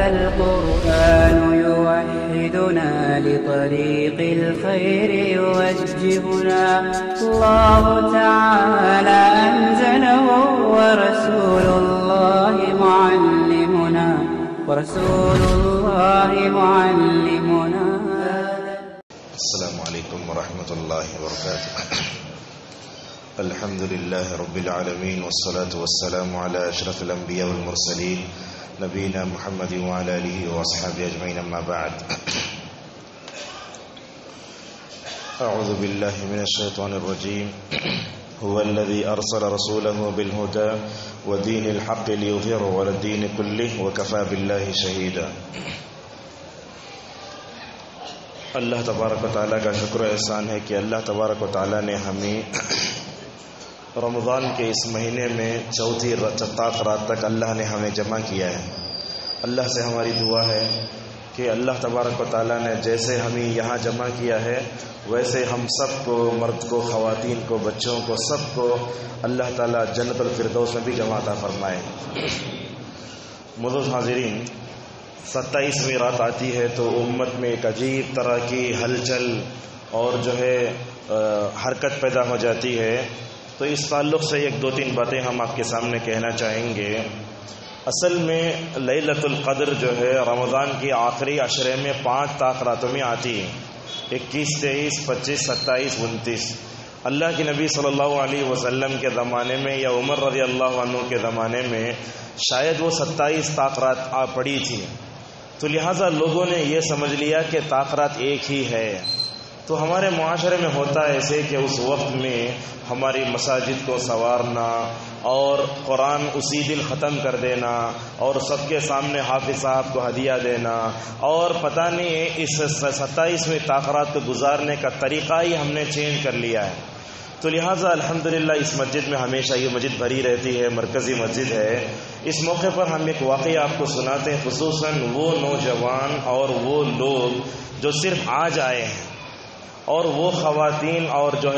هذا القرآن يوحدنا لطريق الخير يوجهنا الله تعالى أنزله ورسول الله معلمنا السلام علیکم ورحمۃ اللہ وبرکاتہ. الحمد للہ رب العالمین والصلاة والسلام على اشرف الانبیاء والمرسلین نبینا محمد وعلى آلہ واصحابہ اجمعین، اما بعد. اعوذ باللہ من الشیطان الرجیم. هو الذي ارسل رسوله بالهدى ودين الحق ليظهره على الدين كله وكفى بالله شهيدا. اللہ تبارک و تعالیٰ کا شکر و احسان ہے کہ اللہ تبارک و تعالیٰ نے ہمیں رمضان کے اس مہینے میں چوتھی رات تک اللہ نے ہمیں جمع کیا ہے. اللہ سے ہماری دعا ہے کہ اللہ تبارک و تعالیٰ نے جیسے ہمیں یہاں جمع کیا ہے ویسے ہم سب کو، مرد کو، خواتین کو، بچوں کو، سب کو اللہ تعالیٰ جنت الفردوس میں بھی جمع عطا فرمائے. معزز حاضرین، 27ویں رات آتی ہے تو امت میں ایک عجیب طرح کی ہلچل اور جو ہے حرکت پیدا ہو جاتی ہے. تو اس تعلق سے ایک دو تین باتیں ہم آپ کے سامنے کہنا چاہیں گے. اصل میں لیلۃ القدر جو ہے رمضان کی آخری عشرے میں 5 طاق راتوں میں آتی ہے، 21، 23، 25، 27، 29. اللہ کے نبی صلی اللہ علیہ وسلم کے زمانے میں یا عمر رضی اللہ عنہ کے زمانے میں شاید وہ 27 طاق رات پڑی تھی، تو لہٰذا لوگوں نے یہ سمجھ لیا کہ طاق رات ایک ہی ہے. تو ہمارے معاشرے میں ہوتا ہے ایسے کہ اس وقت میں ہماری مساجد کو سنوارنا اور قرآن اسی دن ختم کر دینا اور سب کے سامنے حافظ صاحب کو ہدیہ دینا اور پتہ نہیں اس 27ویں طاق رات کو گزارنے کا طریقہ ہی ہم نے چینج کر لیا ہے. تو لہٰذا الحمدللہ اس مسجد میں ہمیشہ یہ مسجد بھری رہتی ہے، مرکزی مسجد ہے. اس موقع پر ہم ایک واقعہ آپ کو سناتے ہیں، خصوصاً وہ نوجوان اور وہ لوگ جو صرف آج آئے ہیں اور وہ خواتین اور جو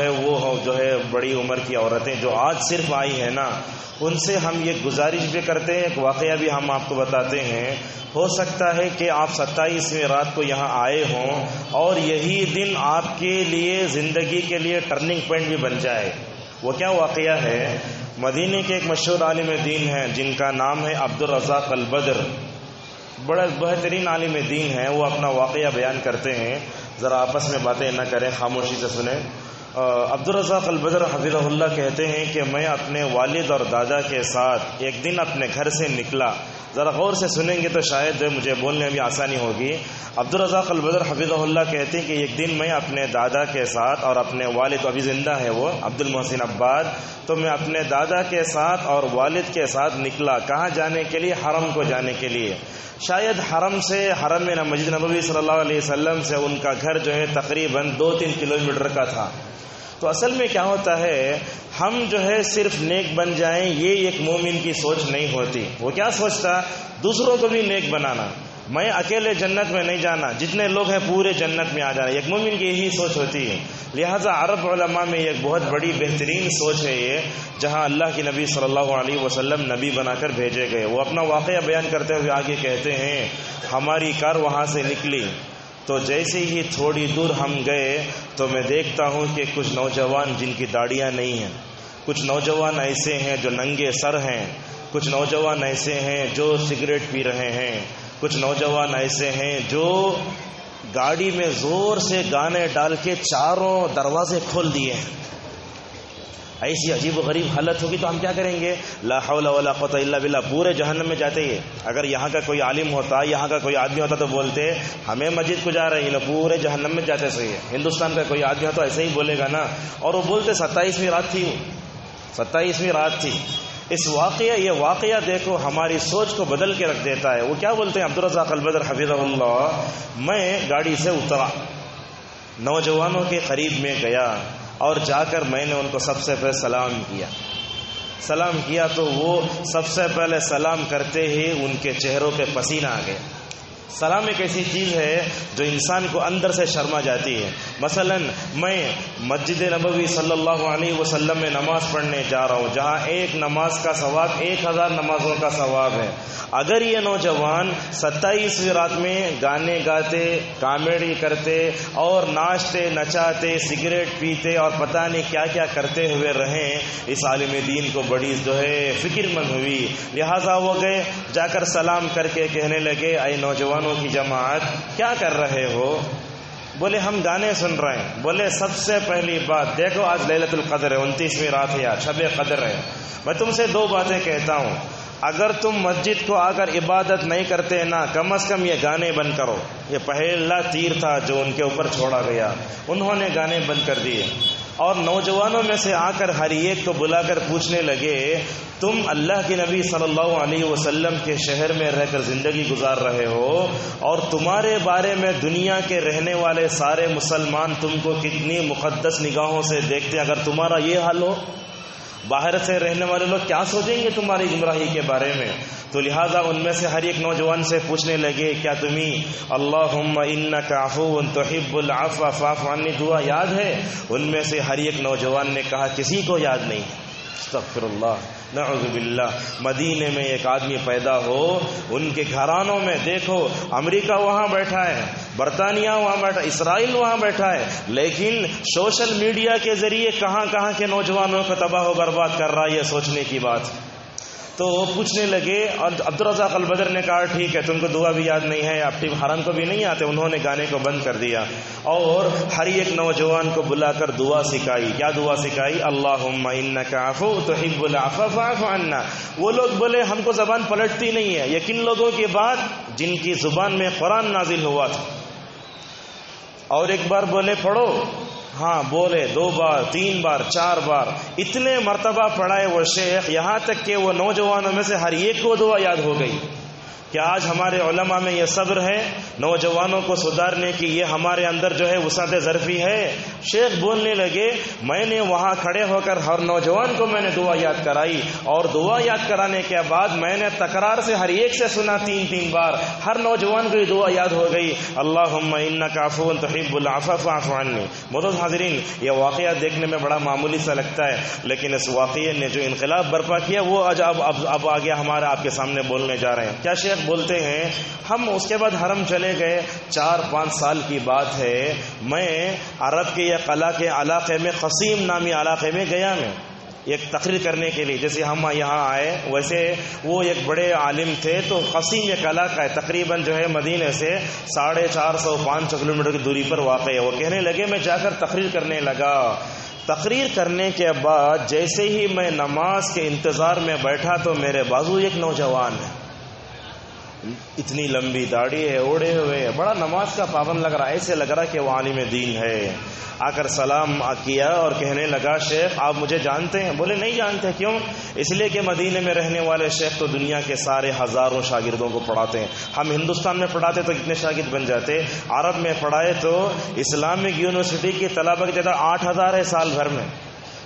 ہے بڑی عمر کی عورتیں جو آج صرف آئی ہیں نا، ان سے ہم یہ گزارش بھی کرتے ہیں، ایک واقعہ بھی ہم آپ کو بتاتے ہیں. ہو سکتا ہے کہ آپ 27ویں رات کو یہاں آئے ہوں اور یہی دن آپ کے لیے زندگی کے لیے ٹرننگ پوائنٹ بھی بن جائے. وہ کیا واقعہ ہے؟ مدینے کے ایک مشہور عالم دین ہیں جن کا نام ہے عبدالرزاق البدر. بڑا بہترین عالم دین ہے. وہ اپنا واقعہ بیان کرتے ہیں، ذرا آپس میں باتیں نہ کریں، خاموشی سے سنیں. عبدالرزاق البدر حفظہ اللہ کہتے ہیں کہ میں اپنے والد اور دادا کے ساتھ ایک دن اپنے گھر سے نکلا. ذرا غور سے سنیں گے تو شاید مجھے بولنے میں بھی آسانی ہوگی. عبدالرزاق البدر حفظہ اللہ کہتے ہیں کہ ایک دن میں اپنے دادا کے ساتھ اور اپنے والد، ابھی زندہ ہے وہ عبد المحسن عباد، تو میں اپنے دادا کے ساتھ اور والد کے ساتھ نکلا. کہاں جانے کے لیے؟ حرم کو جانے کے لیے. شاید حرم میں مسجد نبوی صلی اللہ علیہ وسلم سے ان کا گھر جو ہے تقریباً 2-3 کلومیٹر کا تھا. تو اصل میں کیا ہوتا ہے، ہم جو ہے صرف نیک بن جائیں یہ ایک مومن کی سوچ نہیں ہوتی. وہ کیا سوچتا؟ دوسروں کو بھی نیک بنانا. میں اکیلے جنت میں نہیں جانا، جتنے لوگ ہیں پورے جنت میں آ جانا. ایک مومن کی یہی سوچ ہوتی ہے. لہٰذا عرب علماء میں ایک بہت بڑی بہترین سوچ ہے یہ، جہاں اللہ کے نبی صلی اللہ علیہ وسلم نبی بنا کر بھیجے گئے. وہ اپنا واقعہ بیان کرتے ہوئے آگے کہتے ہیں، ہماری کار وہاں سے نکلی تو جیسے ہی تھوڑی دور ہم گئے تو میں دیکھتا ہوں کہ کچھ نوجوان جن کی داڑیاں نہیں ہیں، کچھ نوجوان ایسے ہیں جو ننگے سر ہیں، کچھ نوجوان ایسے ہیں جو سگریٹ پی رہے ہیں، کچھ نوجوان ایسے ہیں جو گاڑی میں زور سے گانے ڈال کے چاروں دروازے کھول دیے ہیں. ایسی عجیب و غریب حالت ہوگی تو ہم کیا کریں گے؟ لا حول ولا قوت الا باللہ. پورے جہنم میں جاتے ہی. اگر یہاں کا کوئی عالم ہوتا، یہاں کا کوئی آدمی ہوتا تو بولتے ہمیں مسجد کو جا رہے ہیں، پورے جہنم میں جاتے. صحیح ہے. ہندوستان کا کوئی آدمی ہوتا ایسے ہی بولے گا نا. اور وہ بولتے 27ویں رات تھی، 27ویں رات تھی. یہ واقعہ دیکھو ہماری سوچ کو بدل کے رکھ دیتا ہے. وہ کیا بولتے ہیں عبدالرزاق البدر حفظہ اللہ، میں گاڑی سے اترا، نوجوانوں کے قریب میں گیا اور جا کر میں نے ان کو سب سے پہلے سلام کیا تو وہ سب سے پہلے سلام کرتے ہی ان کے چہروں پہ پسینہ آ گیا. سلام ایک ایسی چیز ہے جو انسان کو اندر سے شرما جاتی ہے. مثلا میں مسجد نبوی صلی اللہ علیہ وسلم میں نماز پڑھنے جا رہا ہوں، جہاں ایک نماز کا ثواب 1000 نمازوں کا ثواب ہے۔ اگر یہ نوجوان 27ویں رات میں گانے گاتے، کامیڈی کرتے اور ناچتے نچاتے، سگریٹ پیتے اور پتہ نہیں کیا کیا کرتے ہوئے رہیں، اس عالم دین کو بڑی جو ہے فکر مند ہوئی، لہٰذا وہ گئے، جا کر سلام کر کے کہنے لگے اے نوجوانوں کی جماعت کیا کر رہے ہو؟ بولے ہم گانے سن رہے ہیں۔ بولے سب سے پہلی بات دیکھو، آج لیلۃ القدر ہے، 29ویں رات ہے، آج شب قدر ہے، میں تم سے 2 باتیں کہتا ہوں، اگر تم مسجد کو آ کر عبادت نہیں کرتے نا، کم از کم یہ گانے بند کرو۔ یہ پہلا تیر تھا جو ان کے اوپر چھوڑا گیا، انہوں نے گانے بند کر دیے، اور نوجوانوں میں سے آ کر ہر ایک کو بلا کر پوچھنے لگے تم اللہ کے نبی صلی اللہ علیہ وسلم کے شہر میں رہ کر زندگی گزار رہے ہو، اور تمہارے بارے میں دنیا کے رہنے والے سارے مسلمان تم کو کتنی مقدس نگاہوں سے دیکھتے ہیں، اگر تمہارا یہ حال ہو، باہر سے رہنے والے لوگ کیا سوچیں گے تمہاری گمراہی کے بارے میں؟ تو لہٰذا ان میں سے ہر ایک نوجوان سے پوچھنے لگے کیا تمہیں اللہم انک عفو تحب العفو فاعف عنی دعا یاد ہے؟ ان میں سے ہر ایک نوجوان نے کہا کسی کو یاد نہیں۔ استغفر اللہ، نعوذ باللہ۔ مدینے میں ایک آدمی پیدا ہو، ان کے گھرانوں میں دیکھو، امریکہ وہاں بیٹھا ہے، برطانیہ وہاں بیٹھا، اسرائیل وہاں بیٹھا ہے، لیکن سوشل میڈیا کے ذریعے کہاں کہاں کے نوجوانوں کو تباہ و برباد کر رہا ہے، یہ سوچنے کی بات۔ تو وہ پوچھنے لگے، اور عبدالرزاق البدر نے کہا ٹھیک ہے، تم کو دعا بھی یاد نہیں ہے، آپ ٹیم حرم کو بھی نہیں آتے، انہوں نے گانے کو بند کر دیا، اور ہر ایک نوجوان کو بلا کر دعا سکھائی۔ کیا دعا سکھائی؟ اللہم انک عفو تحب العفو فاعف عنا۔ وہ لوگ بولے ہم کو زبان پلٹتی نہیں ہے، یہ کن لوگوں کی بات؟ جن کی زبان میں قرآن نازل ہوا تھا۔ اور ایک بار بولے پڑھو، ہاں بولے 2 بار 3 بار 4 بار، اتنے مرتبہ پڑھائے وہ شیخ، یہاں تک کہ وہ نوجوانوں میں سے ہر ایک کو دعا یاد ہو گئی۔ کہ آج ہمارے علماء میں یہ صبر ہے نوجوانوں کو سدھارنے کی، یہ ہمارے اندر جو ہے وسعت ظرفی ہے۔ شیخ بولنے لگے میں نے وہاں کھڑے ہو کر ہر نوجوان کو میں نے دعا یاد کرائی، اور دعا یاد کرانے کے بعد میں نے تکرار سے ہر ایک سے سنا 3 بار، ہر نوجوان کو یہ دعا یاد ہو گئی، اللہم انک عفو تحب العفو فاعف عنی۔ معزز حاضرین، یہ واقعہ دیکھنے میں بڑا معمولی سا لگتا ہے، لیکن اس واقعے نے جو انقلاب برپا کیا وہ اب آگے ہمارے آپ کے سامنے بولنے جا رہے ہیں۔ کیا شیخ بولتے ہیں ہم اس کے بعد حرم چلے گئے، 4-5 سال کی بات ہے، میں عرب کے یہ قلعہ کے علاقے میں، قصیم نامی علاقے میں گیا، میں ایک تقریر کرنے کے لیے، جیسے ہم یہاں آئے ویسے وہ ایک بڑے عالم تھے، تو قصیم ایک علاقہ ہے تقریباً جو ہے مدینے سے 450-500 کلومیٹر کی دوری پر واقع ہے۔ وہ کہنے لگے میں جا کر تقریر کرنے لگا، تقریر کرنے کے بعد جیسے ہی میں نماز کے انتظار میں بیٹھا تو میرے بازو ایک نوجوان ہے، اتنی لمبی داڑھی ہے، اوڑے ہوئے، بڑا نماز کا پابند لگ رہا ہے، ایسے لگ رہا کہ وہ عالم دین ہے۔ آ کر سلام کیا اور کہنے لگا شیخ آپ مجھے جانتے ہیں؟ بولے نہیں جانتے۔ کیوں؟ اس لیے کہ مدینے میں رہنے والے شیخ تو دنیا کے سارے ہزاروں شاگردوں کو پڑھاتے ہیں، ہم ہندوستان میں پڑھاتے تو کتنے شاگرد بن جاتے، عرب میں پڑھائے تو اسلامک یونیورسٹی کی طلبہ کی تعداد 8000 ہے سال بھر میں،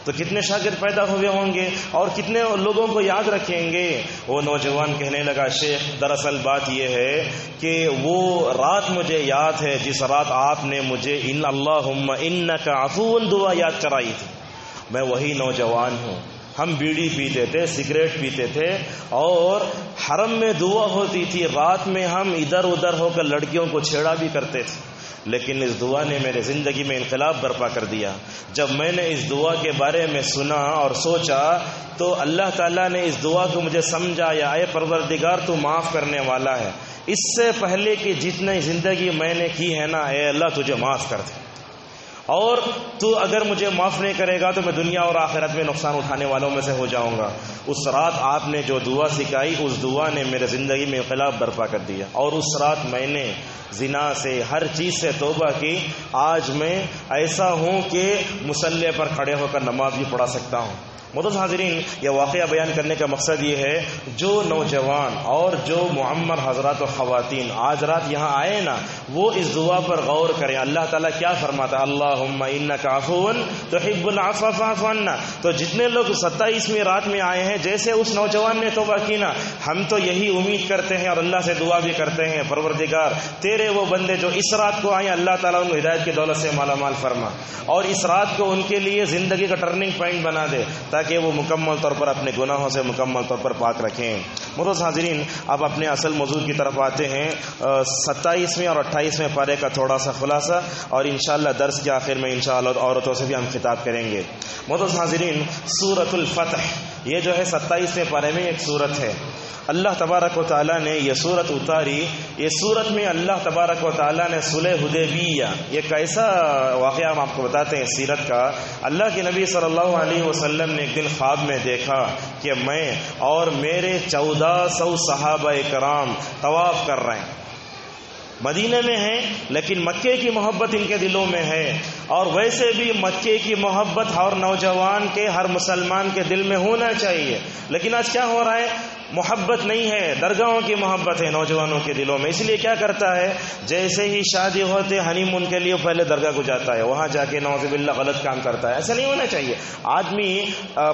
تو کتنے شاگرد پیدا ہوئے ہوں گے اور کتنے لوگوں کو یاد رکھیں گے۔ وہ نوجوان کہنے لگا شیخ دراصل بات یہ ہے کہ وہ رات مجھے یاد ہے جس رات آپ نے مجھے ان اللہم انک عفو دعا یاد کرائی تھی، میں وہی نوجوان ہوں۔ ہم بیڑی پیتے تھے، سگریٹ پیتے تھے، اور حرم میں دعا ہوتی تھی، رات میں ہم ادھر ادھر ہو کر لڑکیوں کو چھیڑا بھی کرتے تھے، لیکن اس دعا نے میرے زندگی میں انقلاب برپا کر دیا۔ جب میں نے اس دعا کے بارے میں سنا اور سوچا تو اللہ تعالیٰ نے اس دعا کو مجھے سمجھایا، اے پروردگار تو معاف کرنے والا ہے، اس سے پہلے کہ جتنی زندگی میں نے کی ہے نا، اے اللہ تجھے معاف کر دے، اور تو اگر مجھے معاف نہیں کرے گا تو میں دنیا اور آخرت میں نقصان اٹھانے والوں میں سے ہو جاؤں گا۔ اس رات آپ نے جو دعا سکھائی، اس دعا نے میرے زندگی میں انقلاب برپا کر دیا، اور اس رات میں نے زنا سے، ہر چیز سے توبہ کی۔ آج میں ایسا ہوں کہ مصلی پر کھڑے ہو کر نماز بھی پڑھا سکتا ہوں، معزز حاضرین، یہ واقعہ بیان کرنے کا مقصد یہ ہے جو نوجوان اور جو معمر حضرات و خواتین آج رات یہاں آئے نا، وہ اس دعا پر غور کریں۔ اللہ تعالیٰ کیا فرماتا ہے؟ اللہم انک عفو تحب العفو فاعف عنا۔ تو جتنے لوگ 27ویں رات میں آئے ہیں، جیسے اس نوجوان نے توبہ کی نا، ہم تو یہی امید کرتے ہیں اور اللہ سے دعا بھی کرتے ہیں، پروردگار تیرے وہ بندے جو اس رات کو آئے، اللہ تعالیٰ ان کو ہدایت کی دولت سے مالا مال فرما، اور اس رات کو ان کے لیے زندگی کا ٹرننگ پوائنٹ بنا دے، تاکہ وہ مکمل طور پر اپنے گناہوں سے مکمل طور پر پاک رکھیں۔ معزز حاضرین، اب اپنے اصل موضوع کی طرف آتے ہیں، 27ویں اور 28ویں پارے کا تھوڑا سا خلاصہ، اور انشاءاللہ درس کے آخر میں انشاءاللہ عورتوں سے بھی ہم خطاب کریں گے۔ معزز حاضرین، سورۃ الفتح یہ جو ہے 27ویں پارے میں ایک سورت ہے۔ اللہ تبارک و تعالیٰ نے یہ سورت اتاری، یہ سورت میں اللہ تبارک و تعالیٰ نے صلح حدیبیہ، یہ کیسا واقعہ ہم آپ کو بتاتے ہیں سیرت کا۔ اللہ کے نبی صلی اللہ علیہ وسلم نے ایک دن خواب میں دیکھا کہ میں اور میرے 1400 صحابہ کرام طواف کر رہے ہیں، مدینے میں ہیں لیکن مکے کی محبت ان کے دلوں میں ہے، اور ویسے بھی مکے کی محبت ہر نوجوان کے، ہر مسلمان کے دل میں ہونا چاہیے، لیکن آج کیا ہو رہا ہے؟ محبت نہیں ہے، درگاہوں کی محبت ہے نوجوانوں کے دلوں میں۔ اس لیے کیا کرتا ہے، جیسے ہی شادی ہوتے ہنی مون کے لیے پہلے درگاہ کو جاتا ہے، وہاں جا کے نعوذ باللہ غلط کام کرتا ہے۔ ایسا نہیں ہونا چاہیے۔ آدمی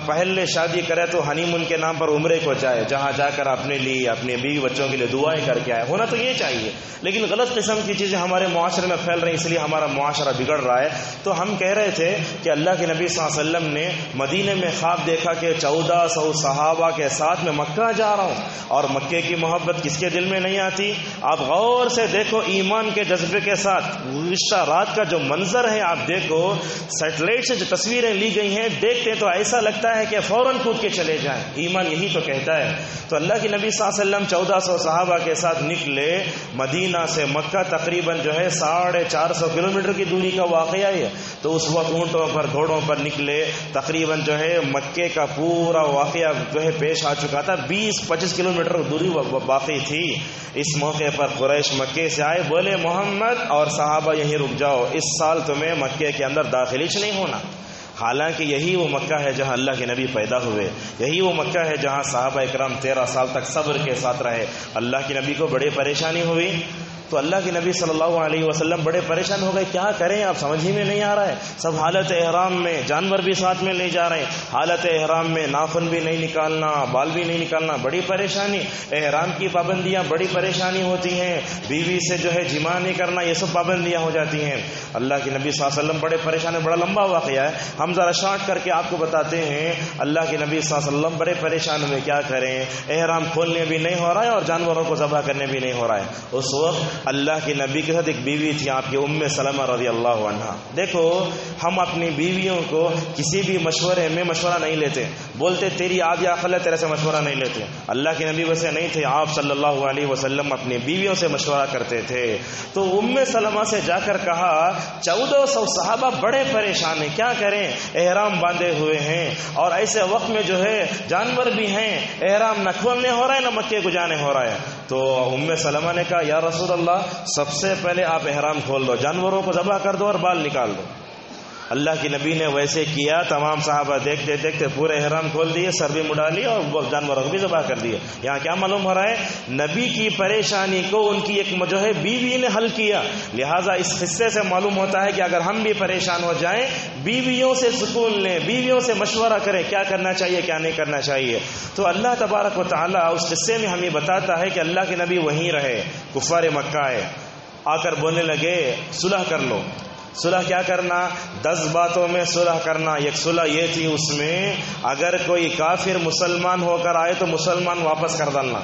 پہلے شادی کرے تو ہنی مون کے نام پر عمرے کو جائے، جہاں جا کر اپنے لیے، اپنے بیوی بچوں کے لیے دعائیں کر کے آئے، ہونا تو یہ چاہیے، لیکن غلط قسم کی چیزیں ہمارے معاشرے میں پھیل رہی، اس لیے ہمارا معاشرہ بگڑ رہا ہے۔ تو ہم کہہ رہے تھے کہ اللہ کے نبی صلی اللہ علیہ وسلم نے مدینے میں خواب دیکھا کہ 1400 صحابہ کے ساتھ میں مکہ جا رہا ہوں، اور مکے کی محبت کس کے دل میں نہیں آتی؟ آپ غور سے دیکھو، ایمان کے جذبے کے ساتھ گزشتہ رات کا جو منظر ہے آپ دیکھو، سیٹلائٹ سے جو تصویریں لی گئی ہیں، دیکھتے تو ایسا لگتا ہے کہ فوراً کود کے چلے جائیں، ایمان یہی تو کہتا ہے۔ تو اللہ کے نبی صلی اللہ علیہ وسلم 1400 صحابہ کے ساتھ نکلے، مدینہ سے مکہ تقریباً جو ہے 450 کلومیٹر کی دوری کا واقعہ ہے۔ تو اس وقت اونٹوں پر، گھوڑوں پر نکلے، تقریباً جو ہے مکے کا پورا واقعہ جو ہے پیش آ چکا تھا، 20-25 کلومیٹر دوری باقی تھی۔ اس موقع پر قریش مکے سے آئے، بولے محمد اور صحابہ یہیں رک جاؤ، اس سال تمہیں مکے کے اندر داخل ہی نہیں ہونا۔ حالانکہ یہی وہ مکہ ہے جہاں اللہ کے نبی پیدا ہوئے، یہی وہ مکہ ہے جہاں صحابہ اکرام 13 سال تک صبر کے ساتھ رہے۔ اللہ کے نبی کو بڑی پریشانی ہوئی، تو اللہ کے نبی صلی اللہ علیہ وسلم بڑے پریشان ہو گئے، کیا کریں آپ سمجھ ہی میں نہیں آ رہا ہے۔ سب حالت احرام میں، جانور بھی ساتھ میں لے جا رہے ہیں، حالت احرام میں ناخن بھی نہیں نکالنا، بال بھی نہیں نکالنا، بڑی پریشانی، احرام کی پابندیاں بڑی پریشانی ہوتی ہیں، بیوی سے جو ہے جماع نہیں کرنا، یہ سب پابندیاں ہو جاتی ہیں۔ اللہ کے نبی صلی اللہ علیہ وسلم بڑے پریشان ہیں، بڑا لمبا واقعہ ہے، ہم ذرا شارٹ کر کے آپ کو بتاتے ہیں۔ اللہ کے نبی صلی اللہ علیہ وسلم بڑے پریشان ہوئے، کیا کریں، احرام کھولنے بھی نہیں ہو رہا ہے اور جانوروں کو ذبح کرنے بھی نہیں ہو رہا ہے۔ اس وقت اللہ کے نبی کے ساتھ ایک بیوی تھی، آپ کی ام سلمہ رضی اللہ عنہا۔ دیکھو، ہم اپنی بیویوں کو کسی بھی مشورے میں مشورہ نہیں لیتے، بولتے تیری آدھی عقل ہے، تیرے سے مشورہ نہیں لیتے۔ اللہ کے نبی ویسے نہیں تھے، آپ صلی اللہ علیہ وسلم اپنی بیویوں سے مشورہ کرتے تھے۔ تو ام سلمہ سے جا کر کہا 1400 صحابہ بڑے پریشان ہیں، کیا کریں، احرام باندھے ہوئے ہیں اور ایسے وقت میں جو ہے جانور بھی ہیں، احرام نہ کھولنے ہو رہا ہے نہ مکے کو جانے ہو رہا ہے۔ تو ام سلمہ نے کہا یا رسول اللہ، سب سے پہلے آپ احرام کھول دو، جانوروں کو ذبح کر دو اور بال نکال دو۔ اللہ کے نبی نے ویسے کیا، تمام صحابہ دیکھتے دیکھتے پورے احرام کھول دیے، سر بھی مڈا لی اور جانوروں کو بھی ذبح کر دیے۔ یہاں کیا معلوم ہو رہا ہے، نبی کی پریشانی کو ان کی ایک جو ہے بیوی نے حل کیا۔ لہٰذا اس قصے سے معلوم ہوتا ہے کہ اگر ہم بھی پریشان ہو جائیں، بیویوں سے سکون لیں، بیویوں سے مشورہ کریں، کیا کرنا چاہیے کیا نہیں کرنا چاہیے۔ تو اللہ تبارک و تعالیٰ اس قصے میں ہمیں بتاتا ہے کہ اللہ کے نبی وہیں رہے، کفار مکہ آئے، آ کر بولنے لگے صلح کر لو۔ صلح کیا کرنا، 10 باتوں میں صلح کرنا۔ ایک صلح یہ تھی، اس میں اگر کوئی کافر مسلمان ہو کر آئے تو مسلمان واپس کر ڈالنا،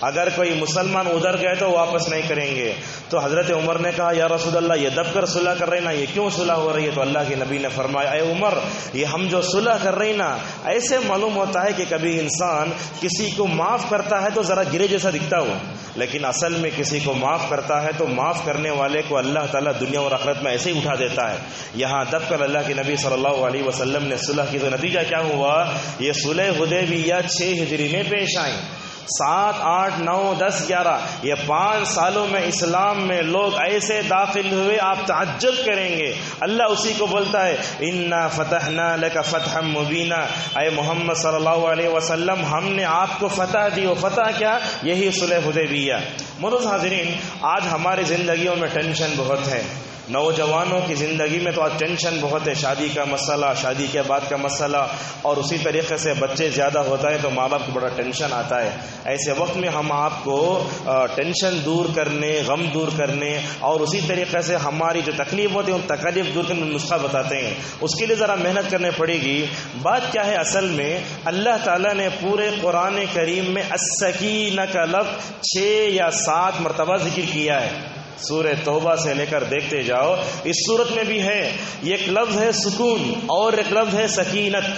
اگر کوئی مسلمان ادھر گئے تو واپس نہیں کریں گے۔ تو حضرت عمر نے کہا یا رسول اللہ، یہ دب کر صلح کر رہے نا، یہ کیوں صلح ہو رہی ہے؟ تو اللہ کے نبی نے فرمایا اے عمر، یہ ہم جو صلح کر رہے نا، ایسے معلوم ہوتا ہے کہ کبھی انسان کسی کو معاف کرتا ہے تو ذرا گرے جیسا دکھتا ہو، لیکن اصل میں کسی کو معاف کرتا ہے تو معاف کرنے والے کو اللہ تعالیٰ دنیا اور آخرت میں ایسے ہی اٹھا دیتا ہے۔ یہاں دب کر اللہ کے نبی صلی اللہ علیہ وسلم نے صلح کی، تو نتیجہ کیا ہوا، یہ صلح حدیبیہ 6 ہجری میں پیش آئی۔ 7, 8, 9, 10, 11 یہ 5 سالوں میں اسلام میں لوگ ایسے داخل ہوئے آپ تعجب کریں گے. اللہ اسی کو بولتا ہے انا فتحنا لک فتحا مبینا، اے محمد صلی اللہ علیہ وسلم ہم نے آپ کو فتح دی. وہ فتح کیا؟ یہی صلح حدیبیہ. معزز حاضرین، آج ہماری زندگیوں میں ٹینشن بہت ہے. نوجوانوں کی زندگی میں تو آج ٹینشن بہت ہے. شادی کا مسئلہ، شادی کے بعد کا مسئلہ، اور اسی طریقے سے بچے زیادہ ہوتا ہے تو ماں باپ کو بڑا ٹینشن آتا ہے. ایسے وقت میں ہم آپ کو ٹینشن دور کرنے، غم دور کرنے، اور اسی طریقے سے ہماری جو تکلیف ہوتی ہے ان تکلیف دور کرنے نسخہ بتاتے ہیں. اس کے لیے ذرا محنت کرنے پڑے گی. بات کیا ہے اصل میں؟ اللہ تعالیٰ نے پورے قرآن کریم میں السکینہ کا لفظ 6 یا 7 مرتبہ ذکر کیا ہے. سورہ توبہ سے لے کر دیکھتے جاؤ، اس صورت میں بھی ہے. ایک لفظ ہے سکون اور ایک لفظ ہے سکینت.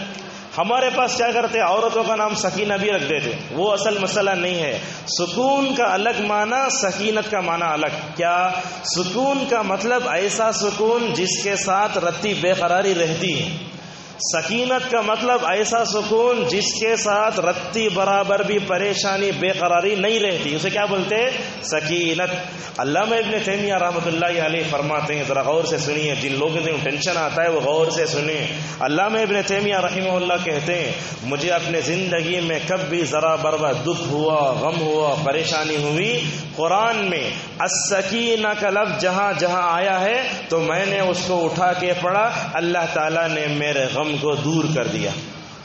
ہمارے پاس کیا کرتے، عورتوں کا نام سکینہ بھی رکھ دیتے. وہ اصل مسئلہ نہیں ہے. سکون کا الگ معنی، سکینت کا معنی الگ. کیا؟ سکون کا مطلب ایسا سکون جس کے ساتھ رتی بے قراری رہتی ہے. سکینت کا مطلب ایسا سکون جس کے ساتھ رتی برابر بھی پریشانی بے قراری نہیں رہتی. اسے کیا بولتے؟ سکینت. علامہ ابن تیمیہ رحمۃ اللہ علیہ فرماتے ہیں، ذرا غور سے سنیے، جن لوگوں کو ٹینشن آتا ہے وہ غور سے سنیں. علامہ ابن تیمیہ رحمہ اللہ کہتے ہیں مجھے اپنے زندگی میں کب بھی ذرا برابر دکھ ہوا، غم ہوا، پریشانی ہوئی، قرآن میں السکینہ کا لفظ جہاں جہاں آیا ہے تو میں نے اس کو اٹھا کے پڑھا، اللہ تعالیٰ نے میرے غم کو دور کر دیا.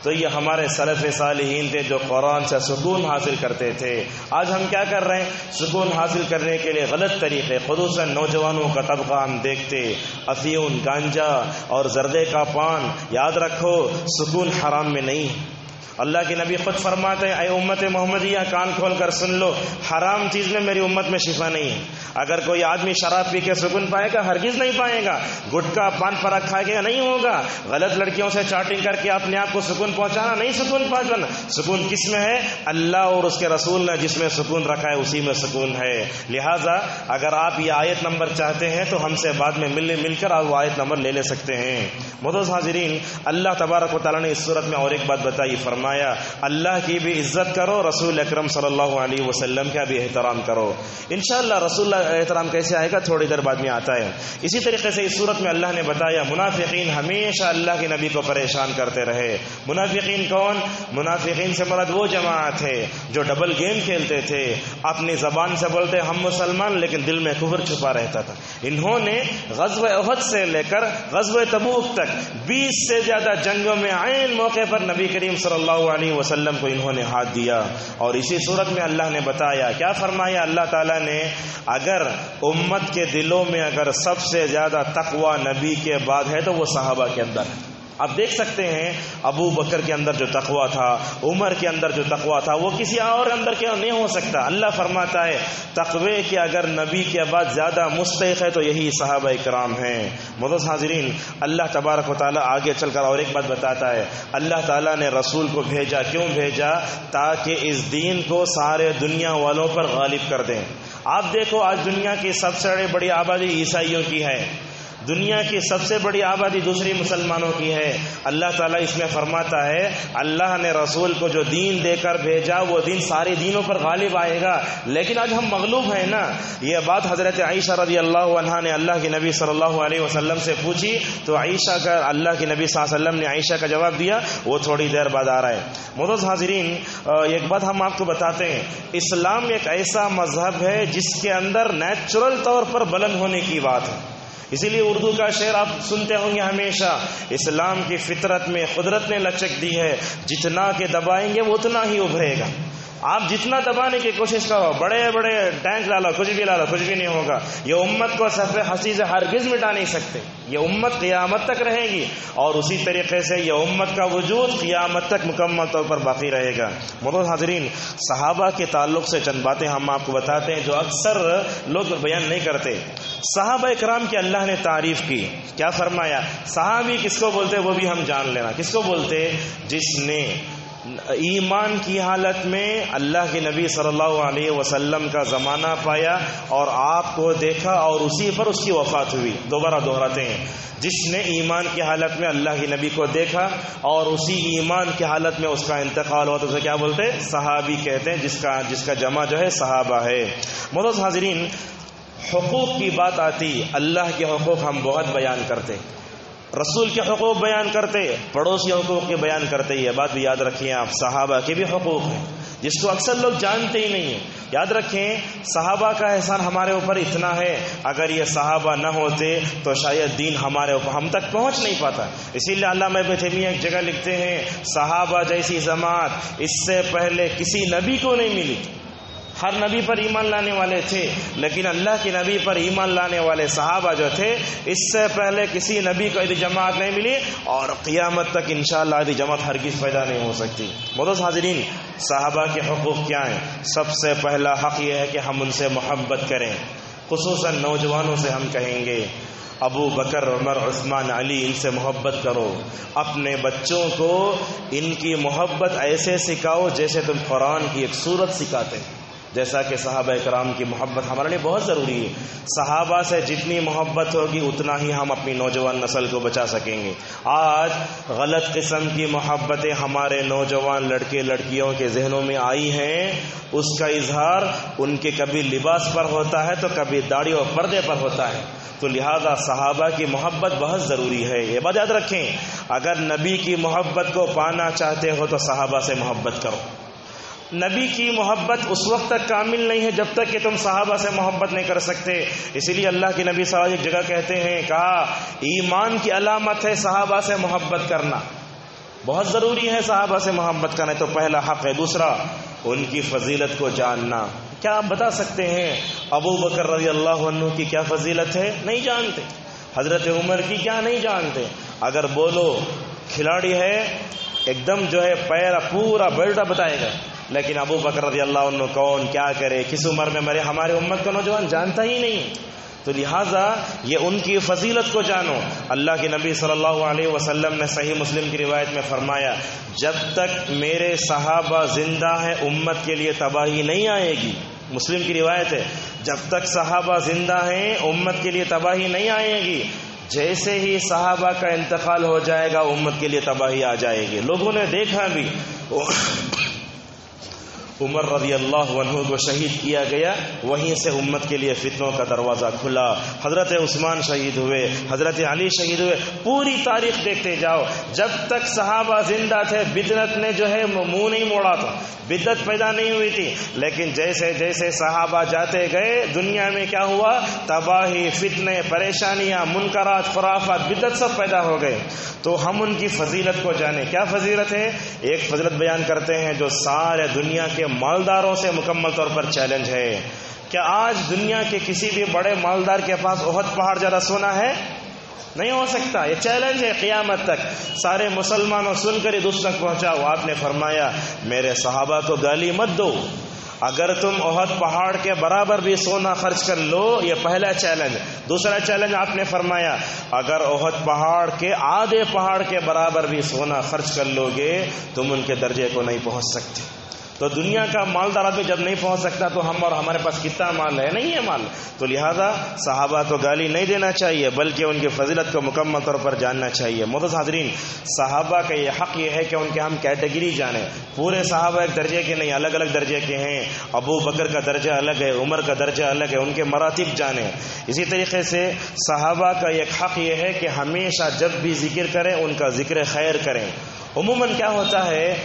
تو یہ ہمارے سلف صالحین تھے جو قرآن سے سکون حاصل کرتے تھے. آج ہم کیا کر رہے ہیں؟ سکون حاصل کرنے کے لیے غلط طریقے، خصوصاً نوجوانوں کا طبقہ ہم دیکھتے، افیون، گانجا اور زردے کا پان. یاد رکھو سکون حرام میں نہیں. اللہ کے نبی خود فرماتے ہیں اے امت محمدیہ کان کھول کر سن لو، حرام چیز میں میری امت میں شفا نہیں ہے. اگر کوئی آدمی شراب پی کے سکون پائے گا؟ ہرگز نہیں پائے گا. گٹکا پان پراگ کھائے گا؟ نہیں ہوگا. غلط لڑکیوں سے چاٹنگ کر کے اپنے آپ کو سکون پہنچانا؟ نہیں سکون پہنچانا. سکون کس میں ہے؟ اللہ اور اس کے رسول نے جس میں سکون رکھا ہے اسی میں سکون ہے. لہٰذا اگر آپ یہ آیت نمبر چاہتے ہیں تو ہم سے بعد میں مل کر آپ وہ آیت نمبر لے سکتے ہیں. معزز حاضرین، اللہ تبارک و تعالیٰ نے اس صورت میں اور ایک بات بتائی، فرمایا اللہ کی بھی عزت کرو، رسول اکرم صلی اللہ علیہ وسلم کا بھی احترام کرو. انشاءاللہ رسول اللہ احترام کیسے آئے گا تھوڑی دیر بعد میں آتا ہے. اسی طریقے سے اس صورت میں اللہ نے بتایا منافقین ہمیشہ اللہ کے نبی کو پریشان کرتے رہے. منافقین کون؟ منافقین سے مراد وہ جماعت ہے جو ڈبل گیم کھیلتے تھے، اپنی زبان سے بولتے ہم مسلمان لیکن دل میں کفر چھپا رہتا تھا. انہوں نے غزوہ احد سے لے کر غزوہ تبوک تک 20 سے زیادہ جنگوں میں عین موقع پر نبی کریم صلی اللہ علیہ وسلم کو انہوں نے ہاتھ دیا. اور اسی صورت میں اللہ نے بتایا، کیا فرمایا اللہ تعالیٰ نے؟ اگر امت کے دلوں میں اگر سب سے زیادہ تقوی نبی کے بعد ہے تو وہ صحابہ کے اندر ہے. آپ دیکھ سکتے ہیں ابو بکر کے اندر جو تقوی تھا، عمر کے اندر جو تقوی تھا، وہ کسی اور اندر کے نہیں ہو سکتا. اللہ فرماتا ہے تقوی کے اگر نبی کے بعد زیادہ مستحق ہے تو یہی صحابہ کرام ہیں. معزز حاضرین، اللہ تبارک و تعالیٰ آگے چل کر اور ایک بات بتاتا ہے. اللہ تعالیٰ نے رسول کو بھیجا، کیوں بھیجا؟ تاکہ اس دین کو سارے دنیا والوں پر غالب کر دیں. آپ دیکھو آج دنیا کی سب سے بڑی آبادی عیسائیوں کی ہے، دنیا کی سب سے بڑی آبادی دوسری مسلمانوں کی ہے. اللہ تعالیٰ اس میں فرماتا ہے اللہ نے رسول کو جو دین دے کر بھیجا وہ دین سارے دینوں پر غالب آئے گا. لیکن آج ہم مغلوب ہیں نا. یہ بات حضرت عائشہ رضی اللہ عنہا نے اللہ کے نبی صلی اللہ علیہ وسلم سے پوچھی تو عائشہ کا اللہ کے نبی صلی اللہ علیہ وسلم نے عائشہ کا جواب دیا، وہ تھوڑی دیر بعد آ رہا ہے. معزز حاضرین، ایک بات ہم آپ کو بتاتے ہیں، اسلام ایک ایسا مذہب ہے جس کے اندر نیچرل طور پر بلند ہونے کی بات ہے. اسی لیے اردو کا شعر آپ سنتے ہوں گے ہمیشہ، اسلام کی فطرت میں قدرت نے لچک دی ہے، جتنا کہ دبائیں گے وہ اتنا ہی ابھرے گا. آپ جتنا دبانے کی کوشش کرو، بڑے بڑے ٹینک لا لو، کچھ بھی لا لو، کچھ بھی نہیں ہوگا. یہ امت کو صف حسی سے ہرگز مٹا نہیں سکتے. یہ امت قیامت تک رہے گی اور اسی طریقے سے یہ امت کا وجود قیامت تک مکمل طور پر باقی رہے گا. معزز حاضرین، صحابہ کے تعلق سے چند باتیں ہم آپ کو بتاتے ہیں جو اکثر لوگ بیان نہیں کرتے. صحابہ اکرام کی اللہ نے تعریف کی، کیا فرمایا؟ صحابی کس کو بولتے وہ بھی ہم جان لینا. کس کو بولتے؟ جس نے ایمان کی حالت میں اللہ کے نبی صلی اللہ علیہ وسلم کا زمانہ پایا اور آپ کو دیکھا اور اسی پر اس کی وفات ہوئی. دوبارہ دہراتے ہیں, جس نے ایمان کی حالت میں اللہ کے نبی کو دیکھا اور اسی ایمان کی حالت میں اس کا انتقال ہوا تو اسے کیا بولتے ہیں؟ صحابی کہتے ہیں, جس کا جمع جو ہے صحابہ ہے. معزز حاضرین, حقوق کی بات آتی, اللہ کے حقوق ہم بہت بیان کرتے, رسول کے حقوق بیان کرتے, پڑوسی حقوق کے بیان کرتے. یہ بات بھی یاد رکھیں آپ, صحابہ کے بھی حقوق ہیں جس کو اکثر لوگ جانتے ہی نہیں ہیں. یاد رکھیں, صحابہ کا احسان ہمارے اوپر اتنا ہے, اگر یہ صحابہ نہ ہوتے تو شاید دین ہمارے اوپر ہم تک پہنچ نہیں پاتا. اسی لیے علامہ ابن تیمیہ ایک جگہ لکھتے ہیں, صحابہ جیسی جماعت اس سے پہلے کسی نبی کو نہیں ملی. ہر نبی پر ایمان لانے والے تھے, لیکن اللہ کے نبی پر ایمان لانے والے صحابہ جو تھے اس سے پہلے کسی نبی کو ایسی جماعت نہیں ملی, اور قیامت تک انشاءاللہ ایسی جماعت ہرگز پیدا نہیں ہو سکتی. معزز حاضرین, صحابہ کے حقوق کیا ہیں؟ سب سے پہلا حق یہ ہے کہ ہم ان سے محبت کریں. خصوصاً نوجوانوں سے ہم کہیں گے, ابو بکر, عمر, عثمان, علی, ان سے محبت کرو. اپنے بچوں کو ان کی محبت ایسے سکھاؤ جیسے تم قرآن کی ایک سورت سکھاتے ہیں. جیسا کہ صحابہ کرام کی محبت ہمارے لیے بہت ضروری ہے. صحابہ سے جتنی محبت ہوگی اتنا ہی ہم اپنی نوجوان نسل کو بچا سکیں گے. آج غلط قسم کی محبتیں ہمارے نوجوان لڑکے لڑکیوں کے ذہنوں میں آئی ہیں. اس کا اظہار ان کے کبھی لباس پر ہوتا ہے تو کبھی داڑھی اور پردے پر ہوتا ہے. تو لہذا صحابہ کی محبت بہت ضروری ہے. یہ بات یاد رکھیں, اگر نبی کی محبت کو پانا چاہتے ہو تو صحابہ سے محبت کرو. نبی کی محبت اس وقت تک کامل نہیں ہے جب تک کہ تم صحابہ سے محبت نہیں کر سکتے. اسی لیے اللہ کے نبی صلی اللہ علیہ وسلم ایک جگہ کہتے ہیں, کہا ایمان کی علامت ہے صحابہ سے محبت کرنا. بہت ضروری ہے صحابہ سے محبت کرنا, تو پہلا حق ہے. دوسرا, ان کی فضیلت کو جاننا. کیا آپ بتا سکتے ہیں ابو بکر رضی اللہ عنہ کی کیا فضیلت ہے؟ نہیں جانتے. حضرت عمر کی کیا نہیں جانتے. اگر بولو کھلاڑی ہے ایک دم جو ہے پیر پورا بیلٹا بتائے گا, لیکن ابو بکر رضی اللہ عنہ کون, کیا کرے, کس عمر میں مرے, ہمارے امت کا نوجوان جانتا ہی نہیں. تو لہٰذا یہ ان کی فضیلت کو جانو. اللہ کے نبی صلی اللہ علیہ وسلم نے صحیح مسلم کی روایت میں فرمایا, جب تک میرے صحابہ زندہ ہیں امت کے لیے تباہی نہیں آئے گی. مسلم کی روایت ہے, جب تک صحابہ زندہ ہیں امت کے لیے تباہی نہیں آئے گی. جیسے ہی صحابہ کا انتقال ہو جائے گا امت کے لیے تباہی آ جائے گی. لوگوں نے دیکھا بھی, عمر رضی اللہ عنہ کو شہید کیا گیا, وہیں سے امت کے لیے فتنوں کا دروازہ کھلا. حضرت عثمان شہید ہوئے, حضرت علی شہید ہوئے. پوری تاریخ دیکھتے جاؤ, جب تک صحابہ زندہ تھے بدعت نے جو ہے منہ نہیں موڑا تھا, بدعت پیدا نہیں ہوئی تھی. لیکن جیسے جیسے صحابہ جاتے گئے دنیا میں کیا ہوا, تباہی, فتنے, پریشانیاں, منکرات, خرافات, بدعت سب پیدا ہو گئے. تو ہم ان کی فضیلت کو جانیں. کیا فضیلت ہے؟ ایک فضیلت بیان کرتے ہیں جو سارے دنیا کے مالداروں سے مکمل طور پر چیلنج ہے. کیا آج دنیا کے کسی بھی بڑے مالدار کے پاس احد پہاڑ زیادہ سونا ہے؟ نہیں ہو سکتا. یہ چیلنج ہے قیامت تک. سارے مسلمانوں سن کر ہی دوسروں تک پہنچاؤ. آپ نے فرمایا میرے صحابہ کو گالی مت دو, اگر تم احد پہاڑ کے برابر بھی سونا خرچ کر لو. یہ پہلا چیلنج. دوسرا چیلنج آپ نے فرمایا اگر احد پہاڑ کے آدھے پہاڑ کے برابر بھی سونا خرچ کر لو گے تم ان کے درجے کو نہیں پہنچ سکتے. تو دنیا کا مالدار آدمی جب نہیں پہنچ سکتا تو ہم اور ہمارے پاس کتنا مال ہے؟ نہیں ہے مال. تو لہذا صحابہ کو گالی نہیں دینا چاہیے بلکہ ان کی فضیلت کو مکمل طور پر جاننا چاہیے. معزز حاضرین, صحابہ کا یہ حق یہ ہے کہ ان کے ہم کیٹیگری جانیں. پورے صحابہ ایک درجے کے نہیں, الگ الگ درجے کے ہیں. ابو بکر کا درجہ الگ ہے, عمر کا درجہ الگ ہے, ان کے مراتب جانیں. اسی طریقے سے صحابہ کا ایک حق یہ ہے کہ ہمیشہ جب بھی ذکر کریں ان کا ذکر خیر کریں. عموماً کیا ہوتا ہے,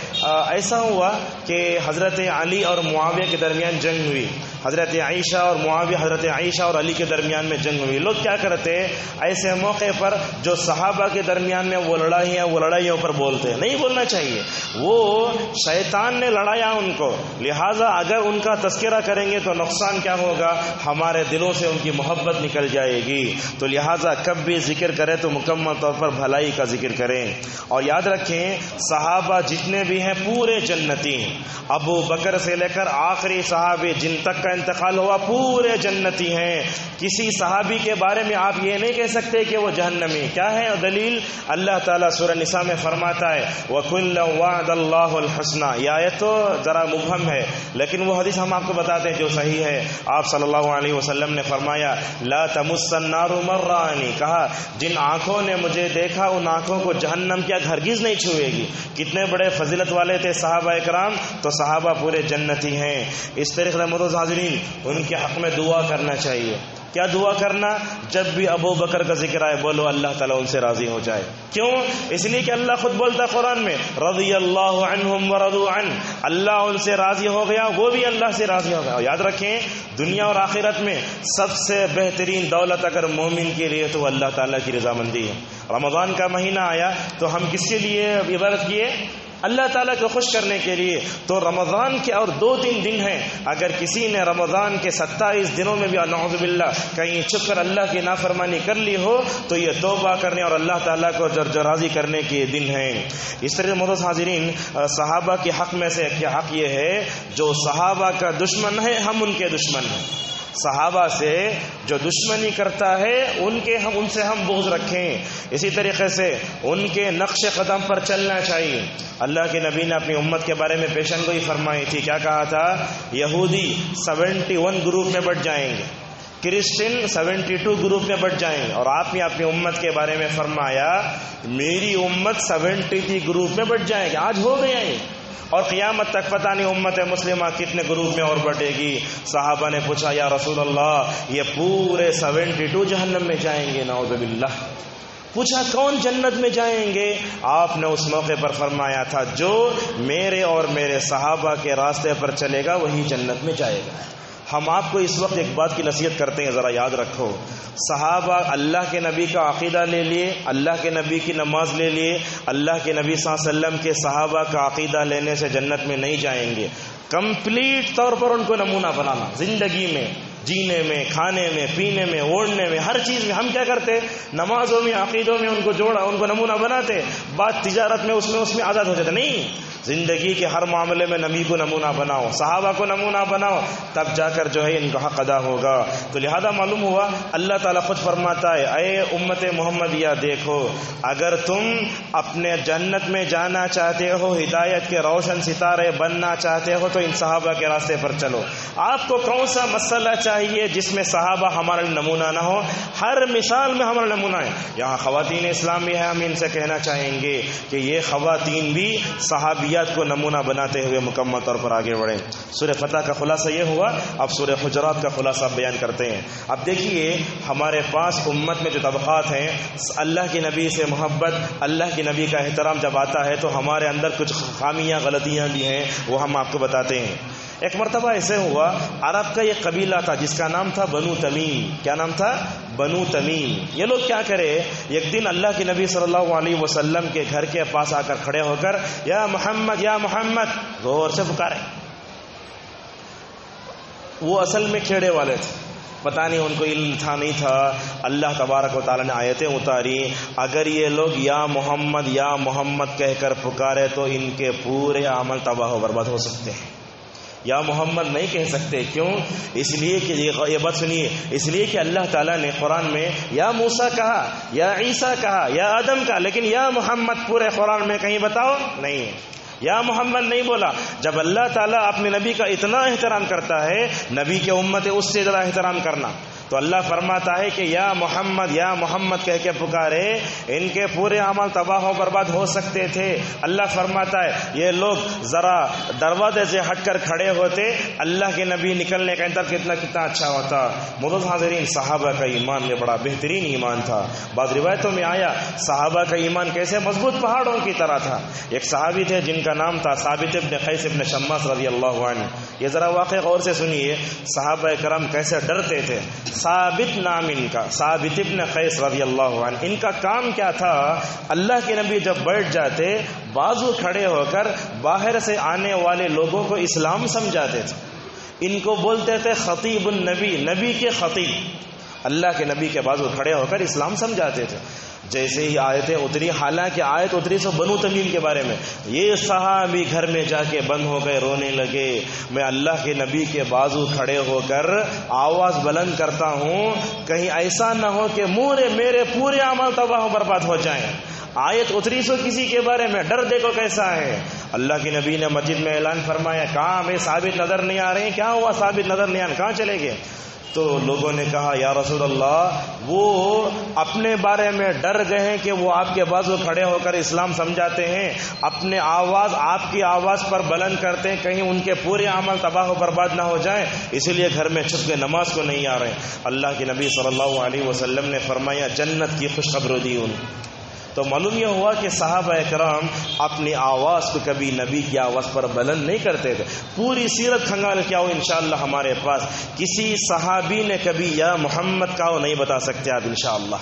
ایسا ہوا کہ حضرت علی اور معاویہ کے درمیان جنگ ہوئی, حضرت عائشہ اور معاویہ, حضرت عائشہ اور علی کے درمیان میں جنگ ہوئی. لوگ کیا کرتے ایسے موقع پر جو صحابہ کے درمیان میں وہ لڑائیوں پر بولتے. نہیں بولنا چاہیے, وہ شیطان نے لڑایا ان کو. لہٰذا اگر ان کا تذکرہ کریں گے تو نقصان کیا ہوگا, ہمارے دلوں سے ان کی محبت نکل جائے گی. تو لہٰذا کب بھی ذکر کریں تو مکمل طور پر بھلائی کا ذکر کریں. اور یاد رکھیں صحابہ جتنے بھی ہیں پورے جنتی ہیں. ابو بکر سے لے کر آخری صحابی جن تک کا کا انتقال ہوا پورے جنتی ہیں. کسی صحابی کے بارے میں آپ یہ نہیں کہہ سکتے کہ وہ جہنمی. کیا ہے دلیل؟ اللہ تعالیٰ سورہ نساء میں فرماتا ہے وَكُلًّا وَعَدَ اللَّهُ الْحُسْنَى. یہ آیت تو ذرا مبہم ہے لیکن وہ حدیث ہم آپ کو بتاتے ہیں جو صحیح ہے. آپ صلی اللہ علیہ وسلم نے فرمایا لا تمس النار مرانی، کہا جن آنکھوں نے مجھے دیکھا ان آنکھوں کو جہنم کیا ہرگز نہیں چھوئے گی. کتنے بڑے فضیلت والے تھے صحابہ اکرام، تو صحابہ پورے جنتی ہیں. اس طریقے سے معزز حاضرین ان کے حق میں دعا کرنا چاہیے. کیا دعا کرنا؟ جب بھی ابو بکر کا ذکر آئے بولو اللہ تعالیٰ ان سے راضی ہو جائے. کیوں؟ اس لیے کہ اللہ خود بولتا ہے قرآن میں رضی اللہ عنہم ورضوا عنہ، اللہ ان سے راضی ہو گیا وہ بھی اللہ سے راضی ہو گیا. یاد رکھیں دنیا اور آخرت میں سب سے بہترین دولت اگر مومن کے لیے تو اللہ تعالیٰ کی رضامندی ہے. رمضان کا مہینہ آیا تو ہم کس کے لیے عبادت کیے؟ اللہ تعالیٰ کو خوش کرنے کے لیے. تو رمضان کے اور 2-3 دن ہیں، اگر کسی نے رمضان کے 27 دنوں میں بھی نعوذ باللہ کہیں چھپ کر اللہ کی نافرمانی کر لی ہو تو یہ توبہ کرنے اور اللہ تعالیٰ کو راضی کرنے کے دن ہیں. اس طرح معزز حاضرین صحابہ کے حق میں سے کیا حق یہ ہے جو صحابہ کا دشمن ہے ہم ان کے دشمن ہیں. صحابہ سے جو دشمنی کرتا ہے ان سے ہم بغض رکھیں. اسی طریقے سے ان کے نقش قدم پر چلنا چاہیے. اللہ کے نبی نے اپنی امت کے بارے میں پیشن گوئی فرمائی تھی. کیا کہا تھا؟ یہودی 71 گروپ میں بٹ جائیں گے، کرسچن 72 گروپ میں بٹ جائیں گے، اور آپ نے اپنی امت کے بارے میں فرمایا میری امت 73 گروپ میں بٹ جائے گی. آج ہو گیا یہ، اور قیامت تک پتہ نہیں امت مسلمہ کتنے گروپ میں اور بٹے گی. صحابہ نے پوچھا یا رسول اللہ یہ پورے 72 جہنم میں جائیں گے؟ نعوذ باللہ. پوچھا کون جنت میں جائیں گے؟ آپ نے اس موقع پر فرمایا تھا جو میرے اور میرے صحابہ کے راستے پر چلے گا وہی جنت میں جائے گا. ہم آپ کو اس وقت ایک بات کی نصیحت کرتے ہیں، ذرا یاد رکھو. صحابہ اللہ کے نبی کا عقیدہ لے لیے، اللہ کے نبی کی نماز لے لیے، اللہ کے نبی صلی اللہ علیہ وسلم کے صحابہ کا عقیدہ لینے سے جنت میں نہیں جائیں گے. کمپلیٹ طور پر ان کو نمونہ بنانا زندگی میں، جینے میں، کھانے میں، پینے میں، اوڑھنے میں، ہر چیز میں. ہم کیا کرتے؟ نمازوں میں، عقیدوں میں ان کو جوڑا، ان کو نمونہ بناتے. بات تجارت میں اس میں آزاد ہو جاتے. نہیں، زندگی کے ہر معاملے میں نبی کو نمونہ بناؤ، صحابہ کو نمونہ بناؤ، تب جا کر جو ہے ان کا حق ادا ہوگا. تو لہذا معلوم ہوا اللہ تعالیٰ خود فرماتا ہے اے امت محمدیہ دیکھو اگر تم اپنے جنت میں جانا چاہتے ہو، ہدایت کے روشن ستارے بننا چاہتے ہو تو ان صحابہ کے راستے پر چلو. آپ کو کون سا مسئلہ چاہیے جس میں صحابہ ہمارا نمونہ نہ ہو؟ ہر مثال میں ہمارا نمونہ ہے. یہاں خواتین اسلام بھی ہے، ہم ان سے کہنا چاہیں گے کہ یہ خواتین بھی صحابیات کو نمونہ بناتے ہوئے مکمل طور پر آگے بڑھیں. سورہ فتح کا خلاصہ یہ ہوا. اب سورہ حجرات کا خلاصہ بیان کرتے ہیں. اب دیکھیے ہمارے پاس امت میں جو طبقات ہیں، اللہ کے نبی سے محبت، اللہ کے نبی کا احترام جب آتا ہے تو ہمارے اندر کچھ خامیاں غلطیاں بھی ہیں، وہ ہم آپ کو بتاتے ہیں. ایک مرتبہ ایسے ہوا عرب کا ایک قبیلہ تھا جس کا نام تھا بنو تمیم. کیا نام تھا؟ بنو تمیم. یہ لوگ کیا کرے، ایک دن اللہ کے نبی صلی اللہ علیہ وسلم کے گھر کے پاس آ کر کھڑے ہو کر یا محمد یا محمد زور سے پکارے. وہ اصل میں کھیڑے والے تھے، پتہ نہیں ان کو علم تھا نہیں تھا. اللہ تبارک و تعالیٰ نے آیتیں اتاری اگر یہ لوگ یا محمد کہہ کر پکارے تو ان کے پورے عمل تباہ و برباد ہو سکتے ہیں. یا محمد نہیں کہہ سکتے. کیوں؟ اس لیے کہ یہ بات سنیے، اس لیے کہ اللہ تعالیٰ نے قرآن میں یا موسیٰ کہا، یا عیسیٰ کہا، یا آدم کہا، لیکن یا محمد پورے قرآن میں کہیں بتاؤ نہیں. یا محمد نہیں بولا. جب اللہ تعالیٰ اپنے نبی کا اتنا احترام کرتا ہے، نبی کے امت اس سے زیادہ احترام کرنا، تو اللہ فرماتا ہے کہ یا محمد کہہ کے پکارے ان کے پورے عمل تباہ و برباد ہو سکتے تھے. اللہ فرماتا ہے یہ لوگ ذرا دروازے سے ہٹ کر کھڑے ہوتے، اللہ کے نبی نکلنے کا انتظار کتنا اچھا ہوتا. معزز حاضرین صحابہ کا ایمان یہ بڑا بہترین ایمان تھا. بعض روایتوں میں آیا صحابہ کا ایمان کیسے مضبوط پہاڑوں کی طرح تھا. ایک صحابی تھے جن کا نام تھا ثابت ابن قیس ابن شماس رضی اللہ عنہ. یہ ذرا واقعہ غور سے سنیے، صحابہ کرام کیسے ڈرتے تھے. ثابت نام ان کا، ثابت ابن قیس رضی اللہ عنہ. ان کا کام کیا تھا؟ اللہ کے نبی جب بیٹھ جاتے بازو کھڑے ہو کر باہر سے آنے والے لوگوں کو اسلام سمجھاتے تھے. ان کو بولتے تھے خطیب النبی، نبی کے خطیب. اللہ کے نبی کے بازو کھڑے ہو کر اسلام سمجھاتے تھے. جیسے ہی آیتیں اتری، حالانکہ آیت اتری سو بنو تمیم کے بارے میں، یہ صحابی گھر میں جا کے بند ہو گئے، رونے لگے. میں اللہ کے نبی کے بازو کھڑے ہو کر آواز بلند کرتا ہوں، کہیں ایسا نہ ہو کہ میرے پورے عمل تباہ و برباد ہو جائیں. آیت اتری سو کسی کے بارے میں، ڈر دیکھو کیسا ہے. اللہ کے نبی نے مسجد میں اعلان فرمایا، کہاں ہمیں ثابت نظر نہیں آ رہے ہیں؟ کیا ہوا ثابت نظر نہیں آ رہے، کہاں چلے گئے؟ تو لوگوں نے کہا یا رسول اللہ، وہ اپنے بارے میں ڈر گئے ہیں کہ وہ آپ کے بازو کھڑے ہو کر اسلام سمجھاتے ہیں، اپنے آواز آپ کی آواز پر بلند کرتے ہیں، کہیں ان کے پورے عمل تباہ و برباد نہ ہو جائیں، اسی لیے گھر میں چھپ کے نماز کو نہیں آ رہے. اللہ کے نبی صلی اللہ علیہ وسلم نے فرمایا جنت کی خوشخبری دی ان. تو معلوم یہ ہوا کہ صحابہ کرام اپنی آواز کو کبھی نبی کی آواز پر بلند نہیں کرتے تھے. پوری سیرت کھنگال کیا ہو انشاءاللہ ہمارے پاس، کسی صحابی نے کبھی یا محمد کہا ہو نہیں بتا سکتے آپ انشاءاللہ.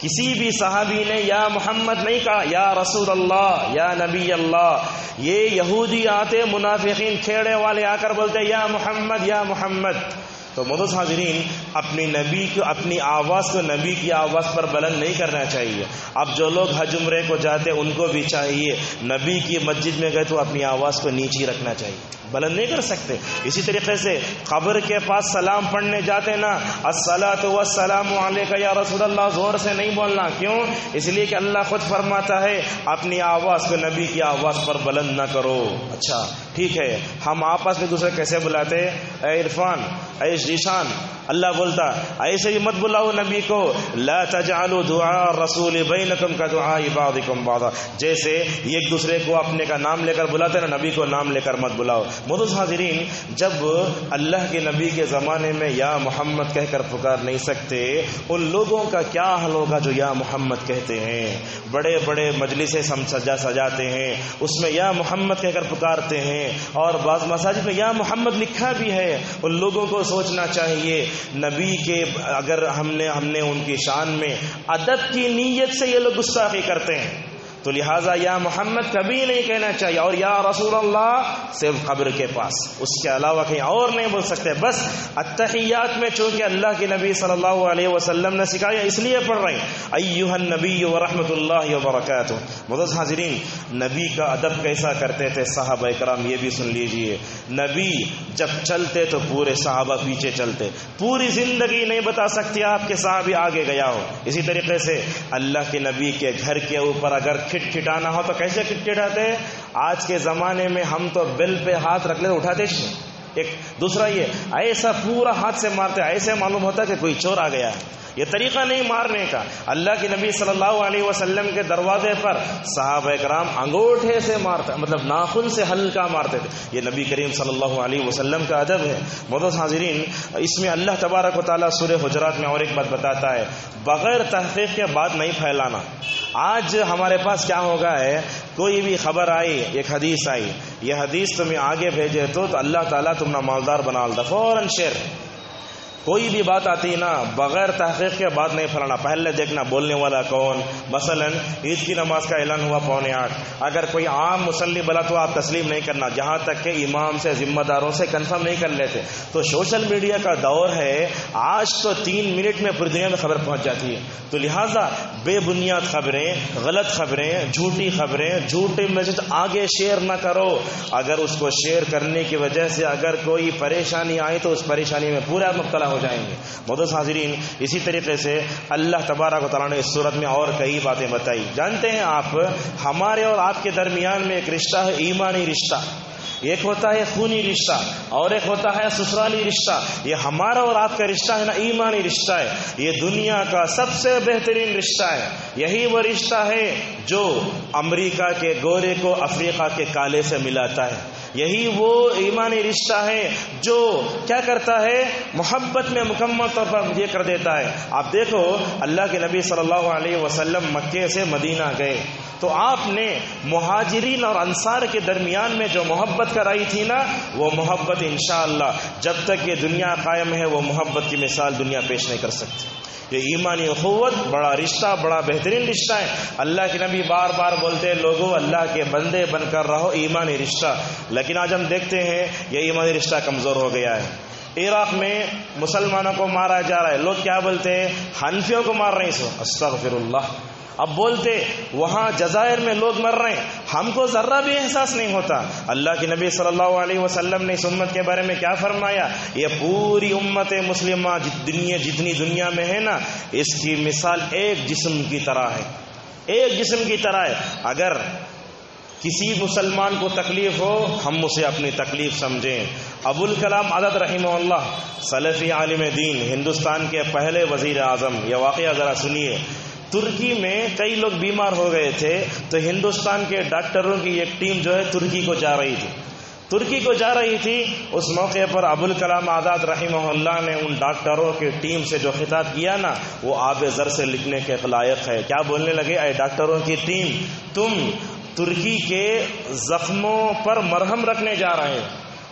کسی بھی صحابی نے یا محمد نہیں کہا، یا رسول اللہ، یا نبی اللہ. یہ یہودی آتے، منافقین کھیڑے والے آ کر بولتے یا محمد یا محمد. تو معزز حاضرین، اپنی نبی کو، اپنی آواز کو نبی کی آواز پر بلند نہیں کرنا چاہیے. اب جو لوگ حج عمرے کو جاتے ان کو بھی چاہیے، نبی کی مسجد میں گئے تو اپنی آواز کو نیچی رکھنا چاہیے، بلند نہیں کر سکتے. اسی طریقے سے قبر کے پاس سلام پڑھنے جاتے نا، الصلاۃ والسلام علیک یا رسول اللہ، زور سے نہیں بولنا. کیوں؟ اس لیے کہ اللہ خود فرماتا ہے اپنی آواز کو نبی کی آواز پر بلند نہ کرو. اچھا ٹھیک ہے، ہم آپس میں دوسرے کیسے بلاتے؟ اے عرفان، اے ذیشان. اللہ بولتا ایسے ہی مت بلاؤ نبی کو، لا تجعلوا دعاء الرسول بینکم کدعاء بعضکم بعضا. جیسے ایک دوسرے کو اپنے کا نام لے کر بلاتے نا، نبی کو نام لے کر مت بلاؤ. معزز حاضرین، جب اللہ کے نبی کے زمانے میں یا محمد کہہ کر پکار نہیں سکتے، ان لوگوں کا کیا حل ہوگا جو یا محمد کہتے ہیں؟ بڑے بڑے مجلسیں سجاتے ہیں، اس میں یا محمد کہہ کر پکارتے ہیں، اور بعض مساجد میں یا محمد لکھا بھی ہے. ان لوگوں کو سوچنا چاہیے نبی کے، اگر ہم نے ان کی شان میں ادب کی نیت سے یہ لوگ گستاخی کرتے ہیں تو لہٰذا یا محمد کبھی نہیں کہنا چاہیے، اور یا رسول اللہ صرف قبر کے پاس، اس کے علاوہ کہیں اور نہیں بول سکتے. بس التحیات میں چونکہ اللہ کے نبی صلی اللہ علیہ وسلم نے سکھایا اس لیے پڑھ رہے ہیں ایھا النبی ورحمۃ اللہ وبرکاتہ. معزز حاضرین، نبی کا ادب کیسا کرتے تھے صحابہ کرام یہ بھی سن لیجئے. نبی جب چلتے تو پورے صحابہ پیچھے چلتے، پوری زندگی نہیں بتا سکتی آپ کے صحابی آگے گیا ہو. اسی طریقے سے اللہ کے نبی کے گھر کے اوپر اگر کھٹکھٹانا ہو تو کیسے کھٹکھٹاتے؟ آج کے زمانے میں ہم تو بل پہ ہاتھ رکھ لے اٹھاتے. ایک دوسرا یہ ایسا پورا ہاتھ سے مارتے، ایسے معلوم ہوتا کہ کوئی چور آ گیا ہے. یہ طریقہ نہیں مارنے کا. اللہ کے نبی صلی اللہ علیہ وسلم کے دروازے پر صحابہ کرام انگوٹھے سے مارتے، مطلب ناخن سے ہلکا مارتے تھے. یہ نبی کریم صلی اللہ علیہ وسلم کا ادب ہے. معزز حاضرین، اس میں اللہ تبارک و تعالیٰ سورہ حجرات میں اور ایک بات بتاتا ہے، بغیر تحقیق کے بات نہیں پھیلانا. آج ہمارے پاس کیا ہوگا ہے، کوئی بھی خبر آئی، ایک حدیث آئی، یہ حدیث تمہیں آگے بھیجے تو اللہ تعالیٰ تم نہ مالدار بنا لتا، فوراً شیئر. کوئی بھی بات آتی نا بغیر تحقیق کے بات نہیں پھیلانا، پہلے دیکھنا بولنے والا کون. مثلا عید کی نماز کا اعلان ہوا 7:45، اگر کوئی عام مصلی بلا تو آپ تسلیم نہیں کرنا جہاں تک کہ امام سے، ذمہ داروں سے کنفرم نہیں کر لیتے. تو سوشل میڈیا کا دور ہے، آج تو 3 منٹ میں پوری دنیا میں خبر پہنچ جاتی ہے. تو لہٰذا بے بنیاد خبریں، غلط خبریں، جھوٹی خبریں، جھوٹے میسج آگے شیئر نہ کرو. اگر اس کو شیئر کرنے کی وجہ سے اگر کوئی پریشانی آئی تو اس پریشانی میں پورا مبتلا ہو جائیں گے. معزز حاضرین، اسی طریقے سے اللہ تبارک و تعالیٰ نے اس صورت میں اور کئی باتیں بتائی. جانتے ہیں آپ، ہمارے اور آپ کے درمیان میں ایک رشتہ ہے، ایمانی رشتہ. ایک ہوتا ہے خونی رشتہ اور ایک ہوتا ہے سسرالی رشتہ. یہ ہمارا اور آپ کا رشتہ ہے نا، ایمانی رشتہ ہے. یہ دنیا کا سب سے بہترین رشتہ ہے. یہی وہ رشتہ ہے جو امریکہ کے گورے کو افریقہ کے کالے سے ملاتا ہے. یہی وہ ایمانی رشتہ ہے جو کیا کرتا ہے، محبت میں مکمل طور پر یہ کر دیتا ہے. آپ دیکھو اللہ کے نبی صلی اللہ علیہ وسلم مکے سے مدینہ گئے تو آپ نے مہاجرین اور انصار کے درمیان میں جو محبت کرائی تھی نا، وہ محبت انشاءاللہ جب تک یہ دنیا قائم ہے وہ محبت کی مثال دنیا پیش نہیں کر سکتی. یہ ایمانی اخوت بڑا رشتہ، بڑا بہترین رشتہ ہے. اللہ کے نبی بار بار بولتے لوگوں اللہ کے بندے بن کر رہو، ایمانی رشتہ. لیکن آج ہم دیکھتے ہیں یہ ایمانی رشتہ کمزور ہو گیا ہے. عراق میں مسلمانوں کو مارا جا رہا ہے، لوگ کیا بولتے ہیں؟ حنفیوں کو مار رہے ہیں، سو استغفر اللہ۔ اب بولتے وہاں جزائر میں لوگ مر رہے ہیں، ہم کو ذرہ بھی احساس نہیں ہوتا۔ اللہ کے نبی صلی اللہ علیہ وسلم نے اس امت کے بارے میں کیا فرمایا؟ یہ پوری امت مسلمہ جتنی دنیا میں ہے نا، اس کی مثال ایک جسم کی طرح ہے، ایک جسم کی طرح ہے۔ اگر کسی مسلمان کو تکلیف ہو، ہم اسے اپنی تکلیف سمجھیں۔ ابوالکلام آزاد رحمہ اللہ، سلفی عالم دین، ہندوستان کے پہلے وزیر اعظم، یہ واقعہ ذرا سنیے۔ ترکی میں کئی لوگ بیمار ہو گئے تھے تو ہندوستان کے ڈاکٹروں کی ایک ٹیم جو ہے ترکی کو جا رہی تھی۔ اس موقع پر ابوالکلام آزاد رحمہ اللہ نے ان ڈاکٹروں کی ٹیم سے جو خطاب کیا نا، وہ آب زر سے لکھنے کے لائق ہے۔ کیا بولنے لگے؟ اے ڈاکٹروں کی ٹیم، تم ترکی کے زخموں پر مرہم رکھنے جا رہے ہو،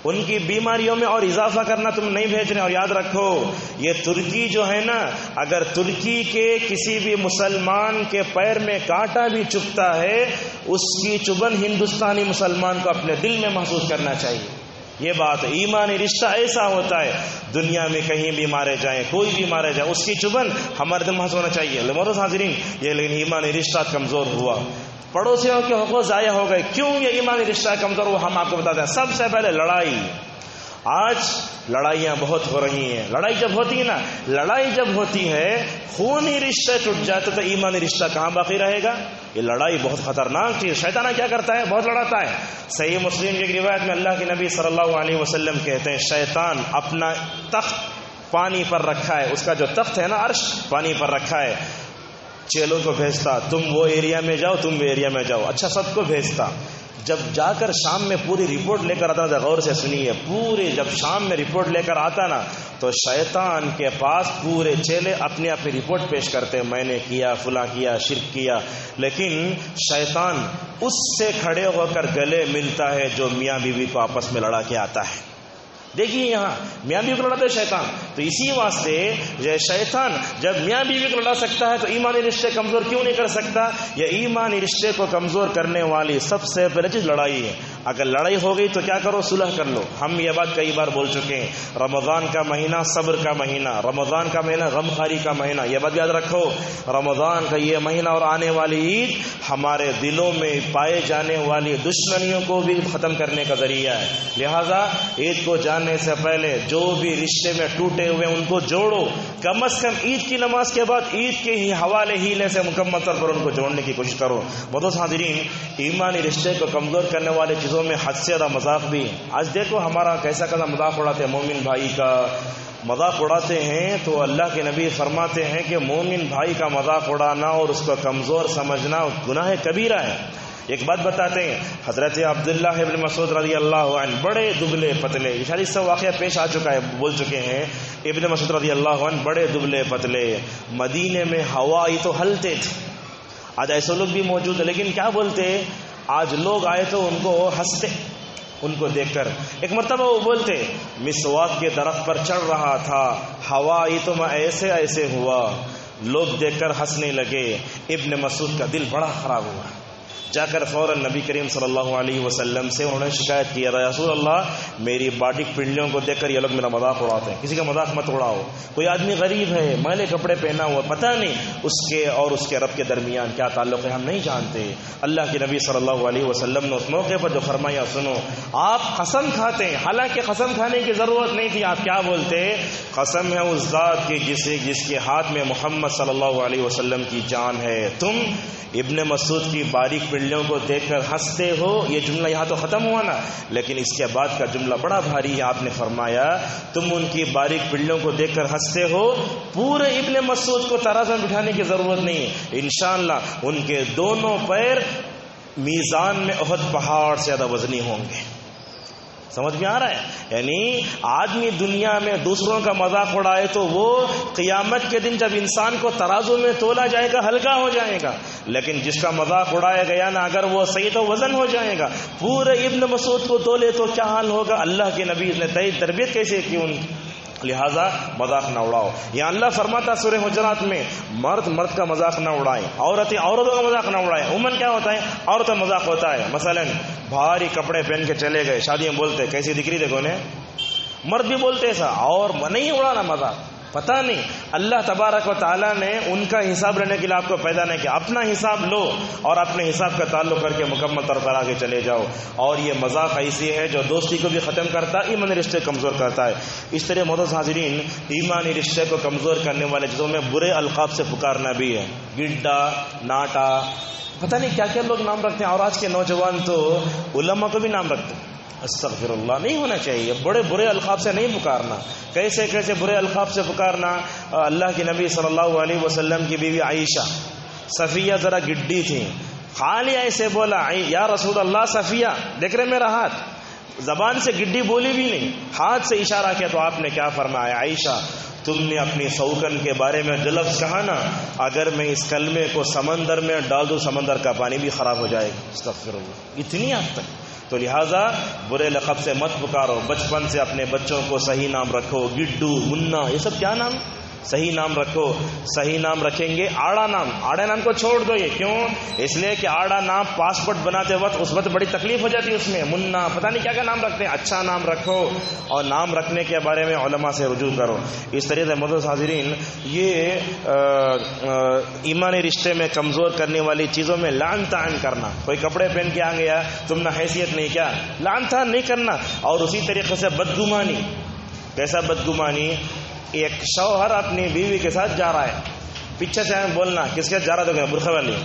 ان کی بیماریوں میں اور اضافہ کرنا تم نہیں بھیج رہے۔ اور یاد رکھو، یہ ترکی جو ہے نا، اگر ترکی کے کسی بھی مسلمان کے پیر میں کانٹا بھی چبھتا ہے، اس کی چبھن ہندوستانی مسلمان کو اپنے دل میں محسوس کرنا چاہیے۔ یہ بات ہے، ایمانی رشتہ ایسا ہوتا ہے، دنیا میں کہیں بھی مارے جائیں، کوئی بھی مارے جائے، اس کی چبھن ہمارے دل محسوس ہونا چاہیے۔ محترم حاضرین، یہ لیکن ایمانی رشتہ کمزور ہوا، پڑوسیوں کے حقوق ضائع ہو گئے۔ کیوں یہ ایمانی رشتہ کمزور ہوا؟ ہم آپ کو بتاتے ہیں۔ سب سے پہلے لڑائی۔ آج لڑائیاں بہت ہو رہی ہیں۔ لڑائی جب ہوتی ہے خونی رشتے ٹوٹ جاتے تو ایمانی رشتہ کہاں باقی رہے گا؟ یہ لڑائی بہت خطرناک چیز۔ شیطان کیا کرتا ہے؟ بہت لڑاتا ہے۔ صحیح مسلم کی ایک روایت میں اللہ کے نبی صلی اللہ علیہ وسلم کہتے ہیں، شیطان اپنا تخت پانی پر رکھا ہے، اس کا جو تخت ہے نا، عرش، پانی پر رکھا ہے، چیلوں کو بھیجتا، تم وہ ایریا میں جاؤ، تم وہ ایریا میں جاؤ، اچھا سب کو بھیجتا۔ جب جا کر شام میں پوری رپورٹ لے کر آتا تھا، غور سے سنیے، جب شام میں رپورٹ لے کر آتا نا، تو شیطان کے پاس پورے چیلے اپنی رپورٹ پیش کرتے، میں نے کیا، فلاں کیا، شرک کیا۔ لیکن شیطان اس سے کھڑے ہو کر گلے ملتا ہے جو میاں بیوی کو آپس میں لڑا کے آتا ہے۔ دیکھیے یہاں میاں بیوی کو لڑاتے شیطان، تو اسی واسطے یہ شیطان جب میاں بیوی کو لڑا سکتا ہے تو ایمانی رشتے کمزور کیوں نہیں کر سکتا؟ یہ ایمانی رشتے کو کمزور کرنے والی سب سے پہلے چیز لڑائی ہے۔ اگر لڑائی ہو گئی تو کیا کرو؟ صلح کر لو۔ ہم یہ بات کئی بار بول چکے ہیں، رمضان کا مہینہ صبر کا مہینہ، رمضان کا مہینہ غمخواری کا مہینہ، یہ بات یاد رکھو۔ رمضان کا یہ مہینہ اور آنے والی عید ہمارے دلوں میں پائے جانے والی دشمنیوں کو بھی ختم کرنے کا ذریعہ ہے۔ لہذا عید کو جاننے سے پہلے جو بھی رشتے میں ٹوٹے ہوئے ان کو جوڑو، کم از کم عید کی نماز کے بعد عید کے ہی حوالے ہیلے سے مکمل طور پر ان کو جوڑنے کی کوشش کرو۔ بہت حاضرین، ایمانی رشتے کو کمزور کرنے والے چیزوں میں حد سے زیادہ مذاق بھی ہے۔ آج دیکھو ہمارا کیسا مذاق اڑاتے ہیں، مومن بھائی کا مذاق اڑاتے ہیں، تو اللہ کے نبی فرماتے ہیں کہ مومن بھائی کا مذاق اڑانا اور اس کو کمزور سمجھنا گناہ کبیرہ ہے۔ ایک بات بتاتے ہیں، حضرت عبداللہ ابن مسعود رضی اللہ عنہ، بڑے دبلے پتلے، شاید اس سے واقعہ پیش آ چکا ہے، بول چکے ہیں، ابن مسعود رضی اللہ عنہ بڑے دبلے پتلے، مدینے میں ہوائی تو ہلتے تھے۔ آج ایسے لوگ بھی موجود ہیں، لیکن کیا بولتے، آج لوگ آئے تو ان کو ہنستے، ان کو دیکھ کر۔ ایک مرتبہ وہ بولتے، مسواک کے درخت پر چڑھ رہا تھا، ہوائی تو میں ایسے ایسے ہوا، لوگ دیکھ کر ہنسنے لگے۔ ابن مسعود کا دل بڑا خراب ہوا، جا کر فوراً نبی کریم صلی اللہ علیہ وسلم سے انہوں نے شکایت کی، یا رسول اللہ، میری باریک پنڈلیوں کو دیکھ کر یہ لوگ میرا مذاق اڑاتے ہیں، کسی کا مذاق مت اڑاؤ۔ کوئی آدمی غریب ہے، میلے کپڑے پہنا ہوا، پتہ نہیں اس کے اور اس کے رب کے درمیان کیا تعلق ہے، ہم نہیں جانتے۔ اللہ کے نبی صلی اللہ علیہ وسلم نے اس موقع پر جو فرمایا، سنو، آپ قسم کھاتے ہیں، حالانکہ قسم کھانے کی ضرورت نہیں تھی، آپ کیا بولتے؟ قسم ہے اس ذات کی جس کے ہاتھ میں محمد صلی اللہ علیہ وسلم کی جان ہے، تم ابن مسعود کی باریک پنڈلیوں کو دیکھ کر ہنستے ہو۔ یہ جملہ یہاں تو ختم ہوا نا، لیکن اس کے بعد کا جملہ بڑا بھاری ہے۔ آپ نے فرمایا، تم ان کی باریک پنڈلیوں کو دیکھ کر ہنستے ہو، پورے ابن مسعود کو ترازو میں بٹھانے کی ضرورت نہیں ہے، انشاءاللہ ان کے دونوں پیر میزان میں احد پہاڑ سے زیادہ وزنی ہوں گے۔ سمجھ میں آ رہا ہے؟ یعنی آدمی دنیا میں دوسروں کا مذاق اڑائے تو وہ قیامت کے دن جب انسان کو ترازو میں تولا جائے گا ہلکا ہو جائے گا، لیکن جس کا مذاق اڑایا گیا نا، اگر وہ صحیح تو وزن ہو جائے گا۔ پورے ابن مسعود کو تولے تو کیا حال ہوگا؟ اللہ کے نبی نے تربیت کیسے کی ان کی؟ لہذا مذاق نہ اڑاؤ۔ یہاں اللہ فرماتا سورہ حجرات میں، مرد کا مذاق نہ اڑائیں، عورتیں عورتوں کا مذاق نہ اڑائیں۔ عموماً کیا ہوتا ہے؟ عورتوں کا مذاق ہوتا ہے، مثلا بھاری کپڑے پہن کے چلے گئے، شادی میں بولتے کیسی دکھ رہی دیکھو نے، مرد بھی بولتے ایسا، اور نہیں اڑانا مذاق، پتہ نہیں اللہ تبارک و تعالیٰ نے ان کا حساب لینے کے لیے آپ کو پیدا نہیں کیا، اپنا حساب لو اور اپنے حساب کا تعلق کر کے مکمل طور پر آگے چلے جاؤ۔ اور یہ مذاق ایسی ہے جو دوستی کو بھی ختم کرتا ہے، ایمانی رشتے کمزور کرتا ہے۔ اس طرح معزز حاضرین، ایمانی رشتے کو کمزور کرنے والے چیزوں میں برے القاب سے پکارنا بھی ہے، گڈا، ناٹا، پتہ نہیں کیا کیا لوگ نام رکھتے ہیں، اور آج کے نوجوان تو علماء کو بھی نام رکھتے ہیں۔ استغفر اللہ، نہیں ہونا چاہیے، بڑے برے القاب سے نہیں پکارنا۔ کیسے کیسے برے القاب سے پکارنا؟ اللہ کے نبی صلی اللہ علیہ وسلم کی بیوی عائشہ صفیہ ذرا گڈی تھی، خالی ایسے بولا یا رسول اللہ صفیہ، دیکھ رہے میرا ہاتھ، زبان سے گڈی بولی بھی نہیں، ہاتھ سے اشارہ کیا تو آپ نے کیا فرمایا؟ عائشہ تم نے اپنی سوکن کے بارے میں جو لفظ کہا نا، اگر میں اس کلمے کو سمندر میں ڈال دوں سمندر کا پانی بھی خراب ہو جائے گا۔ استغفر اللہ، اتنی حد تک۔ تو لہٰذا برے لقب سے مت پکارو، بچپن سے اپنے بچوں کو صحیح نام رکھو، گڈو، منا، یہ سب کیا نام؟ صحیح نام رکھو۔ صحیح نام رکھیں گے، آڑا نام کو چھوڑ دو۔ یہ کیوں؟ اس لیے کہ آڑا نام پاسپورٹ بناتے وقت اس وقت بڑی تکلیف ہو جاتی ہے، اس میں منا پتہ نہیں کیا کیا نام رکھتے ہیں۔ اچھا نام رکھو اور نام رکھنے کے بارے میں علماء سے رجوع کرو۔ اس طرح سے معزز حاضرین، یہ ایمانی رشتے میں کمزور کرنے والی چیزوں میں لعن تعن کرنا، کوئی کپڑے پہن کے آ گیا تم نے حیثیت نہیں، کیا لعن تعن نہیں کرنا۔ اور اسی طریقے سے بدگمانی، کیسا بدگمانی؟ ایک شوہر اپنی بیوی کے ساتھ جا رہا ہے، پیچھے سے بولنا کس کے جا رہا تو برقعے والی،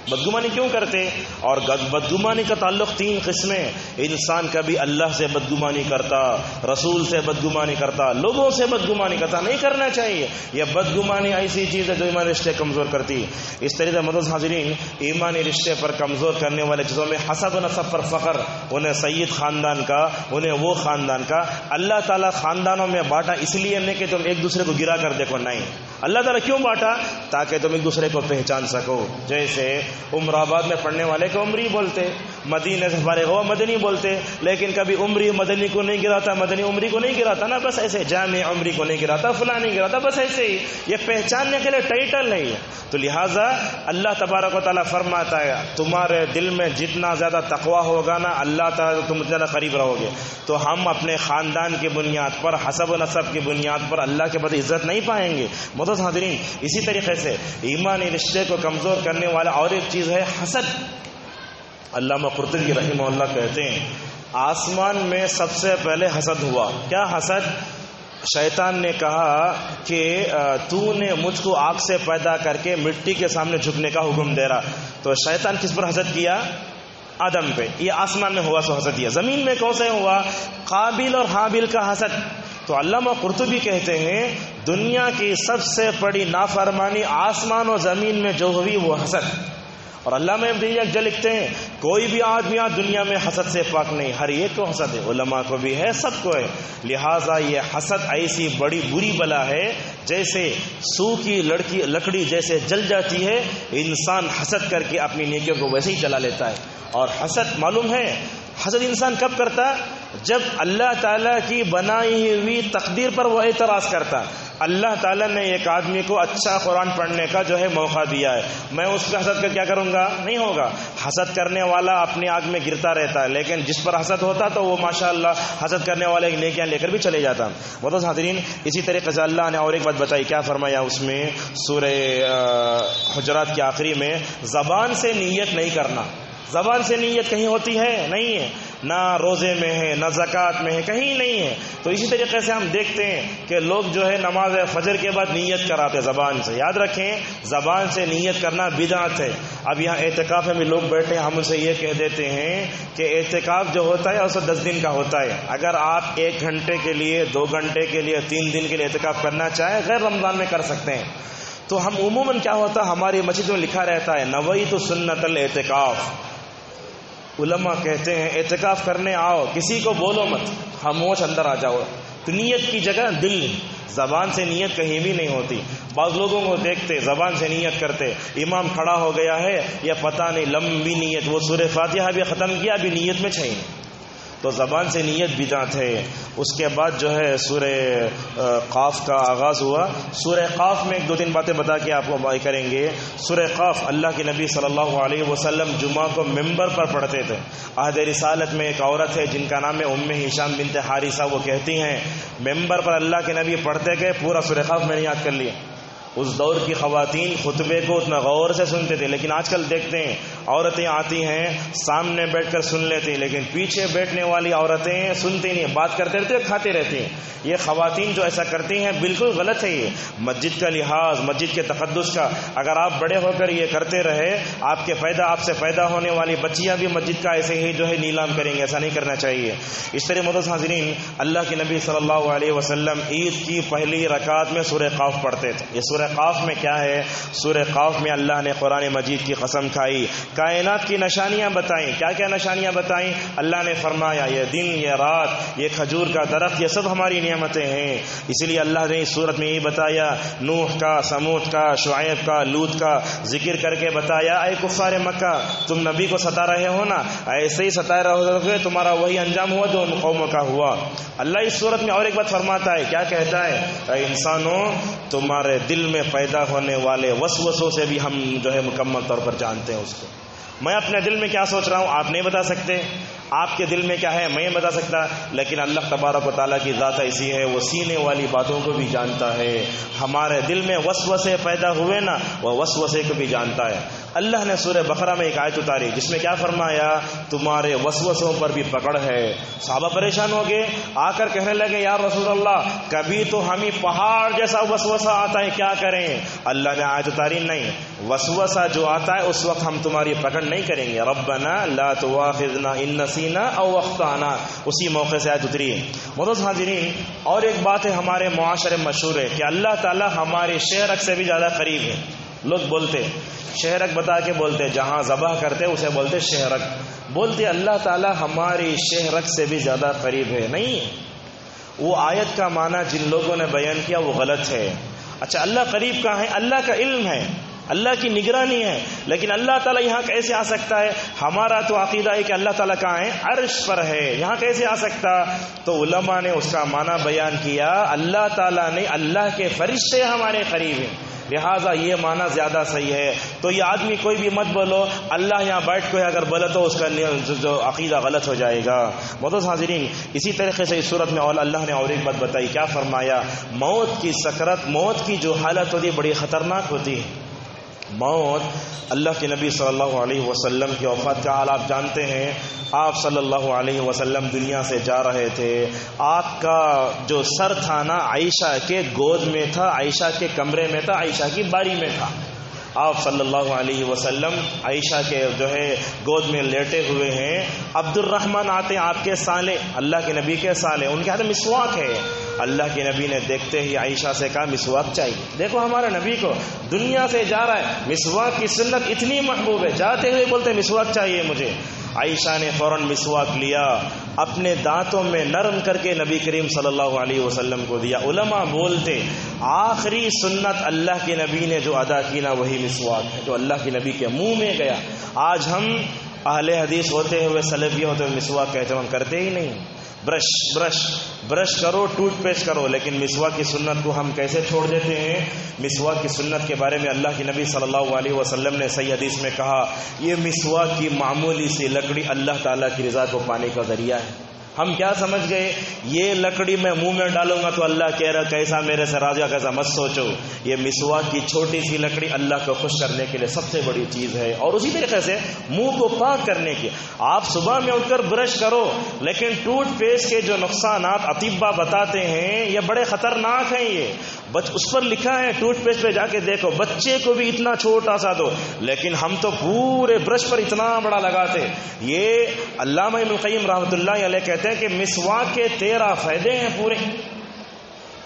بدگمانی کیوں کرتے؟ اور بدگمانی کا تعلق 3 قسمیں، انسان کبھی اللہ سے بدگمانی کرتا، رسول سے بدگمانی کرتا، لوگوں سے بدگمانی کرتا، نہیں کرنا چاہیے۔ یہ بدگمانی ایسی چیز ہے جو ایمانی رشتے کمزور کرتی۔ اس طرح سے معزز حاضرین، ایمانی رشتے پر کمزور کرنے والے چیزوں میں حسب و نسب پر فخر، انہیں سید خاندان کا، انہیں وہ خاندان کا۔ اللہ تعالیٰ خاندانوں میں بانٹا اس لیے نہیں کہ تم ایک دوسرے کو گرا کر دیکھو، نہیں، اللہ تعالیٰ کیوں بانٹا؟ تاکہ تم ایک دوسرے کو پہچان سکو۔ جیسے عمر آباد میں پڑھنے والے کو عمری بولتے، مدینے سے فارغ ہوا مدنی بولتے، لیکن کبھی عمری مدنی کو نہیں گراتا، مدنی عمری کو نہیں گراتا نا، بس ایسے جامع عمری کو نہیں گراتا، فلاں نہیں گراتا، بس ایسے ہی، یہ پہچاننے کے لیے ٹائٹل نہیں ہے۔ تو لہٰذا اللہ تبارک و تعالیٰ فرماتا ہے تمہارے دل میں جتنا زیادہ تقویٰ ہوگا نا، اللہ تعالیٰ تم زیادہ قریب رہو گے۔ تو ہم اپنے خاندان کی بنیاد پر، حسب و نسب کی بنیاد پر اللہ کے بعد عزت نہیں پائیں گے۔ معزز حاضرین، اسی طریقے سے ایمانی رشتے کو کمزور کرنے والا اور ایک چیز ہے حسد۔ علامہ قرطبی رحمہ اللہ کہتے ہیں آسمان میں سب سے پہلے حسد ہوا۔ کیا حسد؟ شیطان نے کہا کہ تو نے مجھ کو آگ سے پیدا کر کے مٹی کے سامنے جھکنے کا حکم دے رہا، تو شیطان کس پر حسد کیا؟ آدم پہ۔ یہ آسمان میں ہوا سو حسد کیا۔ زمین میں کون سے ہوا؟ قابل اور حابل کا حسد۔ تو علامہ قرطبی کہتے ہیں دنیا کی سب سے بڑی نافرمانی آسمان و زمین میں جو ہوئی وہ حسد۔ اور علامہ ابن تیمیہ لکھتے ہیں کوئی بھی آدمی آج دنیا میں حسد سے پاک نہیں، ہر ایک کو حسد ہے، علماء کو بھی ہے، سب کو ہے۔ لہٰذا یہ حسد ایسی بڑی بری بلا ہے، جیسے سو کی لکڑی جیسے جل جاتی ہے، انسان حسد کر کے اپنی نیکیوں کو ویسے ہی جلا لیتا ہے۔ اور حسد معلوم ہے، حسد انسان کب کرتا؟ جب اللہ تعالیٰ کی بنائی ہوئی تقدیر پر وہ اعتراض کرتا۔ اللہ تعالیٰ نے ایک آدمی کو اچھا قرآن پڑھنے کا جو ہے موقع دیا ہے، میں اس پہ حسد کر کیا کروں گا؟ نہیں ہوگا۔ حسد کرنے والا اپنی آگ میں گرتا رہتا ہے، لیکن جس پر حسد ہوتا تو وہ ماشاءاللہ حسد کرنے والے نیکیاں لے کر بھی چلے جاتا۔ معزز حاضرین، اسی طریقے سے اللہ نے اور ایک بات بتائی، کیا فرمایا اس میں؟ سورہ حجرات کے آخری میں زبان سے نیت نہیں کرنا۔ زبان سے نیت کہیں ہوتی ہے؟ نہیں ہے، نہ روزے میں ہے، نہ زکوٰۃ میں ہے، کہیں نہیں ہے۔ تو اسی طریقے سے ہم دیکھتے ہیں کہ لوگ جو ہے نماز فجر کے بعد نیت کراتے زبان سے۔ یاد رکھیں، زبان سے نیت کرنا بدعت ہے۔ اب یہاں اعتکاف میں بھی لوگ بیٹھے ہیں، ہم اسے یہ کہہ دیتے ہیں کہ اعتکاف جو ہوتا ہے اسے 10 دن کا ہوتا ہے۔ اگر آپ 1 گھنٹے کے لیے، 2 گھنٹے کے لیے، 3 دن کے لیے اعتکاف کرنا چاہیں، غیر رمضان میں کر سکتے ہیں۔ تو ہم عموماً کیا ہوتا ہے، ہماری مسجد میں لکھا رہتا ہے نویت سنت الاعتکاف۔ علماء کہتے ہیں اعتکاف کرنے آؤ، کسی کو بولو مت، خاموش اندر آ جاؤ۔ تو نیت کی جگہ دل، زبان سے نیت کہیں بھی نہیں ہوتی۔ بعض لوگوں کو دیکھتے زبان سے نیت کرتے، امام کھڑا ہو گیا ہے یا پتہ نہیں لمبی نیت، وہ سورہ فاتحہ بھی ختم کیا، ابھی نیت میں چھئی۔ تو زبان سے نیت بدعت ہے۔ اس کے بعد جو ہے سورہ قاف کا آغاز ہوا۔ سورہ قاف میں ایک دو تین باتیں بتا کے آپ کو بھائی کریں گے۔ سورہ قاف اللہ کے نبی صلی اللہ علیہ وسلم جمعہ کو ممبر پر پڑھتے تھے۔ عہد رسالت میں ایک عورت ہے جن کا نام ہے ام ہشام بنت حارثہ، وہ کہتی ہیں ممبر پر اللہ کے نبی پڑھتے گئے، پورا سورہ قاف میں نے یاد کر لیا۔ اس دور کی خواتین خطبے کو اتنا غور سے سنتے تھے، لیکن آج کل دیکھتے ہیں عورتیں آتی ہیں سامنے بیٹھ کر سن لیتی ہیں، لیکن پیچھے بیٹھنے والی عورتیں سنتی نہیں، بات کرتے رہتے کھاتے رہتی ہیں۔ یہ خواتین جو ایسا کرتی ہیں بالکل غلط ہے۔ یہ مسجد کا لحاظ، مسجد کے تقدس کا، اگر آپ بڑے ہو کر یہ کرتے رہے، آپ سے پیدا ہونے والی بچیاں بھی مسجد کا ایسے ہی جو ہے نیلام کریں گے۔ ایسا نہیں کرنا چاہیے۔ اس طرح معزز حاضرین، اللہ کے نبی صلی اللہ علیہ وسلم عید کی پہلی رکعت میں سورہ قاف پڑھتے تھے۔ یہ سورہ قاف میں کیا ہے؟ سورہ قاف میں اللہ نے قرآن مجید کی قسم کھائی، کائنات کی نشانیاں بتائیں۔ کیا کیا نشانیاں بتائیں؟ اللہ نے فرمایا یہ دن، یہ رات، یہ کھجور کا درخت، یہ سب ہماری نعمتیں ہیں۔ اس لیے اللہ نے اس صورت میں یہ بتایا، نوح کا، سمود کا، شعیب کا، لوط کا ذکر کر کے بتایا اے کفار مکہ، تم نبی کو ستا رہے ہو نا، ایسے ہی ستائے رہو گے، تمہارا وہی انجام ہوا جو ان قوموں کا ہوا۔ اللہ اس صورت میں اور ایک بات فرماتا ہے، کیا کہتا ہے؟ اے انسانوں، تمہارے دل میں پیدا ہونے والے وسوسوں سے بھی ہم جو ہے مکمل طور پر جانتے ہیں اس کو۔ میں اپنے دل میں کیا سوچ رہا ہوں آپ نہیں بتا سکتے، آپ کے دل میں کیا ہے میں نہیں بتا سکتا، لیکن اللہ تبارک و تعالیٰ کی ذات ایسی ہے، وہ سینے والی باتوں کو بھی جانتا ہے۔ ہمارے دل میں وسوسے پیدا ہوئے نا، وہ وسوسے کو بھی جانتا ہے۔ اللہ نے سورہ بقرہ میں ایک آیت اتاری جس میں کیا فرمایا؟ تمہارے وسوسوں پر بھی پکڑ ہے۔ صحابہ پریشان ہو گئے، آ کر کہنے لگے یا رسول اللہ، کبھی تو ہمیں پہاڑ جیسا وسوسہ آتا ہے، کیا کریں؟ اللہ نے آیت اتاری نہیں، وسوسہ جو آتا ہے اس وقت ہم تمہاری پکڑ نہیں کریں گے، ربنا لا تواخذنا ان نسینا او اخطانا، اسی موقع سے آیت اتری ہے۔ معزز حاضرین، اور ایک بات ہے ہمارے معاشرے مشہور ہے کہ اللہ تعالیٰ ہمارے شہرک سے بھی زیادہ قریب ہے۔ لوگ بولتے شہرک بتا کے بولتے، جہاں ذبح کرتے اسے بولتے شہرک، بولتے اللہ تعالیٰ ہماری شہرک سے بھی زیادہ قریب ہے۔ نہیں، وہ آیت کا معنی جن لوگوں نے بیان کیا وہ غلط ہے۔ اچھا، اللہ قریب کہاں ہے؟ اللہ کا علم ہے، اللہ کی نگرانی ہے، لیکن اللہ تعالیٰ یہاں کیسے آ سکتا ہے؟ ہمارا تو عقیدہ ہے کہ اللہ تعالیٰ کہاں ہے؟ عرش پر ہے، یہاں کیسے آ سکتا؟ تو علماء نے اس کا معنی بیان کیا، اللہ تعالیٰ نے اللہ کے فرشتے ہمارے قریب ہیں، لہٰذا یہ معنی زیادہ صحیح ہے۔ تو یہ آدمی کوئی بھی مت بولو اللہ یہاں بیٹھ کے اگر بولے تو اس کا جو عقیدہ غلط ہو جائے گا۔ معزز حاضرین، اسی طریقے سے اس صورت میں اور اللہ نے اور ایک بات بتائی، کیا فرمایا؟ موت کی سکرت، موت کی جو حالت ہوتی ہے بڑی خطرناک ہوتی ہے۔ موت، اللہ کے نبی صلی اللہ علیہ وسلم کی وفات کا حال آپ جانتے ہیں۔ آپ صلی اللہ علیہ وسلم دنیا سے جا رہے تھے، آپ کا جو سر تھا نا عائشہ کے گود میں تھا، عائشہ کے کمرے میں تھا، عائشہ کی باری میں تھا۔ آپ صلی اللہ علیہ وسلم عائشہ کے جو ہے گود میں لیٹے ہوئے ہیں۔ عبد الرحمن آتے ہیں، آپ کے سالے، اللہ کے نبی کے سالے، ان کے ہاتھ میں مسواک ہے۔ اللہ کے نبی نے دیکھتے ہی عائشہ سے کہا مسواک چاہیے۔ دیکھو ہمارے نبی کو، دنیا سے جا رہا ہے، مسواک کی سنت اتنی محبوب ہے، جاتے ہوئے بولتے مسواک چاہیے مجھے۔ عائشہ نے فوراً مسواک لیا، اپنے دانتوں میں نرم کر کے نبی کریم صلی اللہ علیہ وسلم کو دیا۔ علماء بولتے آخری سنت اللہ کے نبی نے جو ادا کی نا وہی مسواک ہے، جو اللہ کے نبی کے منہ میں گیا۔ آج ہم اہل حدیث ہوتے ہوئے، سلفی ہوتے ہوئے مسواک کا اہتمام کرتے ہی نہیں۔ برش کرو، ٹوتھ پیسٹ کرو، لیکن مسواک کی سنت کو ہم کیسے چھوڑ دیتے ہیں؟ مسواک کی سنت کے بارے میں اللہ کے نبی صلی اللہ علیہ وسلم نے صحیح حدیث میں کہا، یہ مسواک کی معمولی سی لکڑی اللہ تعالیٰ کی رضا کو پانے کا ذریعہ ہے۔ ہم کیا سمجھ گئے؟ یہ لکڑی میں منہ میں ڈالوں گا تو اللہ کہہ رہا کیسا میرے سے راضی، کیسا مت سوچو۔ یہ مسواک کی چھوٹی سی لکڑی اللہ کو خوش کرنے کے لیے سب سے بڑی چیز ہے، اور اسی طریقے سے منہ کو پاک کرنے کی۔ آپ صبح میں اٹھ کر برش کرو، لیکن ٹوتھ پیسٹ کے جو نقصانات اطباء بتاتے ہیں یہ بڑے خطرناک ہیں۔ یہ اس پر لکھا ہے، ٹوتھ پیسٹ پہ جا کے دیکھو، بچے کو بھی اتنا چھوٹا سا دو، لیکن ہم تو پورے برش پر اتنا بڑا لگاتے۔ یہ علامہ ابن القیم رحمۃ اللہ علیہ کہتے ہیں کہ مسواک کے 13 فائدے ہیں پورے۔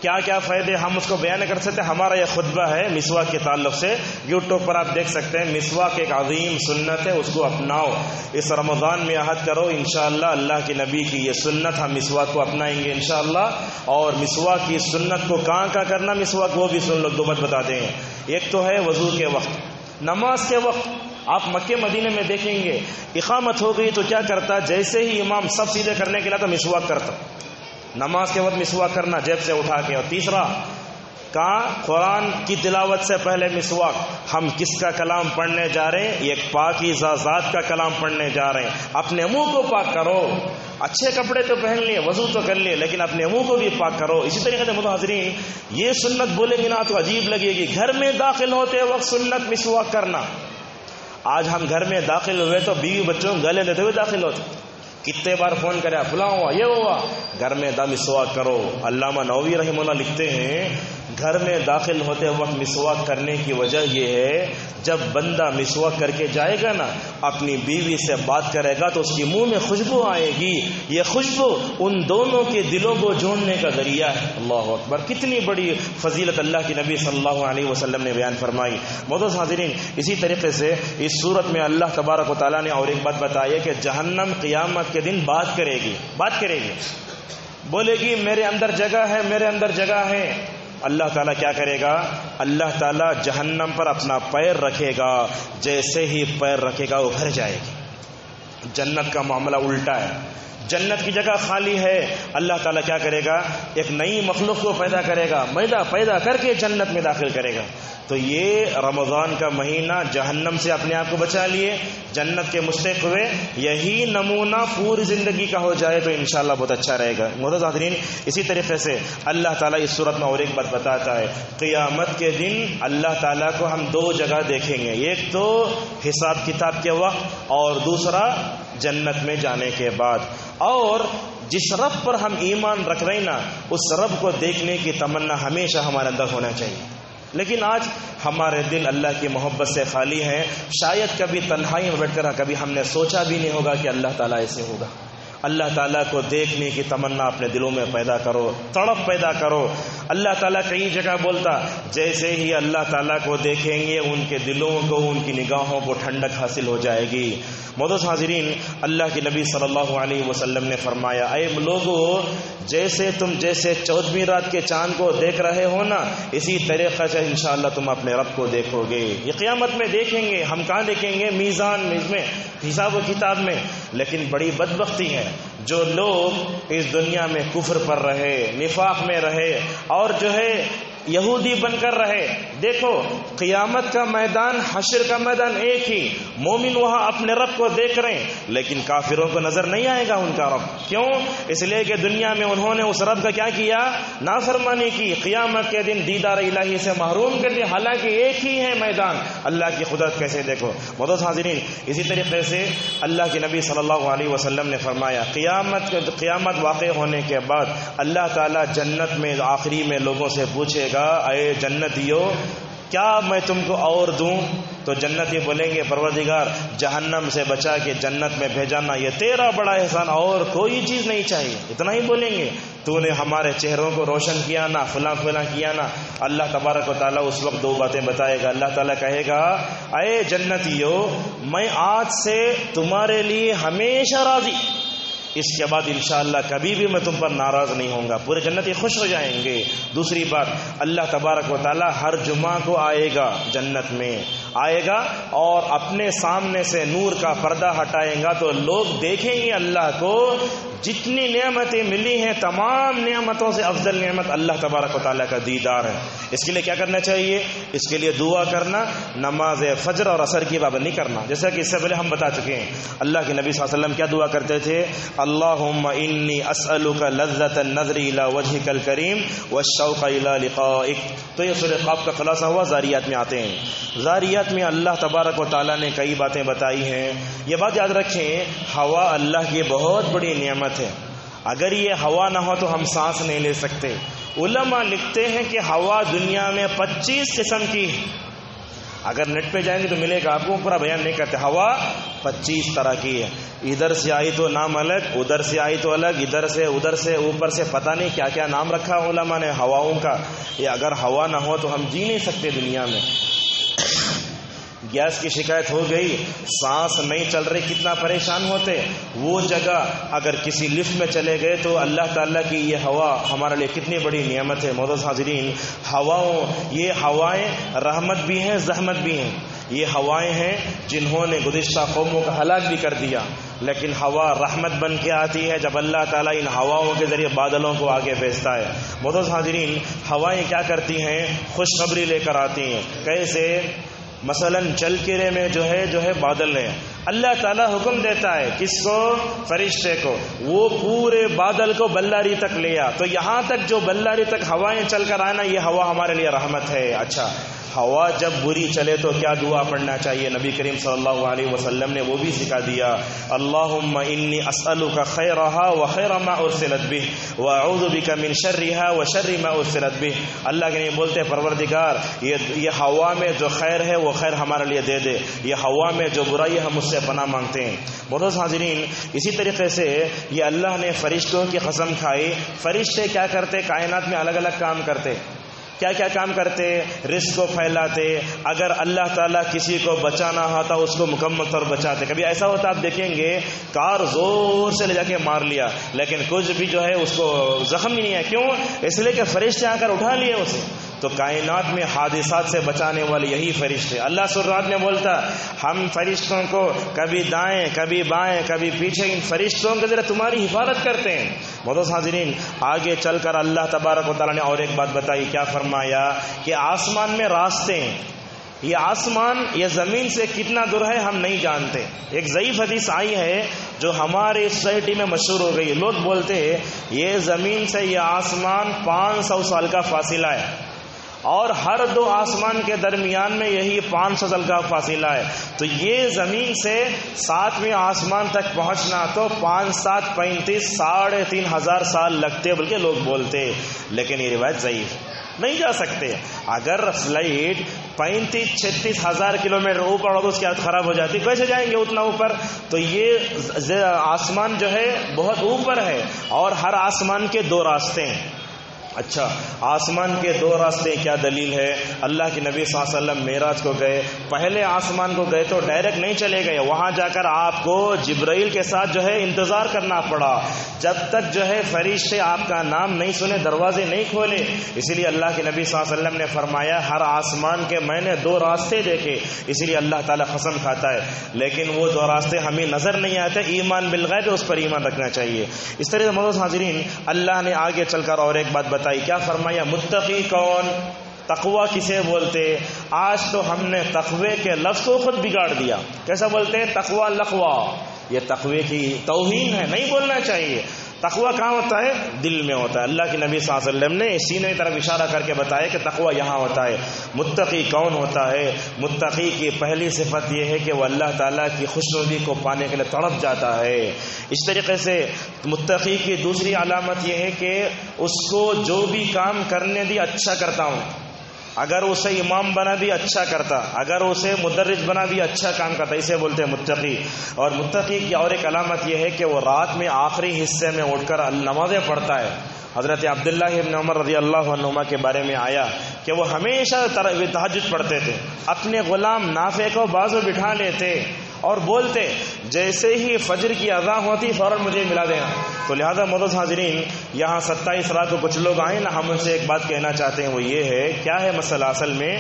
کیا کیا فائدے ہم اس کو بیان کر سکتے ہیں؟ ہمارا یہ خطبہ ہے مسواک کے تعلق سے، یوٹیوب پر آپ دیکھ سکتے ہیں۔ مسواک ایک عظیم سنت ہے، اس کو اپناؤ، اس رمضان میں عہد کرو انشاءاللہ اللہ کے نبی کی یہ سنت ہم مسواک کو اپنائیں گے انشاءاللہ۔ اور مسواک کی سنت کو کہاں کرنا مسواک وہ بھی سن لو، دو بات بتا دیں۔ ایک تو ہے وضو کے وقت، نماز کے وقت آپ مکے مدینے میں دیکھیں گے اقامت ہو گئی تو کیا کرتا، جیسے ہی امام سب سیدھے کرنے کے لیے تو مسواک کرتا، نماز کے وقت مسواک کرنا جیب سے اٹھا کے. اور تیسرا کہاں قرآن کی تلاوت سے پہلے مسواک. ہم کس کا کلام پڑھنے جا رہے ہیں؟ ایک پاکیزہ ذات کا کلام پڑھنے جا رہے ہیں. اپنے منہ کو پاک کرو، اچھے کپڑے تو پہن لیے، وضو تو کر لیے، لیکن اپنے منہ کو بھی پاک کرو. اسی طریقے سے متحضرین یہ سنت بولیں گے نا تو عجیب لگے گی، گھر میں داخل ہوتے وقت سنت مسواک کرنا. آج ہم گھر میں داخل ہوئے تو بیوی بچوں گلے لیتے ہوئے داخل ہوتے، کتنے بار فون کرے فلاں ہوا یہ ہوا. گھر میں مسواک کرو. علامہ نووی رحمہ اللہ لکھتے ہیں گھر میں داخل ہوتے وقت مسواک کرنے کی وجہ یہ ہے جب بندہ مسواک کر کے جائے گا نا اپنی بیوی سے بات کرے گا تو اس کی منہ میں خوشبو آئے گی. یہ خوشبو ان دونوں کے دلوں کو جوڑنے کا ذریعہ ہے. اللہ اکبر، کتنی بڑی فضیلت اللہ کی نبی صلی اللہ علیہ وسلم نے بیان فرمائی. معزز حاضرین، اسی طریقے سے اس صورت میں اللہ تبارک و تعالیٰ نے اور ایک بات بتائی ہے کہ جہنم قیامت کے دن بات کرے گی، بولے گی میرے اندر جگہ ہے، میرے اندر جگہ ہے. اللہ تعالیٰ کیا کرے گا؟ اللہ تعالیٰ جہنم پر اپنا پیر رکھے گا، جیسے ہی پیر رکھے گا وہ بھر جائے گی. جنت کا معاملہ الٹا ہے، جنت کی جگہ خالی ہے. اللہ تعالیٰ کیا کرے گا؟ ایک نئی مخلوق کو پیدا کرے گا، پیدا کر کے جنت میں داخل کرے گا. تو یہ رمضان کا مہینہ جہنم سے اپنے آپ کو بچا لیے، جنت کے مشتاق ہوئے. یہی نمونہ پوری زندگی کا ہو جائے تو انشاءاللہ بہت اچھا رہے گا. معزز حاضرین، اسی طریقے سے اللہ تعالیٰ اس صورت میں اور ایک بات بتاتا ہے. قیامت کے دن اللہ تعالیٰ کو ہم دو جگہ دیکھیں گے، ایک تو حساب کتاب کے وقت اور دوسرا جنت میں جانے کے بعد. اور جس رب پر ہم ایمان رکھ رہے ہیں نا اس رب کو دیکھنے کی تمنا ہمیشہ ہمارے اندر ہونا چاہیے. لیکن آج ہمارے دل اللہ کی محبت سے خالی ہیں. شاید کبھی تنہائی میں بیٹھ کر کبھی ہم نے سوچا بھی نہیں ہوگا کہ اللہ تعالیٰ ایسے ہوگا. اللہ تعالیٰ کو دیکھنے کی تمنا اپنے دلوں میں پیدا کرو، تڑپ پیدا کرو. اللہ تعالیٰ کئی جگہ بولتا جیسے ہی اللہ تعالیٰ کو دیکھیں گے ان کے دلوں کو، ان کی نگاہوں کو ٹھنڈک حاصل ہو جائے گی. معزز حاضرین، اللہ کے نبی صلی اللہ علیہ وسلم نے فرمایا اے لوگو، جیسے تم 14ویں رات کے چاند کو دیکھ رہے ہو نا اسی طریقے سے انشاءاللہ تم اپنے رب کو دیکھو گے. یہ قیامت میں دیکھیں گے. ہم کہاں دیکھیں گے؟ میزان میں، حساب و کتاب میں. لیکن بڑی بدبختی ہے جو لوگ اس دنیا میں کفر پر رہے، نفاق میں رہے اور جو ہے یہودی بن کر رہے. دیکھو قیامت کا میدان، حشر کا میدان ایک ہی. مومن وہاں اپنے رب کو دیکھ رہے ہیں لیکن کافروں کو نظر نہیں آئے گا ان کا رب. کیوں؟ اس لیے کہ دنیا میں انہوں نے اس رب کا کیا کیا؟ نافرمانی کی. قیامت کے دن دیدار الہی سے محروم کر دیا، حالانکہ ایک ہی ہے میدان. اللہ کی قدرت کیسے دیکھو. معزز حاضرین، اسی طریقے سے اللہ کے نبی صلی اللہ علیہ وسلم نے فرمایا قیامت واقع ہونے کے بعد اللہ تعالیٰ جنت میں آخری میں لوگوں سے پوچھے گا اے جنتیو کیا میں تم کو اور دوں؟ تو جنتی بولیں گے پروردگار جہنم سے بچا کے جنت میں بھیجانا یہ تیرا بڑا احسان، اور کوئی چیز نہیں چاہیے. اتنا ہی بولیں گے. تو نے ہمارے چہروں کو روشن کیا نا، فلاں کیا نا. اللہ تبارک و تعالیٰ اس وقت دو باتیں بتائے گا. اللہ تعالیٰ کہے گا اے جنتیو میں آج سے تمہارے لیے ہمیشہ راضی، اس کے بعد انشاءاللہ کبھی بھی میں تم پر ناراض نہیں ہوں گا. پورے جنتی خوش ہو جائیں گے. دوسری بات، اللہ تبارک و تعالیٰ ہر جمعہ کو آئے گا، جنت میں آئے گا اور اپنے سامنے سے نور کا پردہ ہٹائیں گا تو لوگ دیکھیں گے اللہ کو. جتنی نعمتیں ملی ہیں تمام نعمتوں سے افضل نعمت اللہ تبارک و تعالیٰ کا دیدار ہے. اس کے لیے کیا کرنا چاہیے؟ اس کے لیے دعا کرنا، نماز فجر اور عصر کی پابندی کرنا. جیسا کہ اس سے پہلے ہم بتا چکے ہیں اللہ کے نبی صلی اللہ علیہ وسلم کیا دعا کرتے تھے؟ اللہم انی اسألک لذت النظر الی وجہک الکریم والشوق الی لقائک. تو یہ سورہ قاف کا خلاصہ ہوا. ذاریات میں آتے ہیں. ذاریات میں اللہ تبارک و تعالیٰ نے کئی باتیں بتائی ہیں. یہ بات یاد رکھیں، ہوا اللہ کی بہت بڑی نعمت ہے. اگر یہ ہوا نہ ہو تو ہم سانس نہیں لے سکتے. علماء لکھتے ہیں کہ ہوا دنیا میں 25 قسم کی ہے. اگر نیٹ پہ جائیں گے تو ملے گا آپ کو، پورا بیان نہیں کرتے. ہوا 25 طرح کی ہے. ادھر سے آئی تو نام الگ، ادھر سے آئی تو الگ، ادھر سے ادھر سے اوپر سے پتہ نہیں کیا کیا نام رکھا علماء نے ہواؤں کا. یہ اگر ہوا نہ ہو تو ہم جی نہیں سکتے دنیا میں. گیس کی شکایت ہو گئی، سانس نہیں چل رہی، کتنا پریشان ہوتے. وہ جگہ اگر کسی لفٹ میں چلے گئے تو اللہ تعالیٰ کی یہ ہوا ہمارے لیے کتنی بڑی نعمت ہے. معزز حاضرین، یہ ہوائیں رحمت بھی ہیں، زحمت بھی ہیں. یہ ہوائیں ہیں جنہوں نے گزشتہ قوموں کا ہلاک بھی کر دیا، لیکن ہوا رحمت بن کے آتی ہے جب اللہ تعالیٰ ان ہواؤں کے ذریعے بادلوں کو آگے بھیجتا ہے۔ معزز حاضرین، ہوائیں کیا کرتی ہیں؟ خوشخبری لے کر آتی ہیں۔ کیسے؟ مثلا چلکرے میں جو ہے بادل ہیں، اللہ تعالیٰ حکم دیتا ہے کس کو؟ فرشتے کو، وہ پورے بادل کو بلاری تک لیا، تو یہاں تک جو بلاری تک ہوائیں چل کر آنا، یہ ہوا ہمارے لیے رحمت ہے۔ اچھا، ہوا جب بری چلے تو کیا دعا پڑھنا چاہیے؟ نبی کریم صلی اللہ علیہ وسلم نے وہ بھی سکھا دیا، اللہم انی اسألک خیرہا وخیر ما ارسلت بہ واعوذ بک من شرہا وشر ما ارسلت بہ۔ اللہ کے لیے بولتے پروردگار یہ ہوا میں جو خیر ہے وہ خیر ہمارے لیے دے دے، یہ ہوا میں جو برائی ہے ہم اس سے پناہ مانگتے ہیں۔ معزز حاضرین، اسی طریقے سے یہ اللہ نے فرشتوں کی قسم کھائی۔ فرشتے کیا کرتے؟ کائنات میں الگ الگ کام کرتے۔ کیا کیا کام کرتے؟ رزق کو پھیلاتے، اگر اللہ تعالیٰ کسی کو بچانا ہوتا اس کو مکمل طور بچاتے۔ کبھی ایسا ہوتا آپ دیکھیں گے کار زور سے لے جا کے مار لیا لیکن کچھ بھی جو ہے اس کو زخم ہی نہیں ہے، کیوں؟ اس لیے کہ فرشتے آ کر اٹھا لیے اسے۔ تو کائنات میں حادثات سے بچانے والے یہی فرشتے۔ اللہ سرات میں بولتا ہم فرشتوں کو کبھی دائیں کبھی بائیں کبھی پیچھے، ان فرشتوں کے ذریعے تمہاری حفاظت کرتے ہیں۔ معزز حاضرین، آگے چل کر اللہ تبارک و تعالیٰ نے اور ایک بات بتائی، کیا فرمایا کہ آسمان میں راستے ہیں۔ یہ آسمان یہ زمین سے کتنا دور ہے ہم نہیں جانتے۔ ایک ضعیف حدیث آئی ہے جو ہماری سوسائٹی میں مشہور ہو گئی، لوگ بولتے ہیں یہ زمین سے یہ آسمان 500 سال کا فاصلہ ہے، اور ہر دو آسمان کے درمیان میں یہی 500 سال کا فاصلہ ہے، تو یہ زمین سے 7ویں آسمان تک پہنچنا تو 5 7 35 3,500 سال لگتے بلکہ لوگ بولتے، لیکن یہ روایت ضعیف، نہیں جا سکتے۔ اگر فلائٹ 35-36 ہزار کلومیٹر اوپر ہو تو اس کی حالت خراب ہو جاتی، کیسے جائیں گے اتنا اوپر؟ تو یہ آسمان جو ہے بہت اوپر ہے، اور ہر آسمان کے 2 راستے ہیں۔ اچھا، آسمان کے 2 راستے کیا دلیل ہے؟ اللہ کے نبی صلی اللہ علیہ وسلم معراج کو گئے، پہلے آسمان کو گئے تو ڈائریکٹ نہیں چلے گئے، وہاں جا کر آپ کو جبرائیل کے ساتھ جو ہے انتظار کرنا پڑا، جب تک جو ہے فرشتے آپ کا نام نہیں سنے، دروازے نہیں کھولے۔ اسی لیے اللہ کے نبی صلی اللہ علیہ وسلم نے فرمایا ہر آسمان کے میں نے 2 راستے دیکھے، اسی لیے اللہ تعالیٰ قسم کھاتا ہے، لیکن وہ 2 راستے ہمیں نظر نہیں آتے۔ ایمان بالغیب، اس پر ایمان رکھنا چاہیے۔ اس طرح سے معزز حاضرین، اللہ نے آگے چل کر اور ایک بات بتائی، کیا فرمایا؟ متقی کون؟ تقوی کسے بولتے؟ آج تو ہم نے تقوی کے لفظ کو خود بگاڑ دیا۔ کیسا بولتے ہیں؟ تقوی لقوا، یہ تقوی کی توہین ہے، نہیں بولنا چاہیے۔ تقوی کہاں ہوتا ہے؟ دل میں ہوتا ہے۔ اللہ کے نبی صلی اللہ علیہ وسلم نے سینے کی طرف اشارہ کر کے بتایا کہ تقوی یہاں ہوتا ہے۔ متقی کون ہوتا ہے؟ متقی کی پہلی صفت یہ ہے کہ وہ اللہ تعالیٰ کی خوشنودی کو پانے کے لیے تڑپ جاتا ہے۔ اس طریقے سے متقی کی دوسری علامت یہ ہے کہ اس کو جو بھی کام کرنے دی اچھا کرتا ہوں، اگر اسے امام بنا بھی اچھا کرتا، اگر اسے مدرس بنا بھی اچھا کام کرتا، اسے بولتے ہیں متقی۔ اور متقی کی اور ایک علامت یہ ہے کہ وہ رات میں آخری حصے میں اٹھ کر نمازیں پڑھتا ہے۔ حضرت عبداللہ ابن عمر رضی اللہ عنہما کے بارے میں آیا کہ وہ ہمیشہ تہجد پڑھتے تھے، اپنے غلام نافع کو بازو بٹھا لیتے اور بولتے جیسے ہی فجر کی اذان ہوتی فوراً مجھے ملا دینا۔ تو لہذا معزز حاضرین، یہاں 27 رات کو کچھ لوگ آئے نا، ہم ان سے ایک بات کہنا چاہتے ہیں، وہ یہ ہے، کیا ہے مسئلہ؟ اصل میں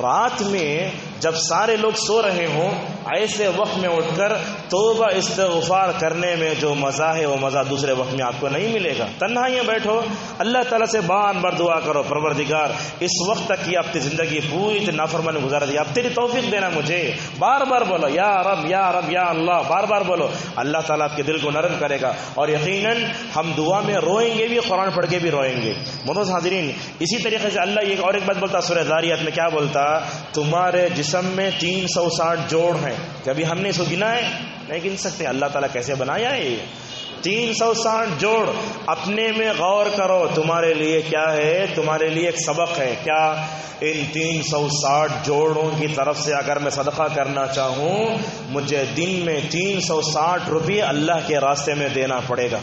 رات میں جب سارے لوگ سو رہے ہوں، ایسے وقت میں اٹھ کر توبہ استغفار کرنے میں جو مزہ ہے وہ مزہ دوسرے وقت میں آپ کو نہیں ملے گا۔ تنہائیاں بیٹھو، اللہ تعالیٰ سے بار بار دعا کرو، پروردگار اس وقت تک کی اپنی زندگی پوری نافرمانی گزار دی، اب تیری توفیق دینا مجھے، بار بار بولو یا رب یا رب یا اللہ، بار بار بولو، اللہ تعالیٰ آپ کے دل کو نرم کرے گا، اور یقیناً ہم دعا میں روئیں گے بھی، قرآن پڑھ کے بھی روئیں گے۔ معزز حاضرین، اسی طریقے سے اللہ ایک اور ایک بات بولتا سورہ ذاریات میں، کیا بولتا؟ تمہارے جسم میں 360 جوڑ ہیں، کبھی ہم نے اس کو گنا ہے؟ نہیں گن سکتے۔ اللہ تعالیٰ کیسے بنایا ہے؟ 360 جوڑ، اپنے میں غور کرو، تمہارے لیے کیا ہے؟ تمہارے لیے ایک سبق ہے، کیا؟ ان 360 جوڑوں کی طرف سے اگر میں صدقہ کرنا چاہوں، مجھے دن میں 360 روپے اللہ کے راستے میں دینا پڑے گا۔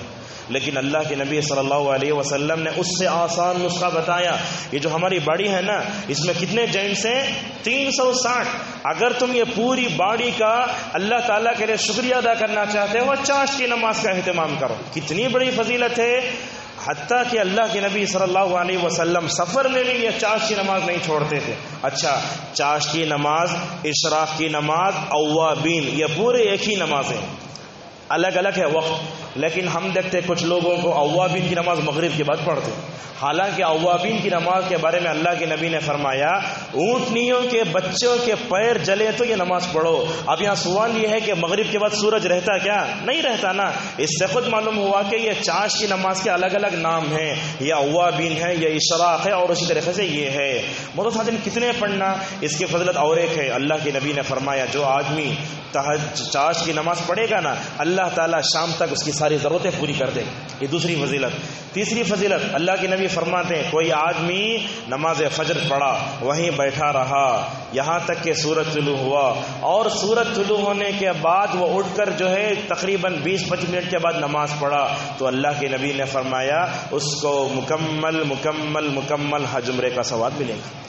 لیکن اللہ کے نبی صلی اللہ علیہ وسلم نے اس سے آسان نسخہ بتایا۔ یہ جو ہماری باڈی ہے نا، اس میں کتنے جوائنٹس ہیں؟ 360۔ اگر تم یہ پوری باڈی کا اللہ تعالیٰ کے لیے شکریہ ادا کرنا چاہتے ہو، چاشت کی نماز کا اہتمام کرو۔ کتنی بڑی فضیلت ہے! حتیٰ کہ اللہ کے نبی صلی اللہ علیہ وسلم سفر میں بھی یہ چاشت کی نماز نہیں چھوڑتے تھے. اچھا، چاشت کی نماز، اشراق کی نماز، اوابین، یہ پورے ایک ہی نماز ہیں، الگ الگ ہے وقت، لیکن ہم دیکھتے کچھ لوگوں کو اوابین کی نماز مغرب کے بعد پڑھتے. حالانکہ اوابین کی نماز کے بارے میں اللہ کے نبی نے فرمایا اونٹنیوں کے بچوں کے پیر جلے تو یہ نماز پڑھو. اب یہاں سوال یہ ہے کہ مغرب کے بعد سورج رہتا کیا؟ نہیں رہتا نا. اس سے خود معلوم ہوا کہ یہ چاشت کی نماز کے الگ الگ نام ہیں، یہ اوابین ہے، یہ اشراق ہے، اور اسی طریقے سے یہ ہے. مطلب کتنے پڑھنا، اس کی فضیلت اور ایک ہے. اللہ کے نبی نے فرمایا جو آدمی چاشت کی نماز پڑھے گا نا، اللہ تعالیٰ شام تک اس کی ساری ضرورتیں پوری کر دے. یہ دوسری فضیلت. تیسری فضیلت، اللہ کے نبی فرماتے ہیں کوئی آدمی نماز فجر پڑھا، وہیں بیٹھا رہا یہاں تک کہ سورج طلوع ہوا، اور سورج طلوع ہونے کے بعد وہ اٹھ کر جو ہے تقریباً 20-25 منٹ کے بعد نماز پڑھا، تو اللہ کے نبی نے فرمایا اس کو مکمل مکمل مکمل حج عمرے کا ثواب ملے گا.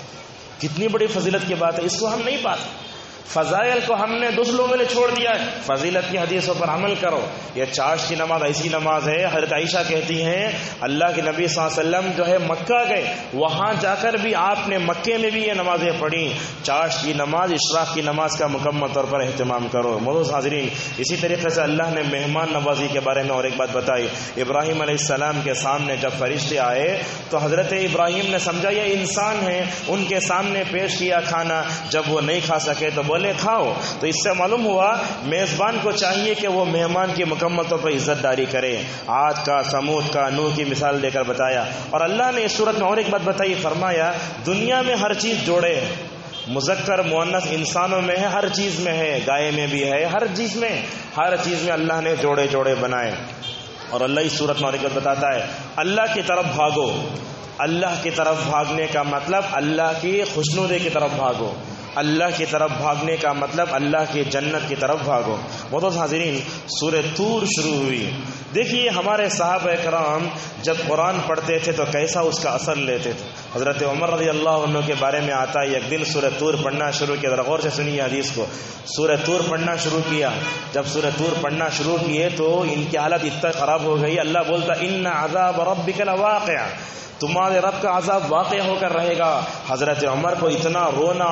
کتنی بڑی فضیلت کی بات ہے، اس کو ہم نہیں پاتے. فضائل کو ہم نے دوسرے لوگوں نے چھوڑ دیا ہے. فضیلت کی حدیثوں پر عمل کرو. یہ چاشت کی نماز ایسی نماز ہے، حضرت عائشہ کہتی ہیں اللہ کے نبی صلی اللہ علیہ وسلم جو ہے مکہ گئے، وہاں جا کر بھی آپ نے مکے میں بھی یہ نمازیں پڑھی. چاشت کی نماز، اشراق کی نماز کا مکمل طور پر اہتمام کرو. معزز حاضرین، اسی طریقے سے اللہ نے مہمان نوازی کے بارے میں اور ایک بات بتائی. ابراہیم علیہ السلام کے سامنے جب فرشتے آئے تو حضرت ابراہیم نے سمجھا یہ انسان ہیں، ان کے سامنے پیش کیا کھانا. جب وہ نہیں کھا سکے تو بولے کھاؤ. تو اس سے معلوم ہوا میزبان کو چاہیے کہ وہ مہمان کی مکمل طور پر عزت داری کرے. عاد کا، سمود کا، نوح کی مثال دے کر بتایا. اور اللہ نے اس صورت میں اور ایک بات بتائی، فرمایا دنیا میں ہر چیز جوڑے ہے، مذکر مؤنث انسانوں میں ہے، ہر چیز میں ہے، گائے میں بھی ہے، ہر چیز میں اللہ نے جوڑے جوڑے بنائے. اور اللہ اس صورت میں اور ایک بات بتاتا ہے اللہ کی طرف بھاگو. اللہ کی طرف بھاگنے کا مطلب اللہ کی خوشنودی کی طرف بھاگو. اللہ کی طرف بھاگنے کا مطلب اللہ کی جنت کی طرف بھاگو. معزز حاضرین، سورہ طور شروع ہوئی. دیکھیے ہمارے صحابہ کرام جب قرآن پڑھتے تھے تو کیسا اس کا اثر لیتے تھے. حضرت عمر رضی اللہ عنہ کے بارے میں آتا ہے ایک دن سورہ طور پڑھنا شروع کیا. ذرا غور سے سنیے حدیث کو. سورہ طور پڑھنا شروع کیا. جب سورہ طور پڑھنا شروع کیے تو ان کی حالت اتنا خراب ہو گئی. اللہ بولتا ان عذاب ربک لواقع، تمہارے رب کا عذاب واقع ہو کر رہے گا. حضرت عمر کو اتنا رونا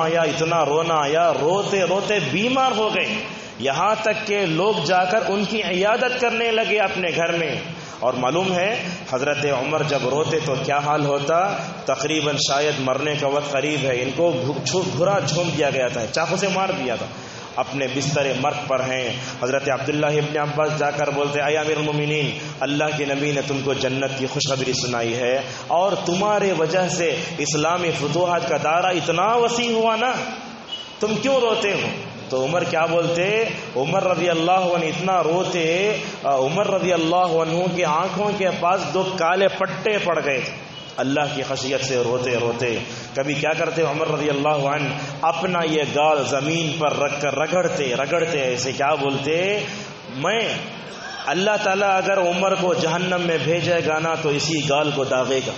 آیا، روتے روتے بیمار ہو گئے، یہاں تک کہ لوگ جا کر ان کی عیادت کرنے لگے اپنے گھر میں. اور معلوم ہے حضرت عمر جب روتے تو کیا حال ہوتا، تقریباً شاید مرنے کا وقت قریب ہے، ان کو گھرا جھوم دیا گیا تھا، چاقو سے مار دیا تھا، اپنے بستر مرگ پر ہیں. حضرت عبداللہ ابن عباس جا کر بولتے اے امیر المومنین، اللہ کے نبی نے تم کو جنت کی خوشخبری سنائی ہے، اور تمہارے وجہ سے اسلامی فتوحات کا دائرہ اتنا وسیع ہوا نا، تم کیوں روتے ہو؟ تو عمر کیا بولتے، عمر رضی اللہ عنہ اتنا روتے، عمر رضی اللہ عنہ کی آنکھوں کے پاس 2 کالے پٹے پڑ گئے تھے، اللہ کی خشیت سے روتے روتے. کبھی کیا کرتے عمر رضی اللہ عنہ، اپنا یہ گال زمین پر رکھ کر رگڑتے ایسے کیا بولتے، میں اللہ تعالیٰ اگر عمر کو جہنم میں بھیجے گا نا تو اسی گال کو داغے گا،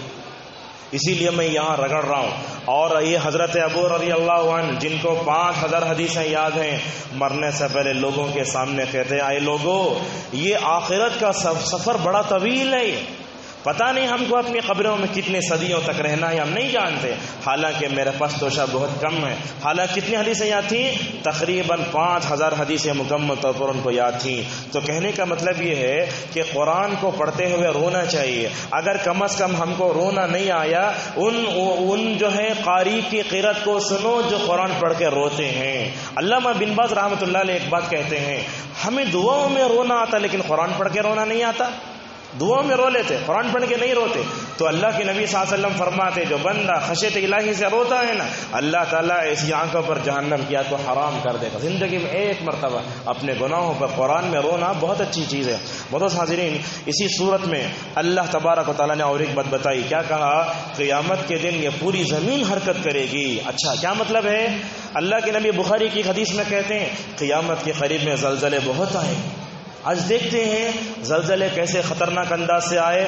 اسی لیے میں یہاں رگڑ رہا ہوں. اور یہ حضرت ابو رضی اللہ عنہ جن کو 5000 حدیثیں یاد ہیں، مرنے سے پہلے لوگوں کے سامنے کہتے ہیں اے لوگوں، یہ آخرت کا سفر بڑا طویل ہے، پتہ نہیں ہم کو اپنی قبروں میں کتنے صدیوں تک رہنا ہے، ہم نہیں جانتے. حالانکہ میرے پاس توشہ بہت کم ہے. حالانکہ کتنی حدیثیں یاد تھیں؟ تقریباً 5000 حدیثیں مکمل طور پر ان کو یاد تھیں. تو کہنے کا مطلب یہ ہے کہ قرآن کو پڑھتے ہوئے رونا چاہیے. اگر کم از کم ہم کو رونا نہیں آیا، ان جو ہے قاری کی قرات کو سنو جو قرآن پڑھ کے روتے ہیں. علامہ بن باز رحمۃ اللہ علیہ ایک بات کہتے ہیں، ہمیں دعاؤں میں رونا آتا لیکن قرآن پڑھ کے رونا نہیں آتا. دعاؤں میں رو لیتے، قرآن پڑھ کے نہیں روتے. تو اللہ کے نبی صلی اللہ علیہ وسلم فرماتے جو بندہ خشیت الہی سے روتا ہے نا، اللہ تعالیٰ ایسی آنکھوں پر جہنم کیا تو حرام کر دے گا. زندگی میں ایک مرتبہ اپنے گناہوں پر قرآن میں رونا بہت اچھی چیز ہے. معزز حاضرین، اسی صورت میں اللہ تبارک و تعالیٰ نے اور ایک بات بتائی. کیا کہا؟ قیامت کے دن یہ پوری زمین حرکت کرے گی. اچھا کیا مطلب ہے؟ اللہ کے نبی بخاری کی حدیث میں کہتے ہیں قیامت کے قریب میں زلزلے بہت آئے. آج دیکھتے ہیں زلزلے کیسے خطرناک انداز سے آئے.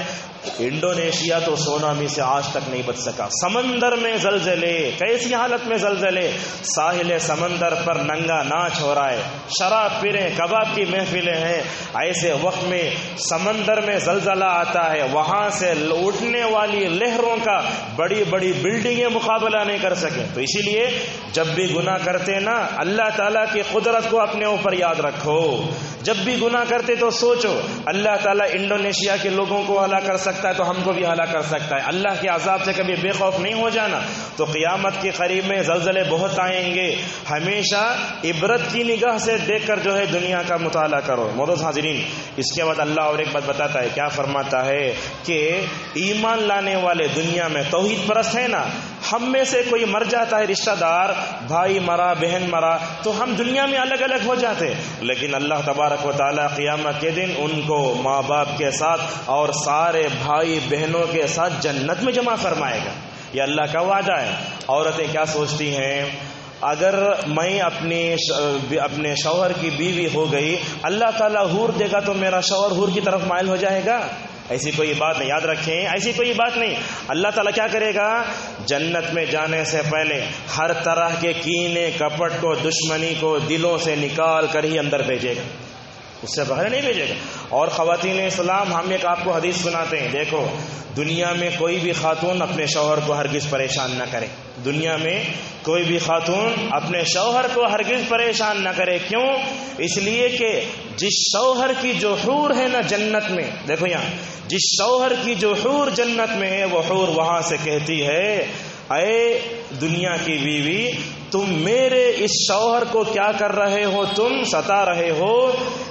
انڈونیشیا تو سونامی سے آج تک نہیں بچ سکا. سمندر میں زلزلے، کیسی حالت میں زلزلے، ساحل سمندر پر ننگا ناچ ہو رہا ہے، شراب پی رہے، کباب کی محفلیں ہیں. ایسے وقت میں سمندر میں زلزلہ آتا ہے، وہاں سے اٹھنے والی لہروں کا بڑی بڑی بلڈنگیں مقابلہ نہیں کر سکیں. تو اسی لیے جب بھی گناہ کرتے نا، اللہ تعالیٰ کی قدرت کو اپنے اوپر یاد رکھو. جب بھی گناہ کرتے تو سوچو اللہ تعالیٰ انڈونیشیا کے لوگوں کو ہلاک کر سکتا ہے تو ہم کو بھی ہلاک کر سکتا ہے. اللہ کے عذاب سے کبھی بے خوف نہیں ہو جانا. تو قیامت کے قریب میں زلزلے بہت آئیں گے. ہمیشہ عبرت کی نگاہ سے دیکھ کر جو ہے دنیا کا مطالعہ کرو. معزز حاضرین، اس کے بعد اللہ اور ایک بات بتاتا ہے. کیا فرماتا ہے کہ ایمان لانے والے دنیا میں توحید پرست ہے نا، ہم میں سے کوئی مر جاتا ہے، رشتہ دار، بھائی مرا، بہن مرا، تو ہم دنیا میں الگ الگ ہو جاتے، لیکن اللہ تبارک و تعالیٰ قیامت کے دن ان کو ماں باپ کے ساتھ اور سارے بھائی بہنوں کے ساتھ جنت میں جمع فرمائے گا. یہ اللہ کا وعدہ ہے. عورتیں کیا سوچتی ہیں، اگر میں اپنے شوہر کی بیوی ہو گئی، اللہ تعالیٰ حور دے گا تو میرا شوہر حور کی طرف مائل ہو جائے گا؟ ایسی کوئی بات نہیں، یاد رکھیں، ایسی کوئی بات نہیں. اللہ تعالیٰ کیا کرے گا، جنت میں جانے سے پہلے ہر طرح کے کینے کپٹ کو، دشمنی کو دلوں سے نکال کر ہی اندر بھیجے گا، اس سے باہر نہیں بھیجے گا. اور خواتین اسلام، ہم ایک آپ کو حدیث سناتے ہیں. دیکھو، دنیا میں کوئی بھی خاتون اپنے شوہر کو ہرگز پریشان نہ کرے. دنیا میں کوئی بھی خاتون اپنے شوہر کو ہرگز پریشان نہ کرے. کیوں؟ اس لیے کہ جس شوہر کی جو حور ہے نا جنت میں، دیکھو یہاں، جس شوہر کی جو حور جنت میں ہے، وہ حور وہاں سے کہتی ہے، اے دنیا کی بیوی، تم میرے اس شوہر کو کیا کر رہے ہو، تم ستا رہے ہو،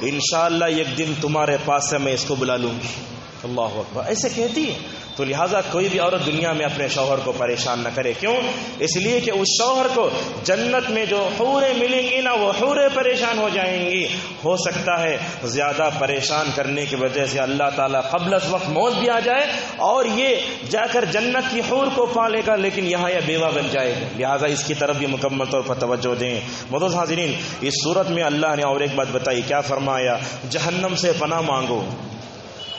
انشاءاللہ ایک دن تمہارے پاس سے میں اس کو بلا لوں گی. اللہ اکبر، ایسے کہتی ہے. تو لہٰذا کوئی بھی عورت دنیا میں اپنے شوہر کو پریشان نہ کرے. کیوں؟ اس لیے کہ اس شوہر کو جنت میں جو حوریں ملیں گی نا، وہ حوریں پریشان ہو جائیں گی. ہو سکتا ہے زیادہ پریشان کرنے کی وجہ سے اللہ تعالیٰ قبل از وقت موت بھی آ جائے اور یہ جا کر جنت کی حور کو پالے گا، لیکن یہاں یہ بیوہ بن جائے گا. لہٰذا اس کی طرف بھی مکمل طور پر توجہ دیں. معزز حاضرین، اس صورت میں اللہ نے اور ایک بات بتائی. کیا فرمایا؟ جہنم سے پناہ مانگو.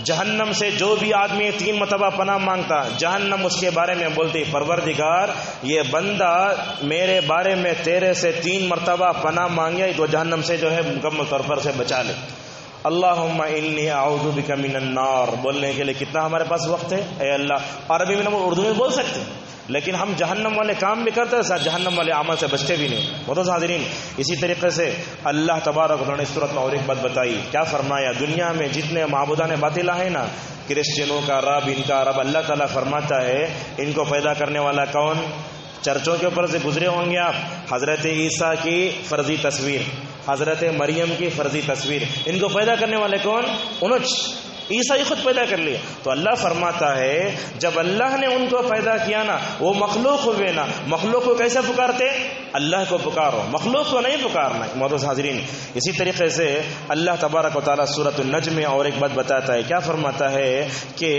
جہنم سے جو بھی آدمی 3 مرتبہ پناہ مانگتا، جہنم اس کے بارے میں بولتی، پروردگار، یہ بندہ میرے بارے میں تیرے سے 3 مرتبہ پناہ مانگے تو جہنم سے جو ہے مکمل طور پر سے بچا لے. اللہم انی اعوذ بک من النار بولنے کے لیے کتنا ہمارے پاس وقت ہے؟ اے اللہ، عربی میں اردو میں بول سکتے ہیں، لیکن ہم جہنم والے کام بھی کرتے ہیں، ساتھ جہنم والے عمل سے بچتے بھی نہیں. معزز حاضرین، اسی طریقے سے اللہ تبارک و تعالیٰ نے اس صورت میں اور ایک بات بتائی. کیا فرمایا؟ دنیا میں جتنے معبودان باطلہ ہیں نا، کرسچنوں کا رب، ان کا رب، اللہ تعالیٰ فرماتا ہے ان کو پیدا کرنے والا کون؟ چرچوں کے اوپر سے گزرے ہوں گے آپ، حضرت عیسیٰ کی فرضی تصویر، حضرت مریم کی فرضی تصویر، ان کو پیدا کرنے والے کون؟ انچ عیسیٰ خود پیدا کر لیے. تو اللہ فرماتا ہے جب اللہ نے ان کو پیدا کیا نا، وہ مخلوق ہوئے نا، مخلوق کو کیسے پکارتے؟ اللہ کو پکارو، مخلوق کو نہیں پکارنا. معزز حاضرین، اسی طریقے سے اللہ تبارک و تعالیٰ سورۃ النجم میں اور ایک بات بتاتا ہے. کیا فرماتا ہے کہ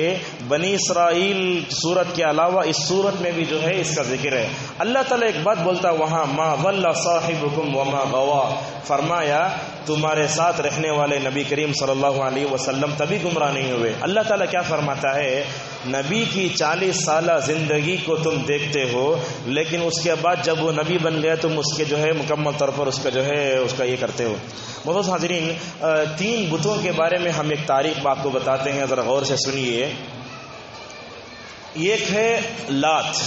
بنی اسرائیل سورت کے علاوہ اس سورت میں بھی جو ہے اس کا ذکر ہے. اللہ تعالیٰ ایک بات بولتا وہاں، ما ضل صاحبکم وما غوا، فرمایا تمہارے ساتھ رہنے والے نبی کریم صلی اللہ علیہ وسلم تبھی گمراہ نہیں ہوئے. اللہ تعالیٰ کیا فرماتا ہے؟ نبی کی 40 سالہ زندگی کو تم دیکھتے ہو، لیکن اس کے بعد جب وہ نبی بن گیا تم اس کے جو ہے مکمل طور پر اس کا جو ہے اس کا یہ کرتے ہو. معزز حاضرین، 3 بتوں کے بارے میں ہم ایک تاریخ آپ کو بتاتے ہیں، ذرا غور سے سنیے. ایک ہے لات،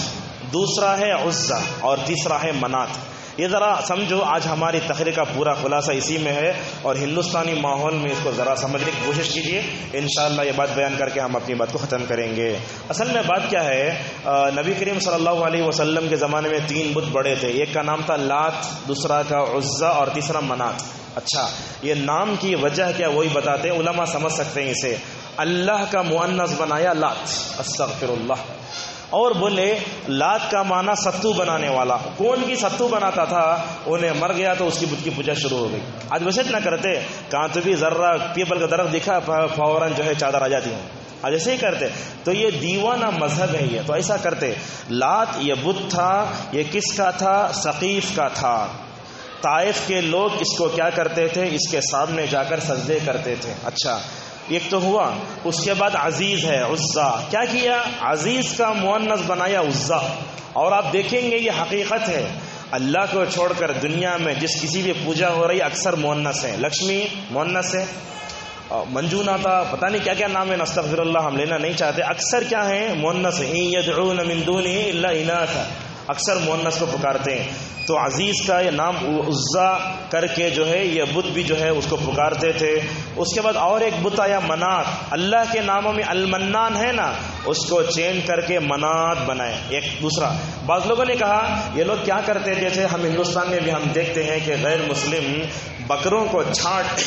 دوسرا ہے عزا اور تیسرا ہے منات. یہ ذرا سمجھو، آج ہماری تقریر کا پورا خلاصہ اسی میں ہے، اور ہندوستانی ماحول میں اس کو ذرا سمجھنے کی کوشش کیجیے. انشاءاللہ یہ بات بیان کر کے ہم اپنی بات کو ختم کریں گے. اصل میں بات کیا ہے، نبی کریم صلی اللہ علیہ وسلم کے زمانے میں 3 بت بڑے تھے. ایک کا نام تھا لات، دوسرا کا عزا اور تیسرا منات. اچھا، یہ نام کی وجہ کیا وہی بتاتے ہیں، علماء سمجھ سکتے ہیں اسے. اللہ کا مؤنث بنایا لات، استغفر اللہ، اور بولے لات کا معنی ستو بنانے والا. کون کی ستو بناتا تھا؟ انہیں مر گیا تو اس کی بت کی پوجا شروع ہو گئی. آج ویسے نہ کرتے، کہاں تو بھی ذرہ پیپل کا درخت دکھا فوراً جو ہے چادر آ جاتی ہیں، آج ایسے ہی کرتے. تو یہ دیوانہ مذہب ہے یہ، تو ایسا کرتے. لات یہ بت تھا، یہ کس کا تھا؟ ثقیف کا تھا. طائف کے لوگ اس کو کیا کرتے تھے؟ اس کے سامنے جا کر سجدے کرتے تھے. اچھا، ایک تو ہوا. اس کے بعد عزیز ہے عزا. کیا کیا؟ عزیز کا مؤنث بنایا عزا. اور آپ دیکھیں گے یہ حقیقت ہے، اللہ کو چھوڑ کر دنیا میں جس کسی بھی پوجا ہو رہی اکثر مؤنث ہے. لکشمی مؤنث ہے، منجوناتا پتہ نہیں کیا کیا نام ہے، نستغفر اللہ، ہم لینا نہیں چاہتے. اکثر کیا ہے؟ مؤنث ہے. ان يدعون من دونه الا اناثا، اکثر مؤنث کو پکارتے ہیں. تو عزیز کا یہ نام عزا کر کے جو ہے یہ بت بھی جو ہے اس کو پکارتے تھے. اس کے بعد اور ایک بت آیا منات. اللہ کے ناموں میں المنان ہے نا، اس کو چینج کر کے منات بنائے. ایک دوسرا بعض لوگوں نے کہا یہ لوگ کیا کرتے، جیسے ہم ہندوستان میں بھی ہم دیکھتے ہیں کہ غیر مسلم بکروں کو چھانٹ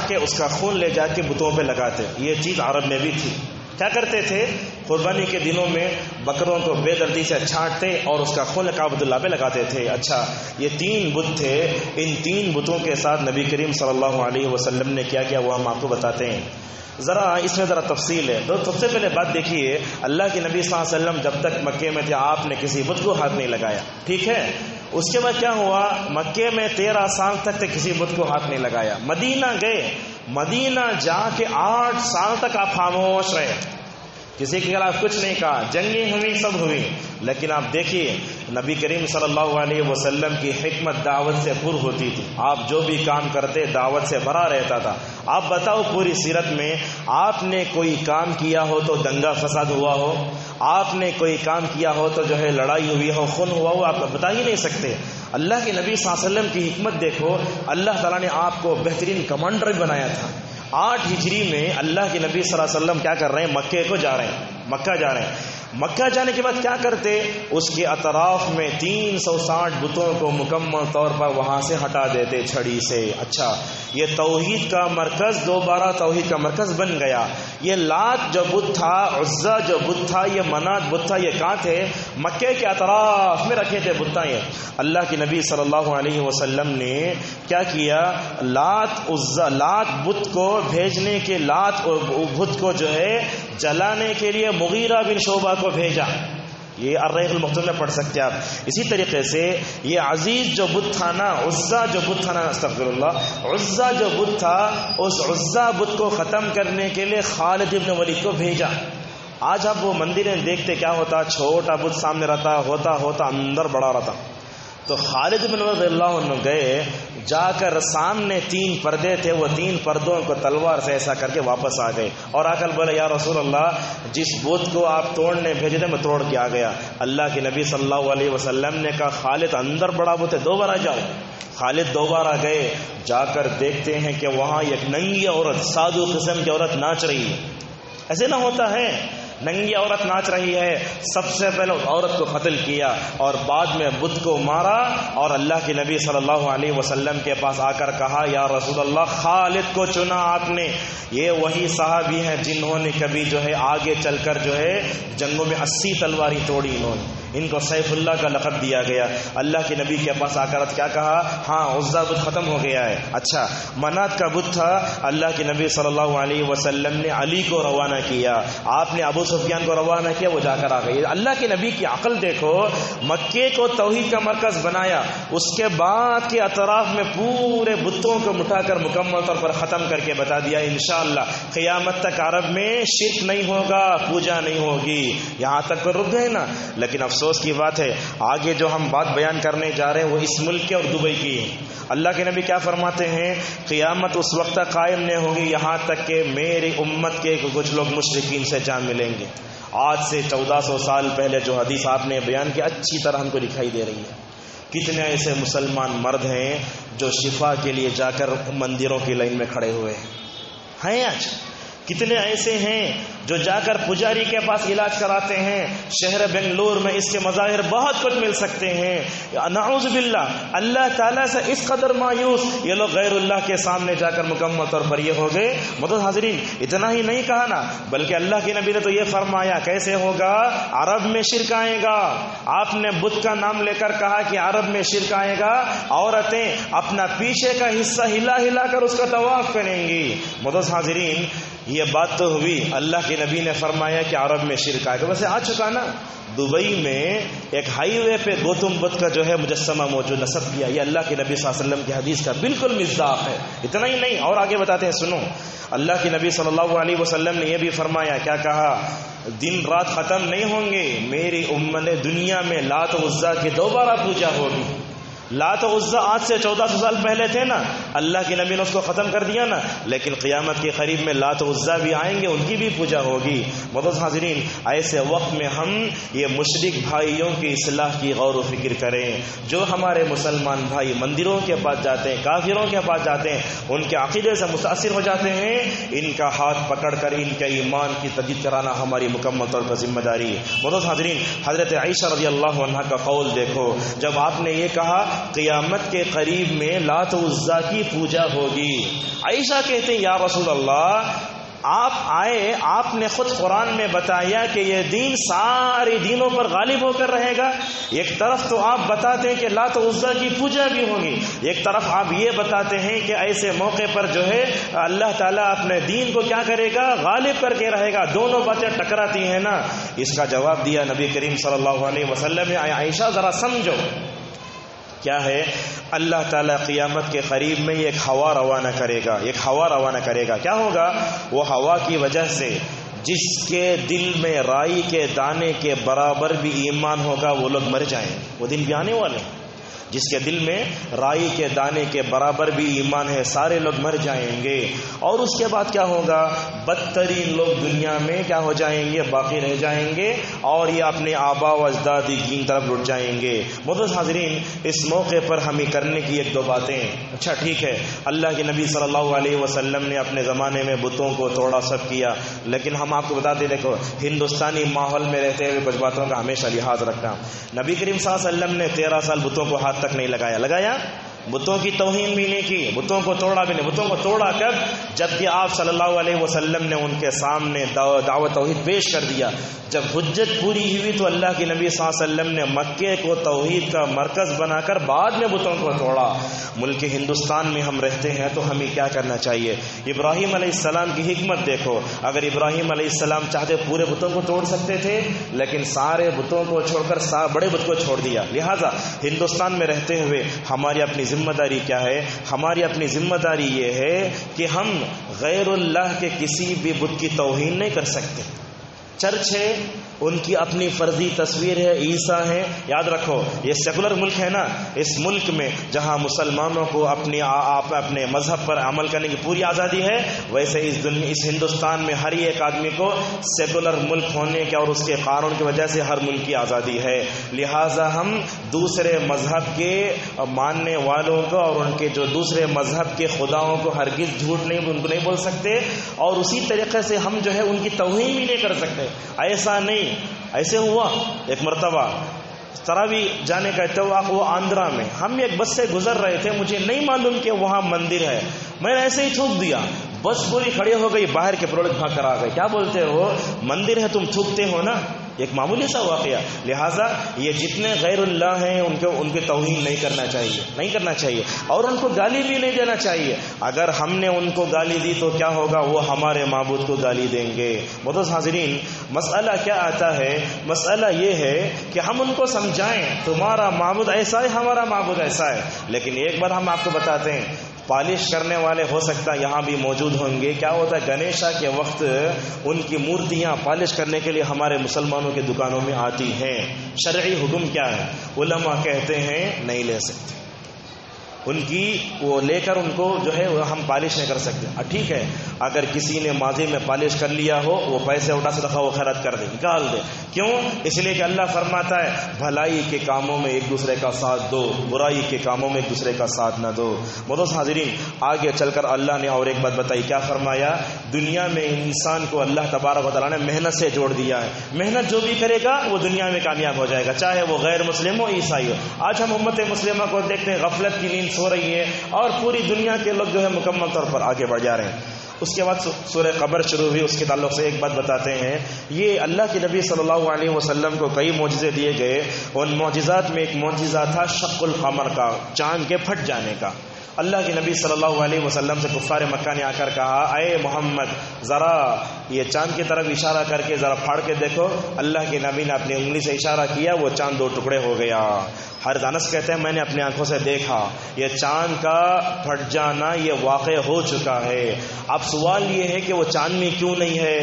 کے اس کا خون لے جا کے بتوں پہ لگاتے. یہ چیز عرب میں بھی تھی. کیا کرتے تھے؟ قربانی کے دنوں میں بکروں کو بے دردی سے چھانٹتے اور اس کا خون کعبۃ اللہ پہ لگاتے تھے. اچھا، یہ 3 بت تھے. ان 3 بتوں کے ساتھ نبی کریم صلی اللہ علیہ وسلم نے کیا کیا وہ ہم آپ کو بتاتے ہیں. ذرا اس میں ذرا تفصیل ہے. تو سب سے پہلے بات دیکھیے، اللہ کے نبی صلی اللہ علیہ وسلم جب تک مکے میں تھے آپ نے کسی بت کو ہاتھ نہیں لگایا، ٹھیک ہے. اس کے بعد کیا ہوا؟ مکے میں 13 سال تک کسی بت کو ہاتھ نہیں لگایا. مدینہ گئے، مدینہ جا کے 8 سال تک آپ خاموش رہے، کسی کے خلاف کچھ نہیں کہا. جنگیں ہوئی، سب ہوئی، لیکن آپ دیکھیے نبی کریم صلی اللہ علیہ وسلم کی حکمت دعوت سے پر ہوتی تھی. آپ جو بھی کام کرتے دعوت سے بھرا رہتا تھا. آپ بتاؤ پوری سیرت میں آپ نے کوئی کام کیا ہو تو دنگا فساد ہوا ہو، آپ نے کوئی کام کیا ہو تو جو ہے لڑائی ہوئی ہو، خون ہوا ہو، آپ بتا ہی نہیں سکتے. اللہ کے نبی صلی اللہ علیہ وسلم کی حکمت دیکھو، اللہ تعالیٰ نے آپ کو بہترین کمانڈر بنایا تھا. 8 ہجری میں اللہ کے نبی صلی اللہ علیہ وسلم کیا کر رہے ہیں؟ مکہ جا رہے ہیں. مکہ جانے کے بعد کیا کرتے؟ اس کے اطراف میں 360 بتوں کو مکمل طور پر وہاں سے ہٹا دیتے چھڑی سے. اچھا، یہ توحید کا مرکز دوبارہ توحید کا مرکز بن گیا. یہ لات جو بت تھا، عزا جو بت تھا، یہ منات بت تھا، یہ کہاں تھے؟ مکے کے اطراف میں رکھے تھے بتاں. یہ اللہ کے نبی صلی اللہ علیہ وسلم نے کیا کیا؟ لات بت کو بھیجنے کے، لات بت کو جو ہے جلانے کے لیے مغیرہ بن شعبہ کو بھیجا. یہ الرحیق المختوم میں پڑھ سکتے آپ. اسی طریقے سے یہ عزیز جو بت تھا نا، عزا جو بت تھا نا، استغفر اللہ، عزا جو بت تھا، اس عزا بت کو ختم کرنے کے لیے خالد ابن ولید کو بھیجا. آج آپ وہ مندریں دیکھتے کیا ہوتا، چھوٹا بت سامنے رہتا، ہوتا اندر بڑا رہتا. تو خالد بن ولید اللہ عنہ گئے، جا کر سامنے 3 پردے تھے، وہ 3 پردوں کو تلوار سے ایسا کر کے واپس آ گئے. اور آ کر بولے یا رسول اللہ، جس بت کو آپ توڑنے بھیجے تھے میں توڑ کے آ گیا. اللہ کے نبی صلی اللہ علیہ وسلم نے کہا خالد اندر بڑا بت ہے، 2 بار جاؤ. خالد 2 بار گئے، جا کر دیکھتے ہیں کہ وہاں ایک ننگی عورت، سادھو قسم کی عورت ناچ رہی ہے. ایسے نہ ہوتا ہے، ننگی عورت ناچ رہی ہے. سب سے پہلے اس عورت کو قتل کیا اور بعد میں بت کو مارا. اور اللہ کے نبی صلی اللہ علیہ وسلم کے پاس آ کر کہا یا رسول اللہ، خالد کو چنا آپ نے. یہ وہی صحابی ہیں جنہوں نے کبھی جو ہے آگے چل کر جو ہے جنگوں میں 80 تلواری توڑی. ان کو سیف اللہ کا لقب دیا گیا. اللہ کے نبی کے پاس آ کر کیا کہا؟ ہاں عزا بت ختم ہو گیا ہے. اچھا، منات کا بت تھا، اللہ کے نبی صلی اللہ علیہ وسلم نے علی کو روانہ کیا، آپ نے ابو سفیان کو روانہ کیا، وہ جا کر آ گئی. اللہ کے نبی کی عقل دیکھو، مکے کو توحید کا مرکز بنایا، اس کے بعد کے اطراف میں پورے بتوں کو مٹا کر مکمل طور پر ختم کر کے بتا دیا انشاءاللہ قیامت تک عرب میں شرک نہیں ہوگا، پوجا نہیں ہوگی. یہاں تک تو رک گئے نا. لیکن افسوس کی بات ہے آگے جو ہم بات بیان کرنے جا رہے ہیں وہ اس ملک کے اور دبئی کی ہے. اللہ کے نبی کیا فرماتے ہیں؟ قیامت اس وقت تک قائم نہیں ہوگی یہاں تک کہ میری امت کے کچھ لوگ مشرکین سے جان ملیں گے. آج سے 1400 سال پہلے جو حدیث آپ نے بیان کی اچھی طرح ہم کو دکھائی دے رہی ہے. کتنے ایسے مسلمان مرد ہیں جو شفا کے لیے جا کر مندروں کی لائن میں کھڑے ہوئے ہیں. آج کتنے ایسے ہیں جو جا کر پجاری کے پاس علاج کراتے ہیں. شہر بنگلور میں اس کے مظاہر بہت کچھ مل سکتے ہیں. نعوذ باللہ، اللہ تعالیٰ سے اس قدر مایوس یہ لوگ غیر اللہ کے سامنے جا کر مکمل طور پر یہ ہو گئے. مدد حاضرین، اتنا ہی نہیں کہا نا، بلکہ اللہ کے نبی نے تو یہ فرمایا کیسے ہوگا؟ عرب میں شرک آئے گا. آپ نے بت کا نام لے کر کہا کہ عرب میں شرک آئے گا. عورتیں اپنا پیچھے کا حصہ ہلا ہلا کر اس کا طواف کریں گی. مدد حاضرین، یہ بات تو ہوئی، اللہ کے نبی نے فرمایا کہ عرب میں شرک آئے گا، ویسے آ چکا نا۔ دبئی میں ایک ہائی وے پہ گوتم بدھ کا جو ہے مجسمہ موجود نصب کیا، یہ اللہ کے نبی صلی اللہ علیہ وسلم کی حدیث کا بالکل مصداق ہے۔ اتنا ہی نہیں، اور آگے بتاتے ہیں، سنو، اللہ کے نبی صلی اللہ علیہ وسلم نے یہ بھی فرمایا، کیا کہا؟ دن رات ختم نہیں ہوں گے، میری امت دنیا میں لات و عزیٰ کی دوبارہ پوجا ہوگی۔ لات و عزیٰ آج سے 1400 سال پہلے تھے نا، اللہ کے نبی نے اس کو ختم کر دیا نا، لیکن قیامت کے قریب میں لات و عزیٰ بھی آئیں گے، ان کی بھی پوجا ہوگی۔ معزز حاضرین، ایسے وقت میں ہم یہ مشرک بھائیوں کی اصلاح کی غور و فکر کریں۔ جو ہمارے مسلمان بھائی مندروں کے پاس جاتے ہیں، کافروں کے پاس جاتے ہیں، ان کے عقیدے سے متاثر ہو جاتے ہیں، ان کا ہاتھ پکڑ کر ان کے ایمان کی تجدید کرانا ہماری مکمل طور پر ذمہ داری ہے۔ معزز حاضرین، حضرت عائشہ رضی اللہ عنہا کا قول دیکھو، جب آپ نے یہ کہا قیامت کے قریب میں لات و عزیٰ کی پوجا ہوگی، عائشہ کہتے ہیں یا رسول اللہ، آپ آئے، آپ نے خود قرآن میں بتایا کہ یہ دین سارے دینوں پر غالب ہو کر رہے گا۔ ایک طرف تو آپ بتاتے ہیں کہ لات و عزیٰ کی پوجا بھی ہوگی، ایک طرف آپ یہ بتاتے ہیں کہ ایسے موقع پر جو ہے اللہ تعالیٰ اپنے دین کو کیا کرے گا؟ غالب کر کے رہے گا۔ دونوں باتیں ٹکراتی ہیں نا۔ اس کا جواب دیا نبی کریم صلی اللہ علیہ وسلم نے، عائشہ ذرا سمجھو کیا ہے، اللہ تعالیٰ قیامت کے قریب میں ایک ہوا روانہ کرے گا، ایک ہوا روانہ کرے گا۔ کیا ہوگا؟ وہ ہوا کی وجہ سے جس کے دل میں رائی کے دانے کے برابر بھی ایمان ہوگا وہ لوگ مر جائیں گے۔ وہ دن بھی آنے والے ہیں جس کے دل میں رائی کے دانے کے برابر بھی ایمان ہے، سارے لوگ مر جائیں گے۔ اور اس کے بعد کیا ہوگا؟ بدترین لوگ دنیا میں کیا ہو جائیں گے؟ باقی رہ جائیں گے، اور یہ اپنے آبا و اجداد کی طرف لٹ جائیں گے۔ معزز حاضرین، اس موقع پر ہمیں کرنے کی ایک دو باتیں۔ اچھا ٹھیک ہے، اللہ کے نبی صلی اللہ علیہ وسلم نے اپنے زمانے میں بتوں کو توڑا، سب کیا، لیکن ہم آپ کو بتاتے دیکھو، ہندوستانی ماحول میں رہتے ہوئے کچھ باتوں کا ہمیشہ لحاظ رکھنا۔ نبی کریم صلی اللہ علیہ وسلم نے 13 سال بتوں کو ہاتھ تک نہیں لگایا، بتوں کی توہین بھی نہیں کی، بتوں کو توڑا بھی نہیں۔ بتوں کو توڑا کب؟ جبکہ آپ صلی اللہ علیہ وسلم نے ان کے سامنے دعوت توحید پیش کر دیا۔ جب حجت پوری ہوئی تو اللہ کے نبی صلی اللہ علیہ وسلم نے مکے کو توحید کا مرکز بنا کر بعد میں بتوں کو توڑا۔ ملک ہندوستان میں ہم رہتے ہیں تو ہمیں کیا کرنا چاہیے؟ ابراہیم علیہ السلام کی حکمت دیکھو، اگر ابراہیم علیہ السلام چاہتے پورے بتوں کو توڑ سکتے تھے، لیکن سارے بتوں کو چھوڑ کر بڑے بت کو چھوڑ دیا۔ لہٰذا ہندوستان میں رہتے ہوئے ہماری اپنی ذمہ داری کیا ہے؟ ہماری اپنی ذمہ داری یہ ہے کہ ہم غیر اللہ کے کسی بھی بت کی توہین نہیں کر سکتے۔ چرچ ہے، ان کی اپنی فرضی تصویر ہے، عیسیٰ ہیں، یاد رکھو یہ سیکولر ملک ہے نا، اس ملک میں جہاں مسلمانوں کو اپنے مذہب پر عمل کرنے کی پوری آزادی ہے، ویسے اس ہندوستان میں ہر ایک آدمی کو سیکولر ملک ہونے کے اور اس کے قانون کی وجہ سے ہر ملک کی آزادی ہے۔ لہٰذا ہم دوسرے مذہب کے ماننے والوں کو اور ان کے جو دوسرے مذہب کے خداؤں کو ہرگز جھوٹ ان کو نہیں بول سکتے، اور اسی طریقے سے ہم جو ہے ان کی توہین بھی نہیں کر سکتے۔ ایسا نہیں، ایسے ہوا ایک مرتبہ تراویح جانے کا اتفاق ہوا آندھرا میں، ہم ایک بس سے گزر رہے تھے، مجھے نہیں معلوم کہ وہاں مندر ہے، میں نے ایسے ہی تھوک دیا، بس پوری کھڑی ہو گئی، باہر کے پروڑ بھاگ کر آ گئے، کیا بولتے ہو؟ مندر ہے تم تھوکتے ہو نا، ایک معمولی سا واقعہ۔ لہٰذا یہ جتنے غیر اللہ ہیں ان کے توہین نہیں کرنا چاہیے اور ان کو گالی بھی نہیں دینا چاہیے۔ اگر ہم نے ان کو گالی دی تو کیا ہوگا؟ وہ ہمارے معبود کو گالی دیں گے۔ معزز حاضرین، مسئلہ کیا آتا ہے؟ مسئلہ یہ ہے کہ ہم ان کو سمجھائیں تمہارا معبود ایسا ہے، ہمارا معبود ایسا ہے، لیکن ایک بار ہم آپ کو بتاتے ہیں، پالش کرنے والے ہو سکتا ہے یہاں بھی موجود ہوں گے۔ کیا ہوتا ہے؟ گنیشا کے وقت ان کی مورتیاں پالش کرنے کے لیے ہمارے مسلمانوں کے دکانوں میں آتی ہیں۔ شرعی حکم کیا ہے؟ علماء کہتے ہیں نہیں لے سکتے، ان کی وہ لے کر ان کو جو ہے ہم پالش نہیں کر سکتے۔ ٹھیک ہے، اگر کسی نے ماضی میں پالش کر لیا ہو، وہ پیسے اٹھا صدقہ و خیرات کر دے، نکال دے۔ کیوں؟ اس لیے کہ اللہ فرماتا ہے بھلائی کے کاموں میں ایک دوسرے کا ساتھ دو، برائی کے کاموں میں ایک دوسرے کا ساتھ نہ دو۔ معزز حاضرین، آگے چل کر اللہ نے اور ایک بات بتائی، کیا فرمایا؟ دنیا میں انسان کو اللہ تبارک و تعالیٰ نے محنت سے جوڑ دیا ہے، محنت جو بھی کرے گا وہ دنیا میں کامیاب ہو جائے گا، چاہے وہ غیر مسلم ہو، عیسائی ہو۔ آج ہم امت مسلمہ کو دیکھتے ہیں غفلت کی نیند سو رہی ہے، اور پوری دنیا کے لوگ جو ہے مکمل طور پر آگے بڑھ جا رہے ہیں۔ اس کے بعد سورہ قمر شروع ہوئی، اس کے تعلق سے ایک بات بتاتے ہیں، یہ اللہ کے نبی صلی اللہ علیہ وسلم کو کئی معجزے دیے گئے، ان معجزات میں ایک معجزہ تھا شق القمر کا، چاند کے پھٹ جانے کا۔ اللہ کے نبی صلی اللہ علیہ وسلم سے کفار مکہ نے آ کر کہا اے محمد ذرا یہ چاند کی طرف اشارہ کر کے ذرا پھاڑ کے دیکھو. اللہ کے نبی نے اپنی انگلی سے اشارہ کیا, وہ چاند 2 ٹکڑے ہو گیا. حضرت انس کہتے ہیں میں نے اپنی آنکھوں سے دیکھا یہ چاند کا پھٹ جانا یہ واقع ہو چکا ہے. اب سوال یہ ہے کہ وہ چاندنی کیوں نہیں ہے؟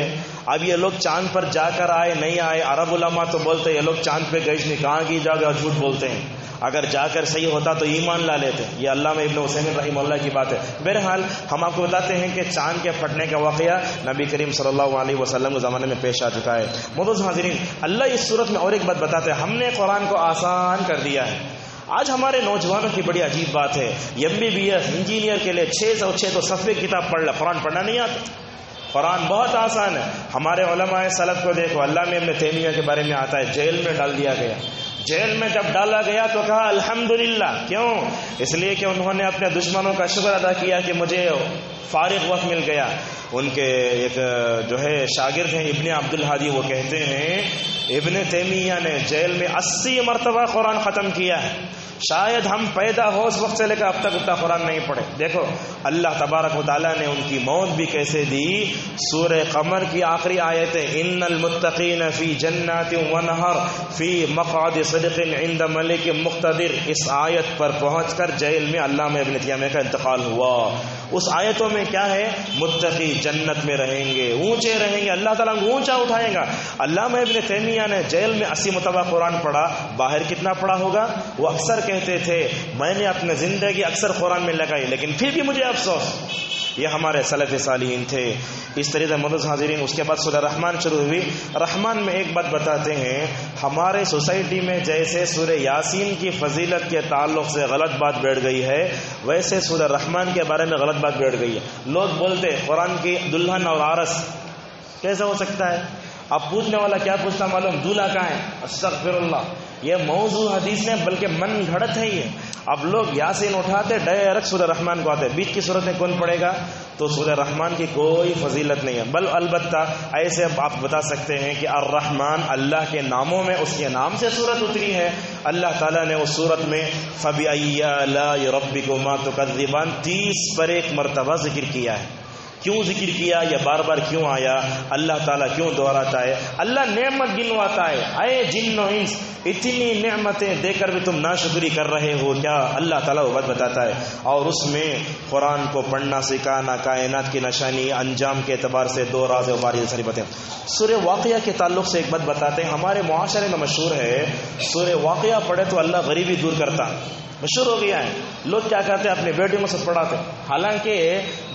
اب یہ لوگ چاند پر جا کر آئے نہیں آئے؟ عرب علماء تو بولتے ہیں یہ لوگ چاند پہ گئے نہیں, کہاں کی جا گیا, جھوٹ بولتے ہیں. اگر جا کر صحیح ہوتا تو ایمان لا لیتے. یہ علامہ ابن عثیمین رحمہ اللہ کی بات ہے. بہرحال ہم آپ کو بتاتے ہیں کہ چاند کے پھٹنے کا واقعہ نبی کریم صلی اللہ علیہ وسلم کے زمانے میں پیش آ چکا ہے. معزز حاضرین, اللہ اس صورت میں اور ایک بات بتاتے ہیں, ہم نے قرآن کو آسان کر دیا ہے. آج ہمارے نوجوانوں کی بڑی عجیب بات ہے, MBBS انجینئر کے لیے 606 تو صفحے کتاب پڑھ لے, قرآن پڑھنا نہیں آتا. قرآن بہت آسان ہے. ہمارے علماء سلف کو دیکھو, علامہ ابن تیمیہ کے بارے میں آتا ہے جیل میں ڈال دیا گیا. جیل میں جب ڈالا گیا تو کہا الحمدللہ. کیوں؟ اس لیے کہ انہوں نے اپنے دشمنوں کا شکر ادا کیا کہ مجھے فارغ وقت مل گیا. ان کے ایک جو ہے شاگرد ہیں ابن عبد الہادی, وہ کہتے ہیں ابن تیمیہ نے جیل میں 80 مرتبہ قرآن ختم کیا ہے. شاید ہم پیدا ہو اس وقت سے لے کر اب تک اتنا قرآن نہیں پڑھے. دیکھو اللہ تبارک و تعالیٰ نے ان کی موت بھی کیسے دی. سورہ قمر کی آخری آیتیں ان المتقین فی جنات ونہر فی مقعد صدق عند ملک مقتدر, اس آیت پر پہنچ کر جیل میں علامہ ابن تیمیہ کا انتقال ہوا. اس آیتوں میں کیا ہے؟ متقی جنت میں رہیں گے, اونچے رہیں گے, اللہ تعالیٰ کو اونچا اٹھائے گا. علامہ ابن تیمیہ نے جیل میں 80 مرتبہ قرآن پڑھا, باہر کتنا پڑھا ہوگا؟ وہ اکثر کہتے تھے میں نے اپنے زندگی اکثر قرآن میں لگائی لیکن پھر بھی مجھے افسوس. یہ ہمارے سلف صالحین تھے. اس طریقے سے معزز حاضرین, اس کے بعد سورہ رحمان شروع ہوئی. رحمان میں ایک بات بتاتے ہیں, ہمارے سوسائٹی میں جیسے سورہ یاسین کی فضیلت کے تعلق سے غلط بات بیٹھ گئی ہے, ویسے سورہ رحمان کے بارے میں غلط بات بیٹھ گئی ہے. لوگ بولتے قرآن کی دلہن اور عرس کیسے ہو سکتا ہے؟ اب پوچھنے والا کیا پوچھتا معلوم؟ دولہا کہاں ہے؟ استغفر اللہ, یہ موضوع حدیث نے بلکہ من گھڑت ہے یہ. اب لوگ یاسین اٹھاتے ڈائریکٹ سورہ رحمان کو آتے, بیچ کی صورتیں کون پڑھے گا؟ تو سورہ رحمان کی کوئی فضیلت نہیں ہے. بل البتہ ایسے آپ بتا سکتے ہیں کہ الرحمن اللہ کے ناموں میں اس کے نام سے صورت اتری ہے. اللہ تعالیٰ نے اس صورت میں فَبِأَيِّ آلَاءِ رَبِّكُمَا تُكَذِّبَانِ 30 پر 1 مرتبہ ذکر کیا ہے. کیوں ذکر کیا؟ یہ بار بار کیوں آیا؟ اللہ تعالیٰ کیوں دہراتا ہے؟ اللہ نعمت گنواتا ہے. اے جن و انس, اتنی نعمتیں دے کر بھی تم ناشکری کر رہے ہو کیا؟ اللہ تعالیٰ وہ بات بتاتا ہے. اور اس میں قرآن کو پڑھنا سکھانا, کائنات کی نشانی, انجام کے اعتبار سے 2 راز و باری ساری باتیں. سورہ واقعہ کے تعلق سے ایک بات بتاتے ہیں, ہمارے معاشرے میں مشہور ہے سورہ واقعہ پڑھے تو اللہ غریبی دور کرتا, مشہور ہو گیا ہے. لوگ کیا کرتے ہیں, اپنے بیٹیوں سے پڑھاتے, حالانکہ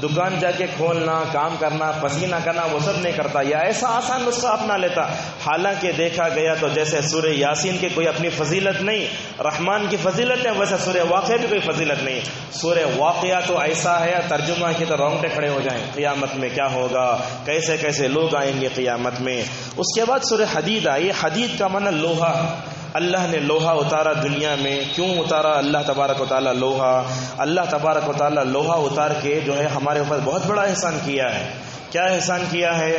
دکان جا کے کھولنا, کام کرنا, پسینہ کرنا وہ سب نہیں کرتا, یا ایسا آسان نسخہ اپنا لیتا. حالانکہ دیکھا گیا تو جیسے سورہ یاسین کی کوئی اپنی فضیلت نہیں, رحمان کی فضیلت ہے, ویسے سورہ واقعہ بھی کوئی فضیلت نہیں. سورہ واقعہ تو ایسا ہے ترجمہ کی تو رونگٹے کھڑے ہو جائیں, قیامت میں کیا ہوگا, کیسے کیسے لوگ آئیں گے قیامت میں. اس کے بعد سورہ حدید آئی. حدید کا معنی لوہا. اللہ نے لوہا اتارا دنیا میں. کیوں اتارا اللہ تبارک و تعالیٰ لوہا؟ اللہ تبارک و تعالیٰ لوہا اتار کے جو ہے ہمارے اوپر بہت بڑا احسان کیا ہے. کیا احسان کیا ہے؟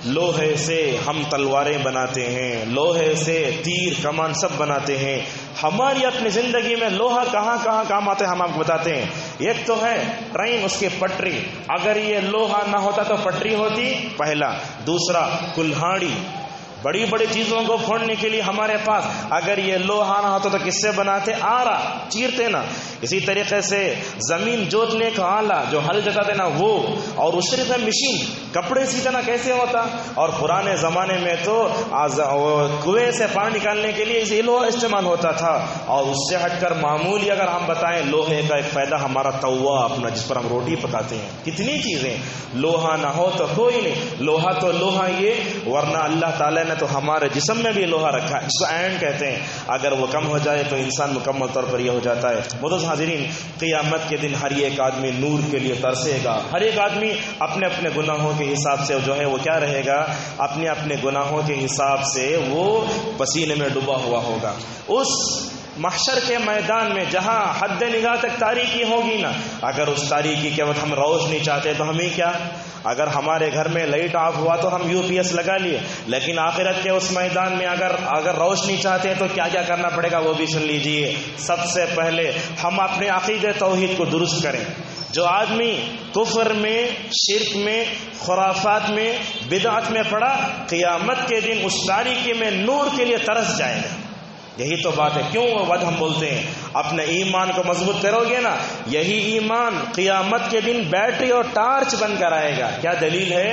لوہے سے ہم تلواریں بناتے ہیں, لوہے سے تیر کمان سب بناتے ہیں. ہماری اپنی زندگی میں لوہا کہاں کہاں کام آتے ہیں ہم آپ کو بتاتے ہیں. ایک تو ہے ٹرین, اس کی پٹری, اگر یہ لوہا نہ ہوتا تو پٹری ہوتی پہلا. دوسرا کلہاڑی, بڑی بڑی چیزوں کو پھوڑنے کے لیے ہمارے پاس, اگر یہ لوہا نہ ہوتا تو کس سے بناتے؟ آرا, چیرتے نا. اسی طریقے سے زمین جوتنے کا آلہ جو ہل جتاتے نا وہ, اور اس طریقے مشین کپڑے سیتے نا کیسے ہوتا. اور پرانے زمانے میں تو کنویں سے پانی نکالنے کے لیے یہ لوہا استعمال ہوتا تھا. اور اس سے ہٹ کر معمولی اگر ہم بتائیں لوہے کا ایک فائدہ ہمارا توا اپنا, جس پر ہم روٹی پکاتے ہیں. کتنی چیزیں, لوہا نہ ہو تو کوئی نہیں. لوہا تو لوہا یہ, ورنہ اللہ تعالیٰ نے تو ہمارے جسم میں بھی لوہا رکھا ہے, جس کو اینڈ کہتے ہیں. اگر وہ کم ہو جائے تو انسان مکمل طور پر یہ ہو جاتا ہے. معزز حاضرین, قیامت کے دن ہر ایک آدمی نور کے لیے ترسے گا. ہر ایک آدمی اپنے اپنے گناہوں کے حساب سے جو ہے وہ کیا رہے گا, اپنے اپنے گناہوں کے حساب سے وہ پسینے میں ڈوبا ہوا ہوگا. اس محشر کے میدان میں جہاں حد نگاہ تک تاریکی ہوگی نا، اگر اس تاریکی کے وقت ہم روشنی چاہتے تو ہمیں کیا، اگر ہمارے گھر میں لائٹ آف ہوا تو ہم UPS لگا لیے، لیکن آخرت کے اس میدان میں اگر روشنی چاہتے ہیں تو کیا کیا کرنا پڑے گا وہ بھی سن لیجئے۔ سب سے پہلے ہم اپنے عقیدہ توحید کو درست کریں۔ جو آدمی کفر میں، شرک میں، خرافات میں، بدعت میں پڑا، قیامت کے دن اس تاریکی میں نور کے لیے ترس جائے گا۔ یہی تو بات ہے، کیوں وہ بات ہم بولتے ہیں اپنے ایمان کو مضبوط کرو گے نا، یہی ایمان قیامت کے دن بیٹری اور ٹارچ بن کر آئے گا۔ کیا دلیل ہے؟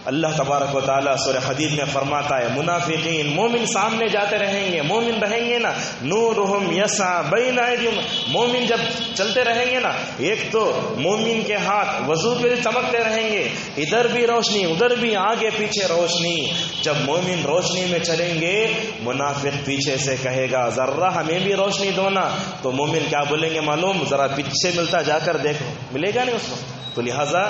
اللہ تبارک و تعالیٰ سورہ حدید میں فرماتا ہے منافقین، مومن سامنے جاتے رہیں گے، مومن رہیں گے نا، نورہم یسعی بین ایدیہم، مومن جب چلتے رہیں گے نا، ایک تو مومن کے ہاتھ وضو کے لیے چمکتے رہیں گے، ادھر بھی روشنی ادھر بھی، آگے پیچھے روشنی۔ جب مومن روشنی میں چلیں گے، منافق پیچھے سے کہے گا ذرہ ہمیں بھی روشنی دو نا، تو مومن کیا بولیں گے معلوم؟ ذرا پیچھے ملتا جا کر دیکھو، ملے گا نہیں اس وقت۔ تو لہٰذا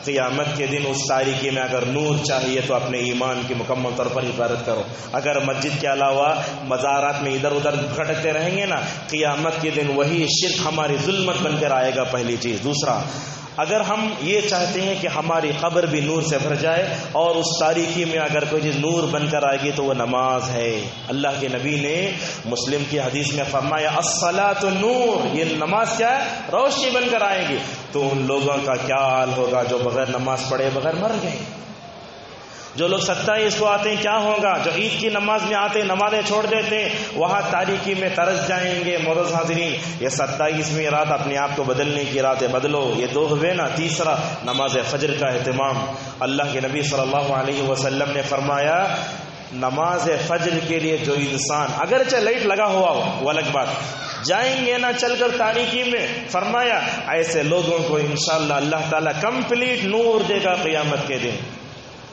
قیامت کے دن اس تاریکی میں اگر نور چاہیے تو اپنے ایمان کی مکمل طور پر حفاظت کرو۔ اگر مسجد کے علاوہ مزارات میں ادھر ادھر بھٹکتے رہیں گے نا، قیامت کے دن وہی شرک ہماری ظلمت بن کر آئے گا، پہلی چیز۔ دوسرا، اگر ہم یہ چاہتے ہیں کہ ہماری قبر بھی نور سے بھر جائے اور اس تاریکی میں اگر کوئی چیز نور بن کر آئے گی تو وہ نماز ہے۔ اللہ کے نبی نے مسلم کی حدیث میں فرمایا الصلاۃ نور، یہ نماز کیا ہے؟ روشنی بن کر آئے گی۔ تو ان لوگوں کا کیا حال ہوگا جو بغیر نماز پڑھے بغیر مر گئے؟ جو لوگ 27 کو آتے ہیں کیا ہوگا؟ جو عید کی نماز میں آتے ہیں نمازیں چھوڑ دیتے ہیں، وہاں تاریکی میں ترس جائیں گے۔ معزز حاضرین، یہ 27ویں رات اپنے آپ کو بدلنے کی رات ہے، بدلو۔ یہ 2 ہوئے نا، تیسرا نماز فجر کا اہتمام۔ اللہ کے نبی صلی اللہ علیہ وسلم نے فرمایا نماز فجر کے لیے جو انسان اگرچہ لائٹ لگا ہوا ہو وہ الگ بات، جائیں گے نا چل کر تاریکی میں، فرمایا ایسے لوگوں کو انشاءاللہ اللہ تعالیٰ کمپلیٹ نور دے گا قیامت کے دن۔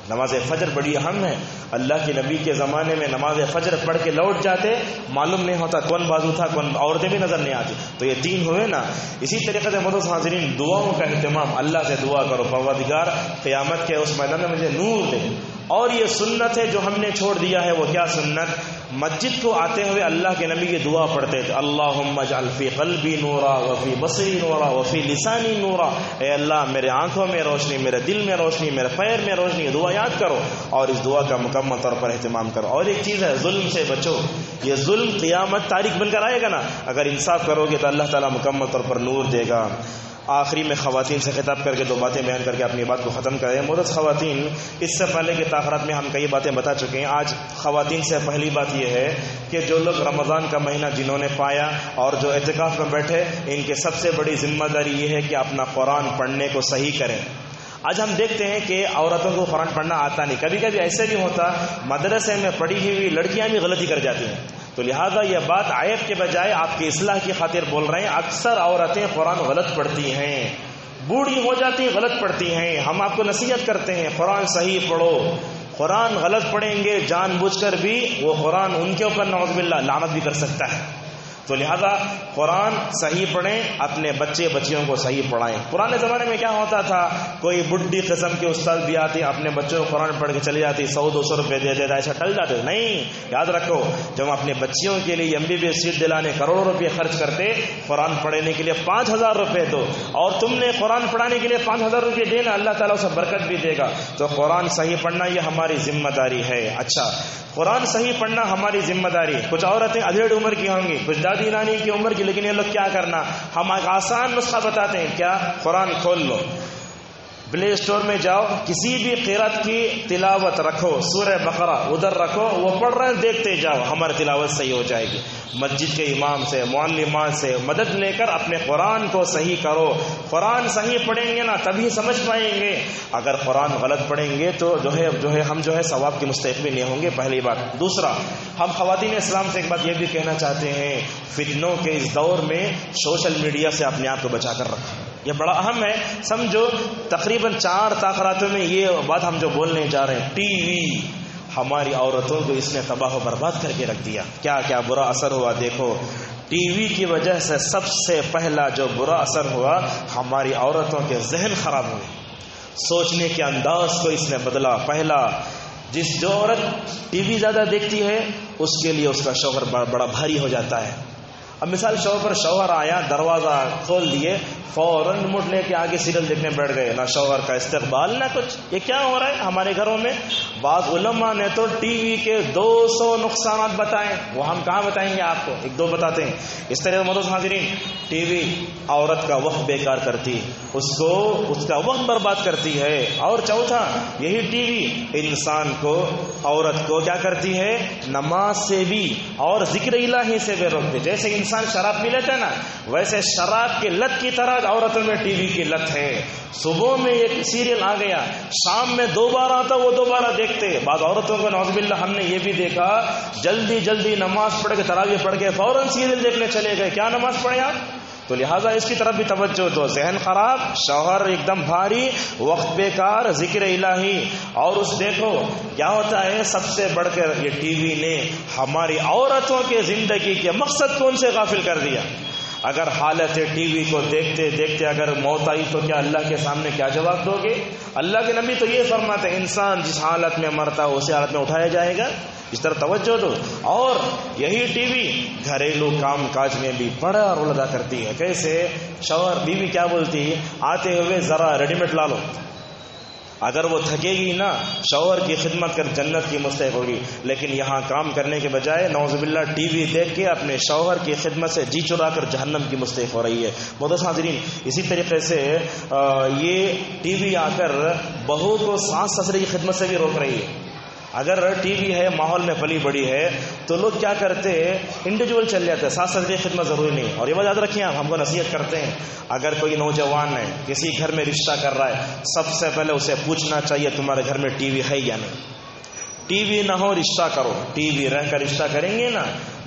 نماز فجر بڑی اہم ہے۔ اللہ کے نبی کے زمانے میں نماز فجر پڑھ کے لوٹ جاتے، معلوم نہیں ہوتا کون بازو تھا، کون عورتیں بھی نظر نہیں آتی۔ تو یہ 3 ہوئے نا۔ اسی طریقے سے معزز حاضرین، دعاؤں کا اہتمام، اللہ سے دعا کرو پروردگار قیامت کے اس میدان میں مجھے نور دے۔ اور یہ سنت ہے جو ہم نے چھوڑ دیا ہے، وہ کیا سنت؟ مسجد کو آتے ہوئے اللہ کے نبی کی دعا پڑھتے تھے اللہم اجعل فی قلبی نورا وفی بصری نورا وفی لسانی نورا، اے اللہ میرے آنکھوں میں روشنی، میرے دل میں روشنی، میرے پیر میں روشنی۔ دعا یاد کرو اور اس دعا کا مکمل طور پر اہتمام کرو۔ اور ایک چیز ہے، ظلم سے بچو۔ یہ ظلم قیامت تاریک بن کر آئے گا نا، اگر انصاف کرو گے تو اللہ تعالیٰ مکمل طور پر نور دے گا۔ آخری میں خواتین سے خطاب کر کے 2 باتیں بیان کر کے اپنی بات کو ختم کریں۔ معزز خواتین، اس سے پہلے کے تاخرات میں ہم کئی باتیں بتا چکے ہیں۔ آج خواتین سے پہلی بات یہ ہے کہ جو لوگ رمضان کا مہینہ جنہوں نے پایا اور جو اعتکاف میں بیٹھے، ان کے سب سے بڑی ذمہ داری یہ ہے کہ اپنا قرآن پڑھنے کو صحیح کریں۔ آج ہم دیکھتے ہیں کہ عورتوں کو قرآن پڑھنا آتا نہیں، کبھی کبھی ایسے بھی ہوتا مدرسے میں پڑھی ہوئی لڑکیاں بھی غلطی کر جاتی ہیں۔ تو لہٰذا یہ بات عیب کے بجائے آپ کی اصلاح کی خاطر بول رہے ہیں۔ اکثر عورتیں قرآن غلط پڑھتی ہیں، بوڑھی ہو جاتی غلط پڑھتی ہیں۔ ہم آپ کو نصیحت کرتے ہیں قرآن صحیح پڑھو۔ قرآن غلط پڑھیں گے جان بوجھ کر بھی، وہ قرآن ان کے اوپر نعوذ باللہ لعنت بھی کر سکتا ہے۔ تو لہذا قرآن صحیح پڑھیں، اپنے بچے بچیوں کو صحیح پڑھائیں۔ پرانے زمانے میں کیا ہوتا تھا، کوئی بڈھی قسم کے استاد بھی آتے اپنے بچوں کو قرآن پڑھ کے چلی جاتی، 100-200 روپے دے دیتا، ایسا ٹل جاتے۔ نہیں، یاد رکھو، جب اپنے بچیوں کے لیے MBBS سیٹ دلانے کروڑوں روپے خرچ کرتے، قرآن پڑھنے کے لیے 5000 روپے دو، اور تم نے قرآن پڑھانے کے لیے 5000 روپے دینا، اللہ تعالیٰ اسے برکت بھی دے گا۔ تو قرآن صحیح پڑھنا یہ ہماری ذمہ داری ہے۔ اچھا، قرآن صحیح پڑھنا ہماری ذمہ داری۔ کچھ عورتیں ادھیڑ عمر کی ہوں گی، کچھ دادی نانی کی عمر کی، لیکن یہ لوگ کیا کرنا، ہم ایک آسان نسخہ بتاتے ہیں، کیا؟ قرآن کھول لو، پلے اسٹور میں جاؤ، کسی بھی قرات کی تلاوت رکھو، سورہ بقرہ ادھر رکھو، وہ پڑھ رہے ہیں دیکھتے جاؤ، ہماری تلاوت صحیح ہو جائے گی۔ مسجد کے امام سے، معلمات سے مدد لے کر اپنے قرآن کو صحیح کرو۔ قرآن صحیح پڑھیں گے نا تبھی سمجھ پائیں گے، اگر قرآن غلط پڑھیں گے تو ہم ثواب کے مستحق بھی نہیں ہوں گے، پہلی بات۔ دوسرا، ہم خواتین اسلام سے ایک بات یہ بھی کہنا چاہتے ہیں، فتنوں کے اس دور میں سوشل میڈیا سے اپنے آپ کو بچا کر رکھو، یہ بڑا اہم ہے۔ سمجھو تقریباً 4 تاخراتوں میں یہ بات ہم جو بولنے جا رہے ہیں، ٹی وی ہماری عورتوں کو اس نے تباہ و برباد کر کے رکھ دیا، کیا کیا برا اثر ہوا۔ دیکھو، ٹی وی کی وجہ سے سب سے پہلا جو برا اثر ہوا، ہماری عورتوں کے ذہن خراب ہوئے، سوچنے کے انداز کو اس نے بدلا۔ پہلا، جو عورت ٹی وی زیادہ دیکھتی ہے اس کے لیے اس کا شوہر بڑا بھاری ہو جاتا ہے، اب مثال شوہر آیا, دروازہ کھول دیے, فوراً ریموٹ لے کے آگے سیریل دیکھنے بیٹھ گئے, نہ شوہر کا استقبال نہ کچھ. یہ کیا ہو رہا ہے ہمارے گھروں میں؟ بعض علماء نے تو ٹی وی کے 200 نقصانات بتائے, وہ ہم کہاں بتائیں گے آپ کو, ایک دو بتاتے ہیں. اس طرح مدعو حاضرین, ٹی وی عورت کا وقت بیکار کرتی, اس کا وقت برباد کرتی ہے. اور چوتھا, یہی ٹی وی انسان کو, عورت کو کیا کرتی ہے؟ نماز سے بھی اور ذکر الہی سے بھی روکتی. جیسے انسان شراب پی لیتا ہے نا, ویسے شراب کی لت کی طرح عورتوں میں ٹی وی کی لت ہے. صبح میں ایک سیریل آ گیا, شام میں دوبارہ آتا, وہ دوبارہ دیکھتے. بعض عورتوں کو نعوذ باللہ ہم نے یہ بھی دیکھا, جلدی نماز پڑھ کے, تراویح پڑھ کے فوراً سیریل دیکھنے چلے گئے. کیا نماز پڑھے آپ؟ تو لہٰذا اس کی طرف بھی توجہ دو. ذہن خراب, شوہر ایک دم بھاری, وقت بیکار, ذکر الہی. اور اس دیکھو کیا ہوتا ہے, سب سے بڑھ کر یہ ٹی وی نے ہماری عورتوں کے زندگی کے مقصد کو ان سے غافل کر دیا. اگر حالت ٹی وی کو دیکھتے دیکھتے اگر موت آئی تو کیا اللہ کے سامنے کیا جواب دو گے؟ اللہ کے نبی تو یہ فرماتے ہیں, انسان جس حالت میں مرتا ہے اسی حالت میں اٹھایا جائے گا. اس طرح توجہ دو. اور یہی ٹی وی گھریلو کام کاج میں بھی بڑا رول ادا کرتی ہے. کیسے؟ شوہر بیوی کیا بولتی, آتے ہوئے ذرا ریڈی میڈ لا لو. اگر وہ تھکے گی نا, شوہر کی خدمت کر جنت کی مستحق ہوگی. لیکن یہاں کام کرنے کے بجائے نعوذ باللہ ٹی وی دیکھ کے اپنے شوہر کی خدمت سے جی چرا کر جہنم کی مستحق ہو رہی ہے. محترم حاضرین, اسی طریقے سے یہ ٹی وی آ کر بہو کو ساس سسرے کی خدمت سے بھی روک رہی ہے. اگر ٹی وی ہے, ماحول میں پلی بڑی ہے, تو لوگ کیا کرتے ہیں, انڈیویجول چل جاتے ہیں. ساس سسرے کی خدمت ضروری نہیں. اور یہ بات یاد رکھیں, آپ ہم کو نصیحت کرتے ہیں, اگر کوئی نوجوان ہے کسی گھر میں رشتہ کر رہا ہے, سب سے پہلے اسے پوچھنا چاہیے تمہارے گھر میں ٹی وی ہے یا نہیں. ٹی وی نہ ہو رشتہ کرو. ٹی وی رہ کر رشتہ کریں گے نا,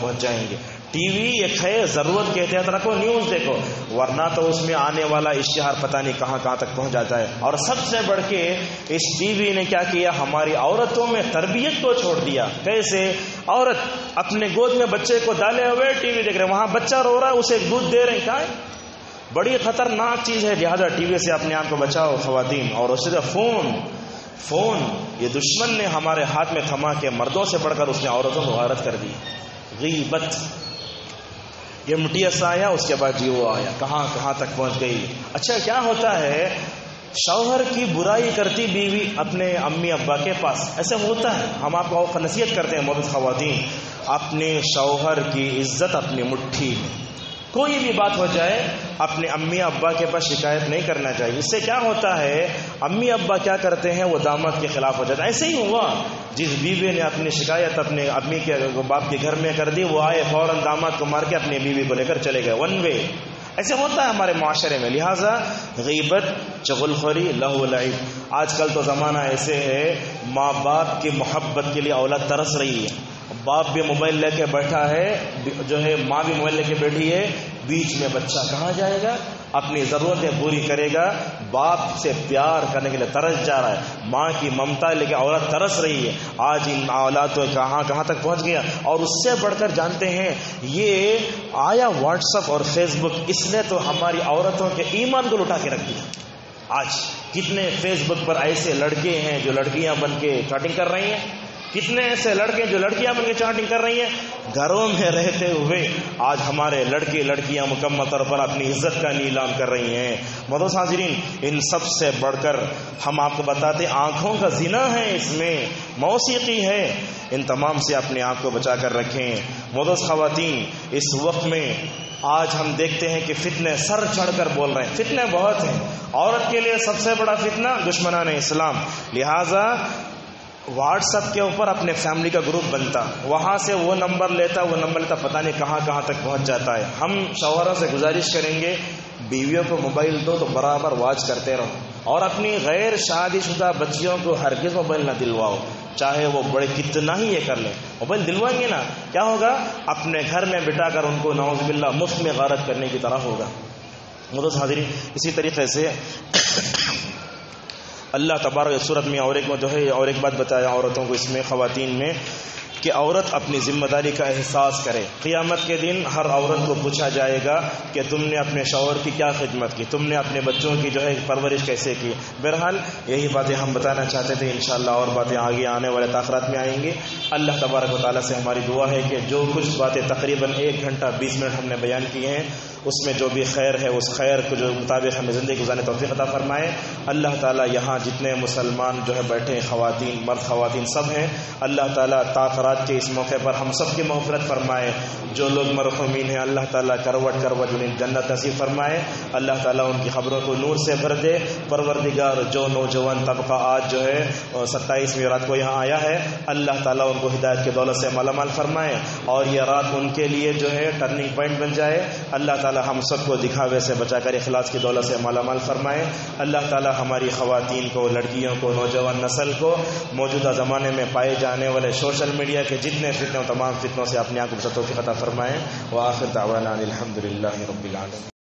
پہنچ جائیں گے. ٹی وی ایک ہے, ضرورت کے احتیاط رکھو, نیوز دیکھو, ورنہ تو اس میں آنے والا اشتہار پتہ نہیں کہاں تک پہنچ جاتا ہے. اور سب سے بڑھ کے اس ٹی وی نے کیا کیا, ہماری عورتوں میں تربیت کو چھوڑ دیا. کیسے؟ عورت اپنے گود میں بچے کو ڈالے ہوئے ٹی وی دیکھ رہے, وہاں بچہ رو رہا ہے, اسے دودھ دے رہے ہیں. کیا ہے؟ بڑی خطرناک چیز ہے. لہذا ٹی وی سے اپنے آپ کو بچاؤ خواتین. اور اس سے فون یہ دشمن نے ہمارے ہاتھ میں تھما کے مردوں سے بڑھ کر اس نے عورتوں کو غارت کر دی. غیبت, یہ مٹیس آیا, اس کے بعد جیو آیا, کہاں تک پہنچ گئی. اچھا کیا ہوتا ہے, شوہر کی برائی کرتی بیوی اپنے امی ابا کے پاس, ایسے ہوتا ہے. ہم آپ کو نصیحت کرتے ہیں معزز خواتین, اپنے شوہر کی عزت اپنی مٹھی میں. کوئی بھی بات ہو جائے اپنے امی ابا کے پاس شکایت نہیں کرنا چاہیے. اس سے کیا ہوتا ہے, امی ابا کیا کرتے ہیں, وہ داماد کے خلاف ہو جاتا ہے. ایسے ہی ہوا, جس بیوی نے اپنی شکایت اپنے امی کے باپ کے گھر میں کر دی, وہ آئے فوراً داماد کو مار کے اپنی بیوی کو لے کر چلے گئے. ون وے ایسے ہوتا ہے ہمارے معاشرے میں. لہٰذا غیبت, چغلخوری, لہو و لعب. آج کل تو زمانہ ایسے ہے, ماں باپ کی محبت کے لیے اولاد ترس رہی ہے. باپ بھی موبائل لے کے بیٹھا ہے, جو ہے ماں بھی موبائل لے کے بیٹھی ہے, بیچ میں بچہ کہاں جائے گا, اپنی ضرورتیں پوری کرے گا. باپ سے پیار کرنے کے لیے ترس جا رہا ہے, ماں کی ممتا لے کے اولاد ترس رہی ہے. آج ان اولاد کہاں تک پہنچ گیا. اور اس سے بڑھ کر جانتے ہیں, یہ آیا واٹس ایپ اور فیس بک, اس نے تو ہماری عورتوں کے ایمان کو لٹا کے رکھ دیا. آج کتنے فیس بک پر ایسے لڑکے ہیں جو لڑکیاں بن کے چیٹنگ کر رہی ہیں, کتنے ایسے لڑکے جو لڑکیاں بن کے چیٹنگ کر رہی ہیں. گھروں میں رہتے ہوئے آج ہمارے لڑکے لڑکیاں مکمل طور پر اپنی عزت کا نیلام کر رہی ہیں. معزز حاضرین, ان سب سے بڑھ کر ہم آپ کو بتاتے, آنکھوں کا زنا ہے, اس میں موسیقی ہے. ان تمام سے اپنے آپ کو بچا کر رکھیں. معزز خواتین, اس وقت میں آج ہم دیکھتے ہیں کہ فتنے سر چڑھ کر بول رہے ہیں. فتنے بہت ہیں. عورت کے لیے سب سے بڑا فتنہ دشمنان اسلام. لہذا واٹس ایپ کے اوپر اپنے فیملی کا گروپ بنتا, وہاں سے وہ نمبر لیتا, پتہ نہیں کہاں تک پہنچ جاتا ہے. ہم شوہروں سے گزارش کریں گے, بیویوں کو موبائل دو تو برابر واچ کرتے رہو, اور اپنی غیر شادی شدہ بچیوں کو ہرگز موبائل نہ دلواؤ, چاہے وہ بڑے کتنا ہی یہ کر لیں. موبائل دلوائیں گے نا, کیا ہوگا, اپنے گھر میں بٹھا کر ان کو نعوذ باللہ مفت میں غارت کرنے کی طرح ہوگا. معزز حاضرین, اسی طریقے سے اللہ تبارک سورت میں اور ایک بات بتایا عورتوں کو, اس میں خواتین میں, کہ عورت اپنی ذمہ داری کا احساس کرے. قیامت کے دن ہر عورت کو پوچھا جائے گا کہ تم نے اپنے شوہر کی کیا خدمت کی, تم نے اپنے بچوں کی جو ہے پرورش کیسے کی. بہرحال یہی باتیں ہم بتانا چاہتے تھے. انشاءاللہ اور باتیں آگے آنے والے تاخرات میں آئیں گی. اللہ تبارک و تعالیٰ سے ہماری دعا ہے کہ جو کچھ باتیں تقریباً 1 گھنٹہ 20 منٹ ہم نے بیان کی ہیں اس میں جو بھی خیر ہے اس خیر کو جو مطابق ہمیں زندگی گزارنے توفیق عطا فرمائے. اللہ تعالیٰ یہاں جتنے مسلمان جو ہے بیٹھے, خواتین مرد خواتین سب ہیں, اللہ تعالیٰ تاخرات کے اس موقع پر ہم سب کی مغفرت فرمائے. جو لوگ مرحومین ہیں اللہ تعالیٰ کروٹ کروٹ انہیں جنت نصیب فرمائے. اللہ تعالیٰ ان کی خبروں کو نور سے بھر دے. پروردگار جو نوجوان طبقہ آج جو ہے 27ویں رات کو یہاں آیا ہے, اللہ تعالیٰ ان کو ہدایت کے دولت سے مالا مال فرمائے اور یہ رات ان کے لیے جو ہے ٹرننگ پوائنٹ بن جائے. اللہ تعالیٰ ہم سب کو دکھاوے سے بچا کر اخلاص کی دولت سے مالا مال فرمائے. اللہ تعالیٰ ہماری خواتین کو, لڑکیوں کو, نوجوان نسل کو موجودہ زمانے میں پائے جانے والے سوشل میڈیا کے جتنے فتنے تمام فتنوں سے اپنے آپ کو توفیق عطا فرمائے. وآخر دعوانا الحمدللہ رب العالمین.